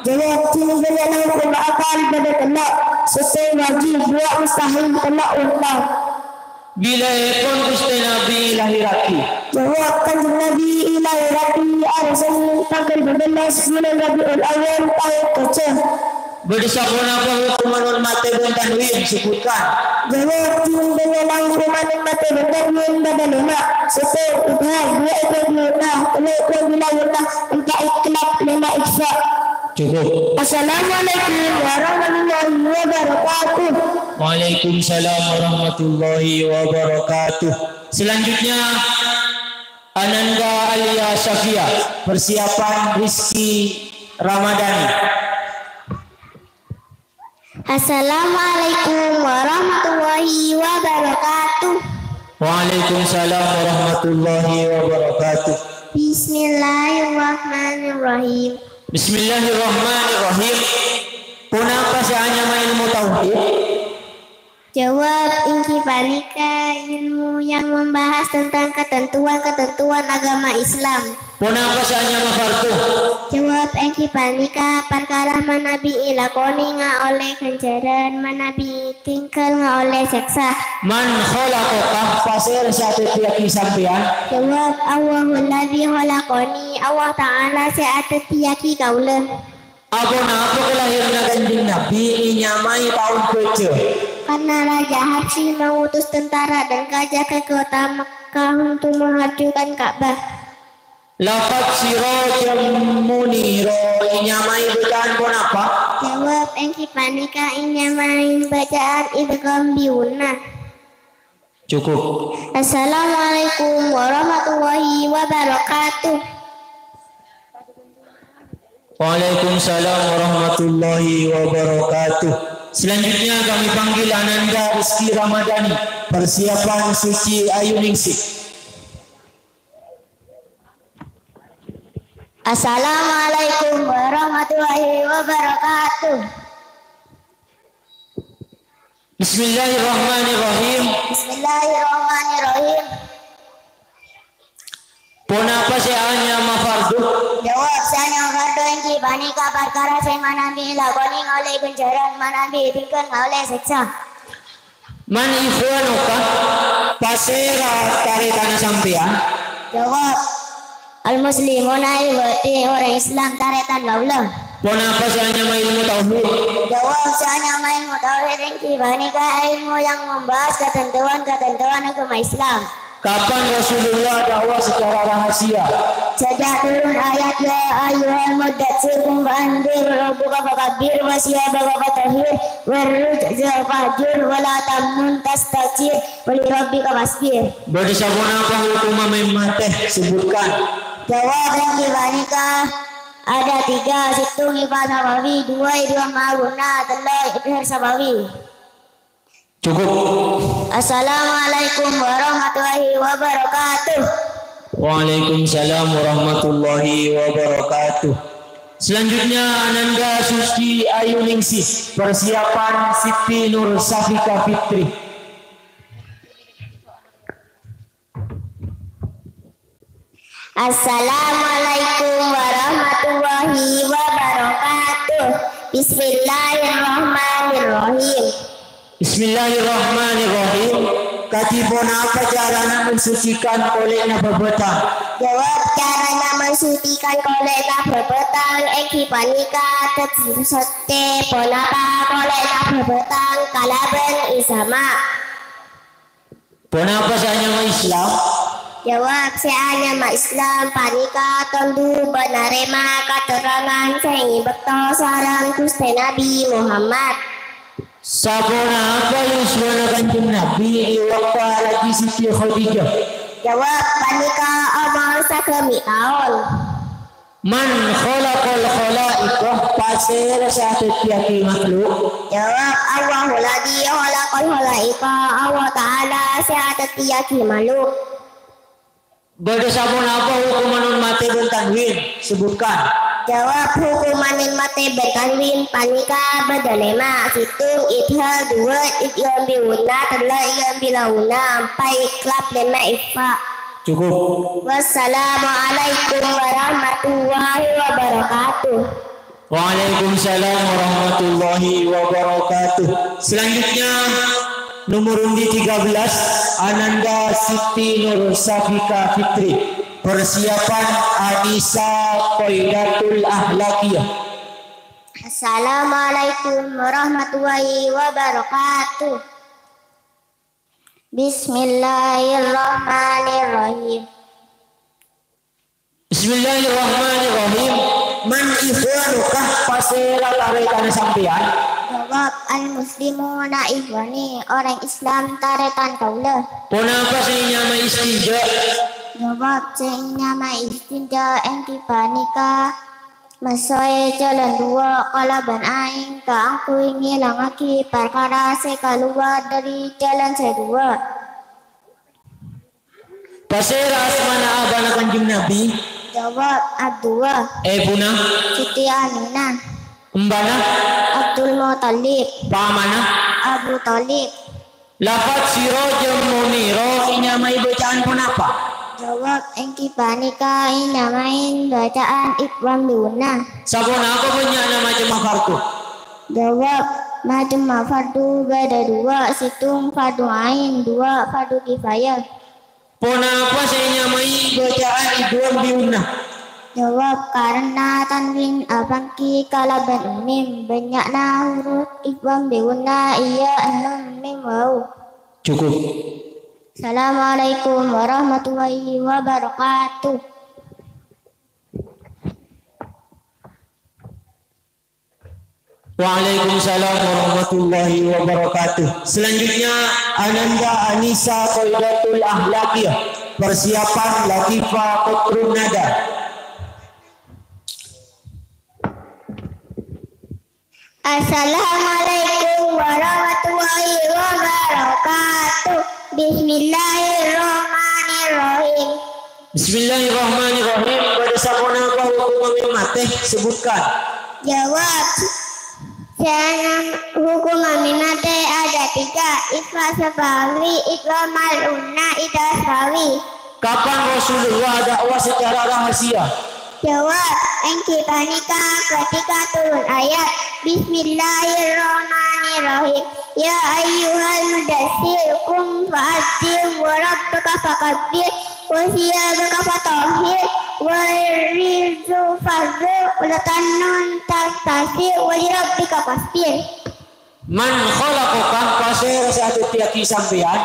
Jawab sini banyaknya hukum akal pada kelak. Sesuai wajib 2 mustahil kelak ulama. Bila pun Gusti Nabi lahiraki. Jawab kanjeng Nabi lahiraki arsan tanggal 12 bulan Rabiul Awal tahun ke-9. Berdosa pun apa hukuman mate dan tanwin sebutkan. Jawab sini banyaknya hukuman mate dan tanwin pada 5. Sesuai ibhar 2 iklan yunah 3 iklan wilayunah 4 iklan 5 ikfa. Cukup. Assalamualaikum warahmatullahi wabarakatuh. Waalaikumsalam warahmatullahi wabarakatuh. Selanjutnya Ananda Alia Safia. Persiapan Rizki Ramadhani. Assalamualaikum warahmatullahi wabarakatuh. Waalaikumsalam warahmatullahi wabarakatuh. Bismillahirrahmanirrahim. Bismillahirrahmanirrahim. Kenapa saya hanya ilmu tauhid? Jawab Ingki Palika, ilmu yang membahas tentang ketentuan-ketentuan agama Islam. Kenapa saya hanya mafartu? Jawab Ingki Palika, perkara manabi ilakoni nga oleh kenjaran, manabi tingkal nga oleh seksa. Man khalaqaka fasir satu tiap sampean. Jawab Allahul ladzi khalaqani, Allah Ta'ala seatu tiaki kaula. Apa kelahiran kanjeng Nabi nyamai tahun ke-7. Karena Raja Habsyi mengutus tentara dan gajah ke kota Mekah untuk menghancurkan Ka'bah. Lafaz sirajam munira nyamai bacaan pun apa? Jawab Engki Panika nyamai bacaan idgham biunna. Cukup. Assalamualaikum warahmatullahi wabarakatuh. Waalaikumsalam warahmatullahi wabarakatuh. Selanjutnya kami panggil Ananda Rizki Ramadhani. Persiapan Suci Ayu Ningsih. Assalamualaikum warahmatullahi wabarakatuh. Bismillahirrahmanirrahim. Bismillahirrahmanirrahim. Kenapa saya hanya mafardu? Jawab saya fardu Engki Panika perkara saya manambi lakoni oleh penjaran manambi tingkal oleh seksa. Man ikhwanuka pasera taretan sampean. Jawab al-muslimuna ibati orang Islam taretan gaula. Kenapa saya hanya ilmu tauhid? Jawab saya hanya ilmu tauhid Engki Panika, ilmu yang membahas ketentuan-ketentuan agama Islam. Kapan Rasulullah dakwah secara rahasia? Sejak turun ayat ya ayyuhal muddatsir qum fa'anzir rabbuka fakabbir wa siyabaka fatahhir warrujza fahjur wa la tamnun tastakthir wa li rabbika fasbir. Berdosa pun apa hukum mate? Sebutkan. Jawab yang dibanika ada 3, situng ibad sabawi, 2 idgham ma'runa, 3 idhar sabawi. Cukup. Assalamualaikum warahmatullahi wabarakatuh. Waalaikumsalam warahmatullahi wabarakatuh. Selanjutnya Ananda Suci Ayu Ningsih. Persiapan Siti Nur Safika Fitri. Assalamualaikum warahmatullahi wabarakatuh. Bismillahirrahmanirrahim. Bismillahirrahmanirrahim. Katibona apa caranya mensucikan koleknya bebetang? Jawab, caranya mensucikan koleknya bebetang eki panika tersate ponapa koleknya bebetang kalaben isama. Ponapa seanyama Islam? Jawab, seanyama Islam panika tondu benarema keterangan sengi bekto sarang Gusti Nabi Muhammad. Sabona apa yang suara kanjeng Nabi waktu lagi Siti Khadijah? Jawab, panika amal sakemi taon. Man khalaqal khalaiqah pasir satu tiap makhluk. Jawab, Allahu ladzi khalaqal khalaiqa Allah Ta'ala satu tiap makhluk. Bada sabona apa hukuman mati bentanwin? Sebutkan. Jawab, hukuman mati berkanwin panika badalema situng ithal dua ikyam biuna tela ikyam bilauna ampai klap lema ifa. Cukup. Wassalamualaikum warahmatullahi wabarakatuh. Waalaikumsalam warahmatullahi wabarakatuh. Selanjutnya nomor undi 13 Ananda Siti Nur Safika Fitri. Persiapan Anissa Qaidatul Ahlakiyah. Assalamualaikum warahmatullahi wabarakatuh. Bismillahirrahmanirrahim. Bismillahirrahmanirrahim. Man ikhwanukah pasela tarekan sampean? Jawab, al-muslimuna ikhwani, orang Islam taretan kaulah. Kenapa sih nyama istinja? Jawab, senyama istinja enti panika masoe jalan dua kalaban aing ka angku ini langaki perkara sekaluar dari jalan sedua. Pasera asmana abana kanjeng Nabi? Jawab, Abdullah. Buna? Siti Aminah. Mbana? Abdul Muttalib. Pamana? Abu Talib. Lafat siro jeung muniro inyamai bacaan pun apa? Jawab, engki panika inamain bacaan Iqbal Luna. Sabona apa punya nama macam fardu? Jawab, macam fardu beda dua, situng fardu ain dua, fardu kifayah. Pona apa saya nyamai bacaan Iqbal Luna? Jawab, karena tanwin abangki kalaban mim banyakna huruf Iqbal Luna iya enam mim wau. Cukup. Assalamualaikum warahmatullahi wabarakatuh. Waalaikumsalam warahmatullahi wabarakatuh. Selanjutnya Ananda Anissa Qaidatul Ahlakiyah. Persiapan Latifah Qutrun Nada. Assalamualaikum warahmatullahi wabarakatuh. Bismillahirrahmanirrahim. Bismillahirrahmanirrahim. Pada sabona apa hukum mati sebutkan. Jawab, hukum mati ada tiga. Ikhlas sabawi, ikhlas maluna, ikhlas sabawi. Kapan Rasulullah dakwah secara rahasia? Jawab, engki panika ketika turun ayat Bismillahirrahmanirrahim. Ya ayyuhal mudassir kum fa'adzir wa rabbaka fakabbir wa siyabaka fatahhir wa rizzu fadzir wa latanun tastasir wa rabbika fasbir. Man khalaqakan pasir satu tiaki sampean?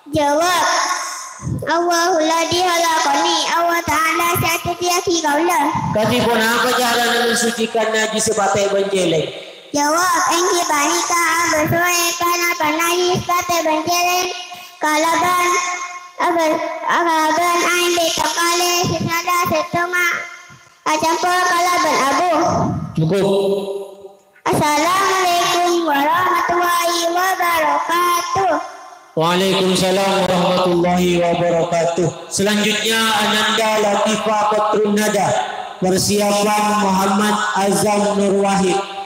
Jawab, Allahu ladzi khalaqani Allah Ta'ala satu tiaki kaulah. Katipun apa cara mensucikan najis sebatai benjeleng? Jawab, engki panika bersoe kana panajis kate benjeleng kalaban kalaban ain betakale senada setoma acampur kalaban abu. Cukup. Assalamualaikum warahmatullahi wabarakatuh. Waalaikumsalam warahmatullahi wabarakatuh. Selanjutnya Ananda Latifah Qutrun Nada. Persiapan Muhammad Azam Nur Wahid.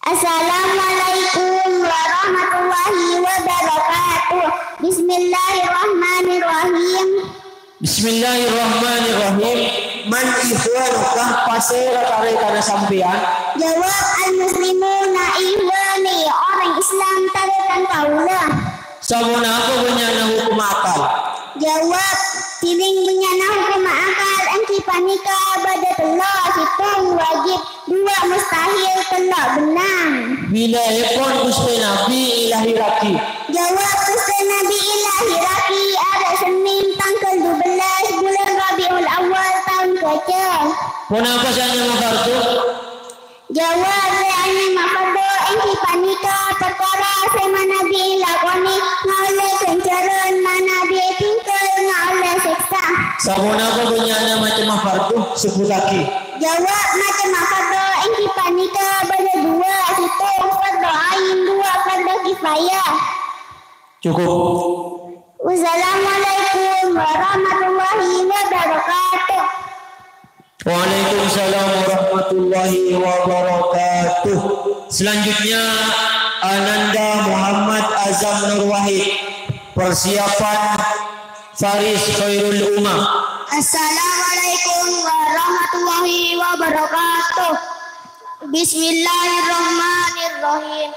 Assalamualaikum warahmatullahi wabarakatuh. Bismillahirrahmanirrahim. Man ikhwanukah pasera kare kana sampean? Jawab al-muslimuna ikhwani, orang Islam tarekan kaulah. Sabuna apa benyana hukum akal? Jawab tiling benyana hukum akal engki panika bada telok hitung wajib dua mustahil telok benang. Bila ekon Gusti Nabi ilahi raki? Jawab Gusti Nabi ilahi raki ada Senin tanggal 12 bulan Rabiul Awal tahun kaca. Kenapa saya mafardu? Jawab reani mafardu engki panika perkara sema Nabi lakoni ngoleh kencaran Nabi tinggal ngoleh seksa. Sabuna apa benyana macam mafardu sebut lagi? Jawab macam mafardu engki panika bada dua hitung fardu ain dua fardu kifayah. Cukup. Wassalamualaikum warahmatullahi wabarakatuh. Waalaikumsalam warahmatullahi wabarakatuh. Selanjutnya Ananda Muhammad Azam Nur Wahid, persiapan Faris Khairul Ummah. Assalamualaikum warahmatullahi wabarakatuh. Bismillahirrahmanirrahim.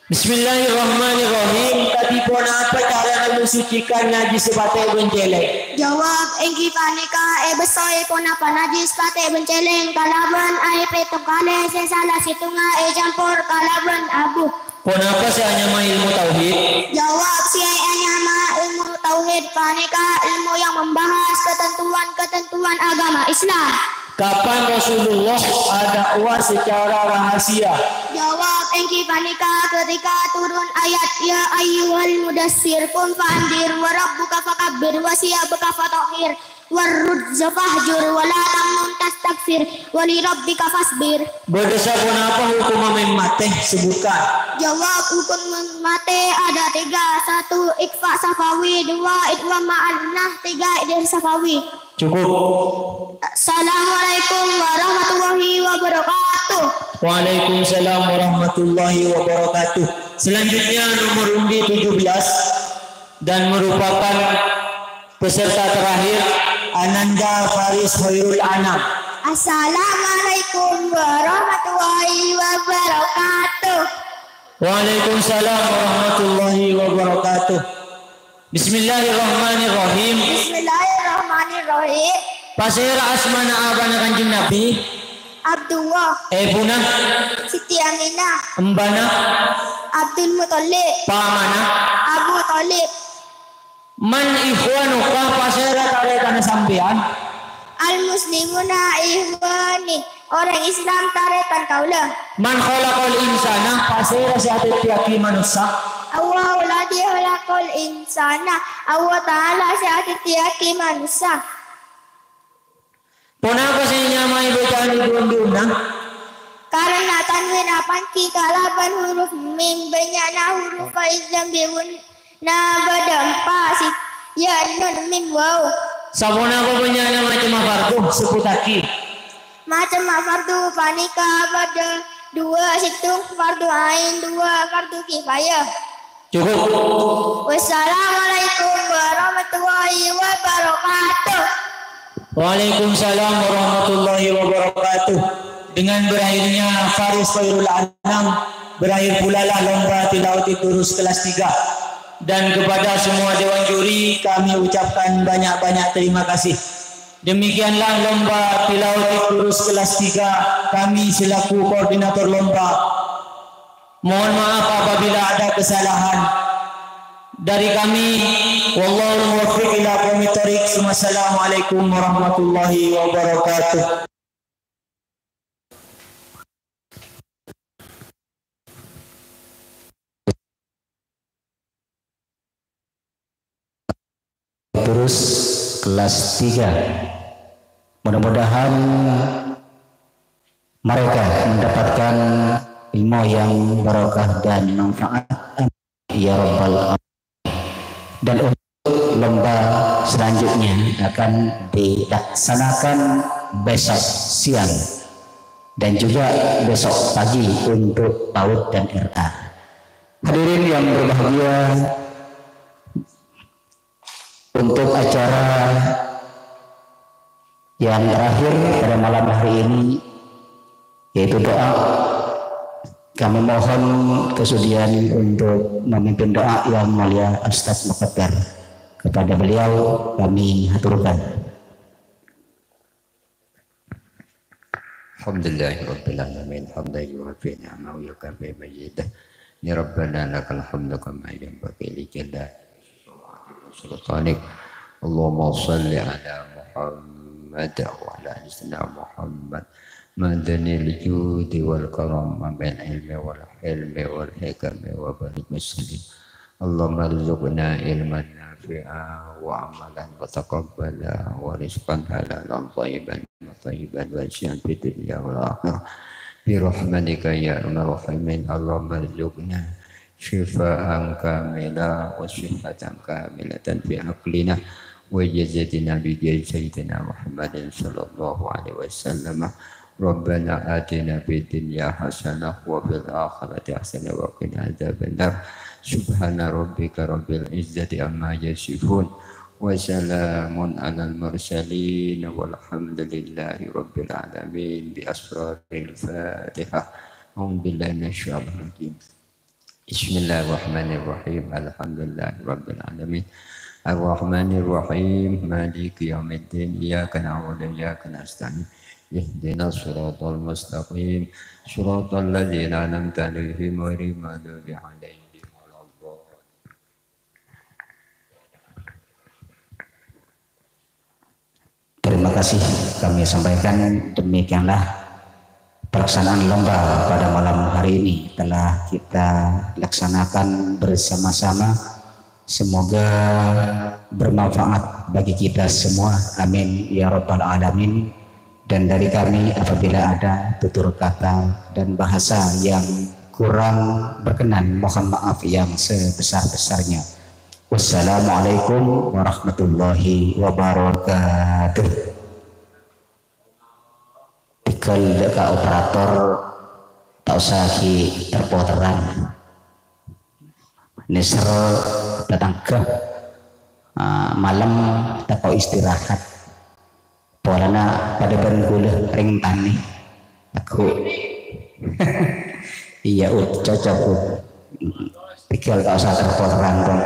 Bismillahirrahmanirrahim. Tadi pun apa cara mensucikan najis sebatai benceleng? Jawab engki panika besoy pun apa najis pate benceleng kalaban ai petok kale salah situnga campur kalaban abu. Kenapa saya hanya ilmu tauhid? Jawab si nyama ilmu tauhid panika ilmu yang membahas ketentuan agama Islam. Kapan Rasulullah dakwah secara rahasia? Jawab engki panika ketika turun ayat ya ayyuhal mudassir qum fa'andir wa rabbuka fakabbir wa siyabaka fatahhir warrujza fahjur wa la tamnun tastakfir wa li rabbika fasbir. Berdasar kenapa hukum mati sebutkan? Jawab hukum mati ada 3. 1 ikfa safawi, 2 idwa ma'annah, 3 idhar safawi. Cukup. Assalamualaikum warahmatullahi wabarakatuh. Waalaikumsalam warahmatullahi wabarakatuh. Selanjutnya nomor undi 17 dan merupakan peserta terakhir Ananda Faris Khairul Anam. Assalamualaikum warahmatullahi wabarakatuh. Waalaikumsalam warahmatullahi wabarakatuh. Bismillahirrahmanirrahim. Bismillahirrahmanirrahim. Pasir asmana abana kanjeng Nabi. Abdullah. Ebuna. Siti Aminah. Embana. Abdul Muttalib. Pamana. Abu Talib. Man ikhwanuka pasira kare kana sampean? Al muslimuna ikhwani, orang Islam tarekan kaulah. Man khalaqal insana pasira setiap manusia. Allah ladhi khalaqal insana, Allah taala setiap manusia. Kenapa sih nyamai bacaan dunduna? Karena tanwin apanki kalaban huruf mim banyakna huruf faizam biun na badampa sit ya nun mim wow. Sabona apa banyakna macam fardu seputaki. Macam fardu panika pada 2 situng fardu ain 2 fardu kifayah. Cukup. Wassalamualaikum warahmatullahi wabarakatuh. Waalaikumsalam warahmatullahi wabarakatuh. Dengan berakhirnya Faris Khairul Anam, berakhir pula lah lomba tilawati durus kelas 3. Dan kepada semua dewan juri kami ucapkan banyak-banyak terima kasih. Demikianlah lomba tilawati durus kelas 3 kami selaku koordinator lomba. Mohon maaf apabila ada kesalahan dari kami. Wallahu muwaffiq ila aqwamit thoriq. Wassalamualaikum warahmatullahi wabarakatuh. Terus kelas 3. Mudah-mudahan mereka mendapatkan ilmu yang barokah dan manfaat ya rabbal alamin. Dan untuk lomba selanjutnya akan dilaksanakan besok siang dan juga besok pagi untuk PAUD dan RA. Hadirin yang berbahagia, untuk acara Yang terakhir pada malam hari ini yaitu doa. Kami mohon kesudian untuk memimpin doa yang mulia Ustaz Muqaddar. Kepada beliau kami haturkan. Alhamdulillahirabbil alamin, hamdan yuwaffi ni'amahu wa yukafi majidah. Ya Rabbana lakal hamdu kama yanbaghi li jalali sultanik. Allahumma shalli ala Muhammad wa ala ali sayyidina Muhammad. Madani al-judi wal karam bain ilmi wal hilmi wal hikmi wa barik muslim. Allahumma rzuqna ilman nafi'a wa amalan mutaqabbala wa rizqan halalan thayyiban wa syian fid dunya wal akhirah bi rahmatika ya arhamar rahimin. Allahumma rzuqna shifaan kamila wa shifatan kamilatan fi aqlina wa jasadina bi sayyidina Muhammadin sallallahu alaihi wasallam. Rabbana atina fid dunya hasanah wa fil akhirati hasanah wa qina adzabannar. Subhana rabbika rabbil izzati amma yasifun wa salamun alal mursalin walhamdulillahi rabbil alamin. Bi asraril Fatihah. A'udzu billahi minasyaitonir rajim. Bismillahirrahmanirrahim. Alhamdulillahi rabbil alamin. Ar-Rahmanir Rahim. Maliki yaumiddin. Iyyaka na'budu wa iyyaka nasta'in. Ihdinas siratal mustaqim. Siratal ladzina an'amta 'alaihim ghairil maghdubi 'alaihim. Terima kasih kami sampaikan. Demikianlah pelaksanaan lomba pada malam hari ini telah kita laksanakan bersama-sama. Semoga bermanfaat bagi kita semua. Amin ya rabbal alamin. Dan dari kami apabila ada tutur kata dan bahasa yang kurang berkenan, mohon maaf yang sebesar-besarnya. Wassalamualaikum warahmatullahi wabarakatuh. Tikal deka operator tak usah ki terpoteran. Neser datang ke malam tak kau istirahat. Polana pada bergula ring tani aku iya cocok pikir tak usah terpoteran dong.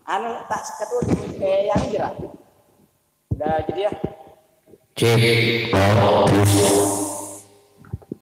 Anu tak seketul yang jerak udah jadi ya. Cek.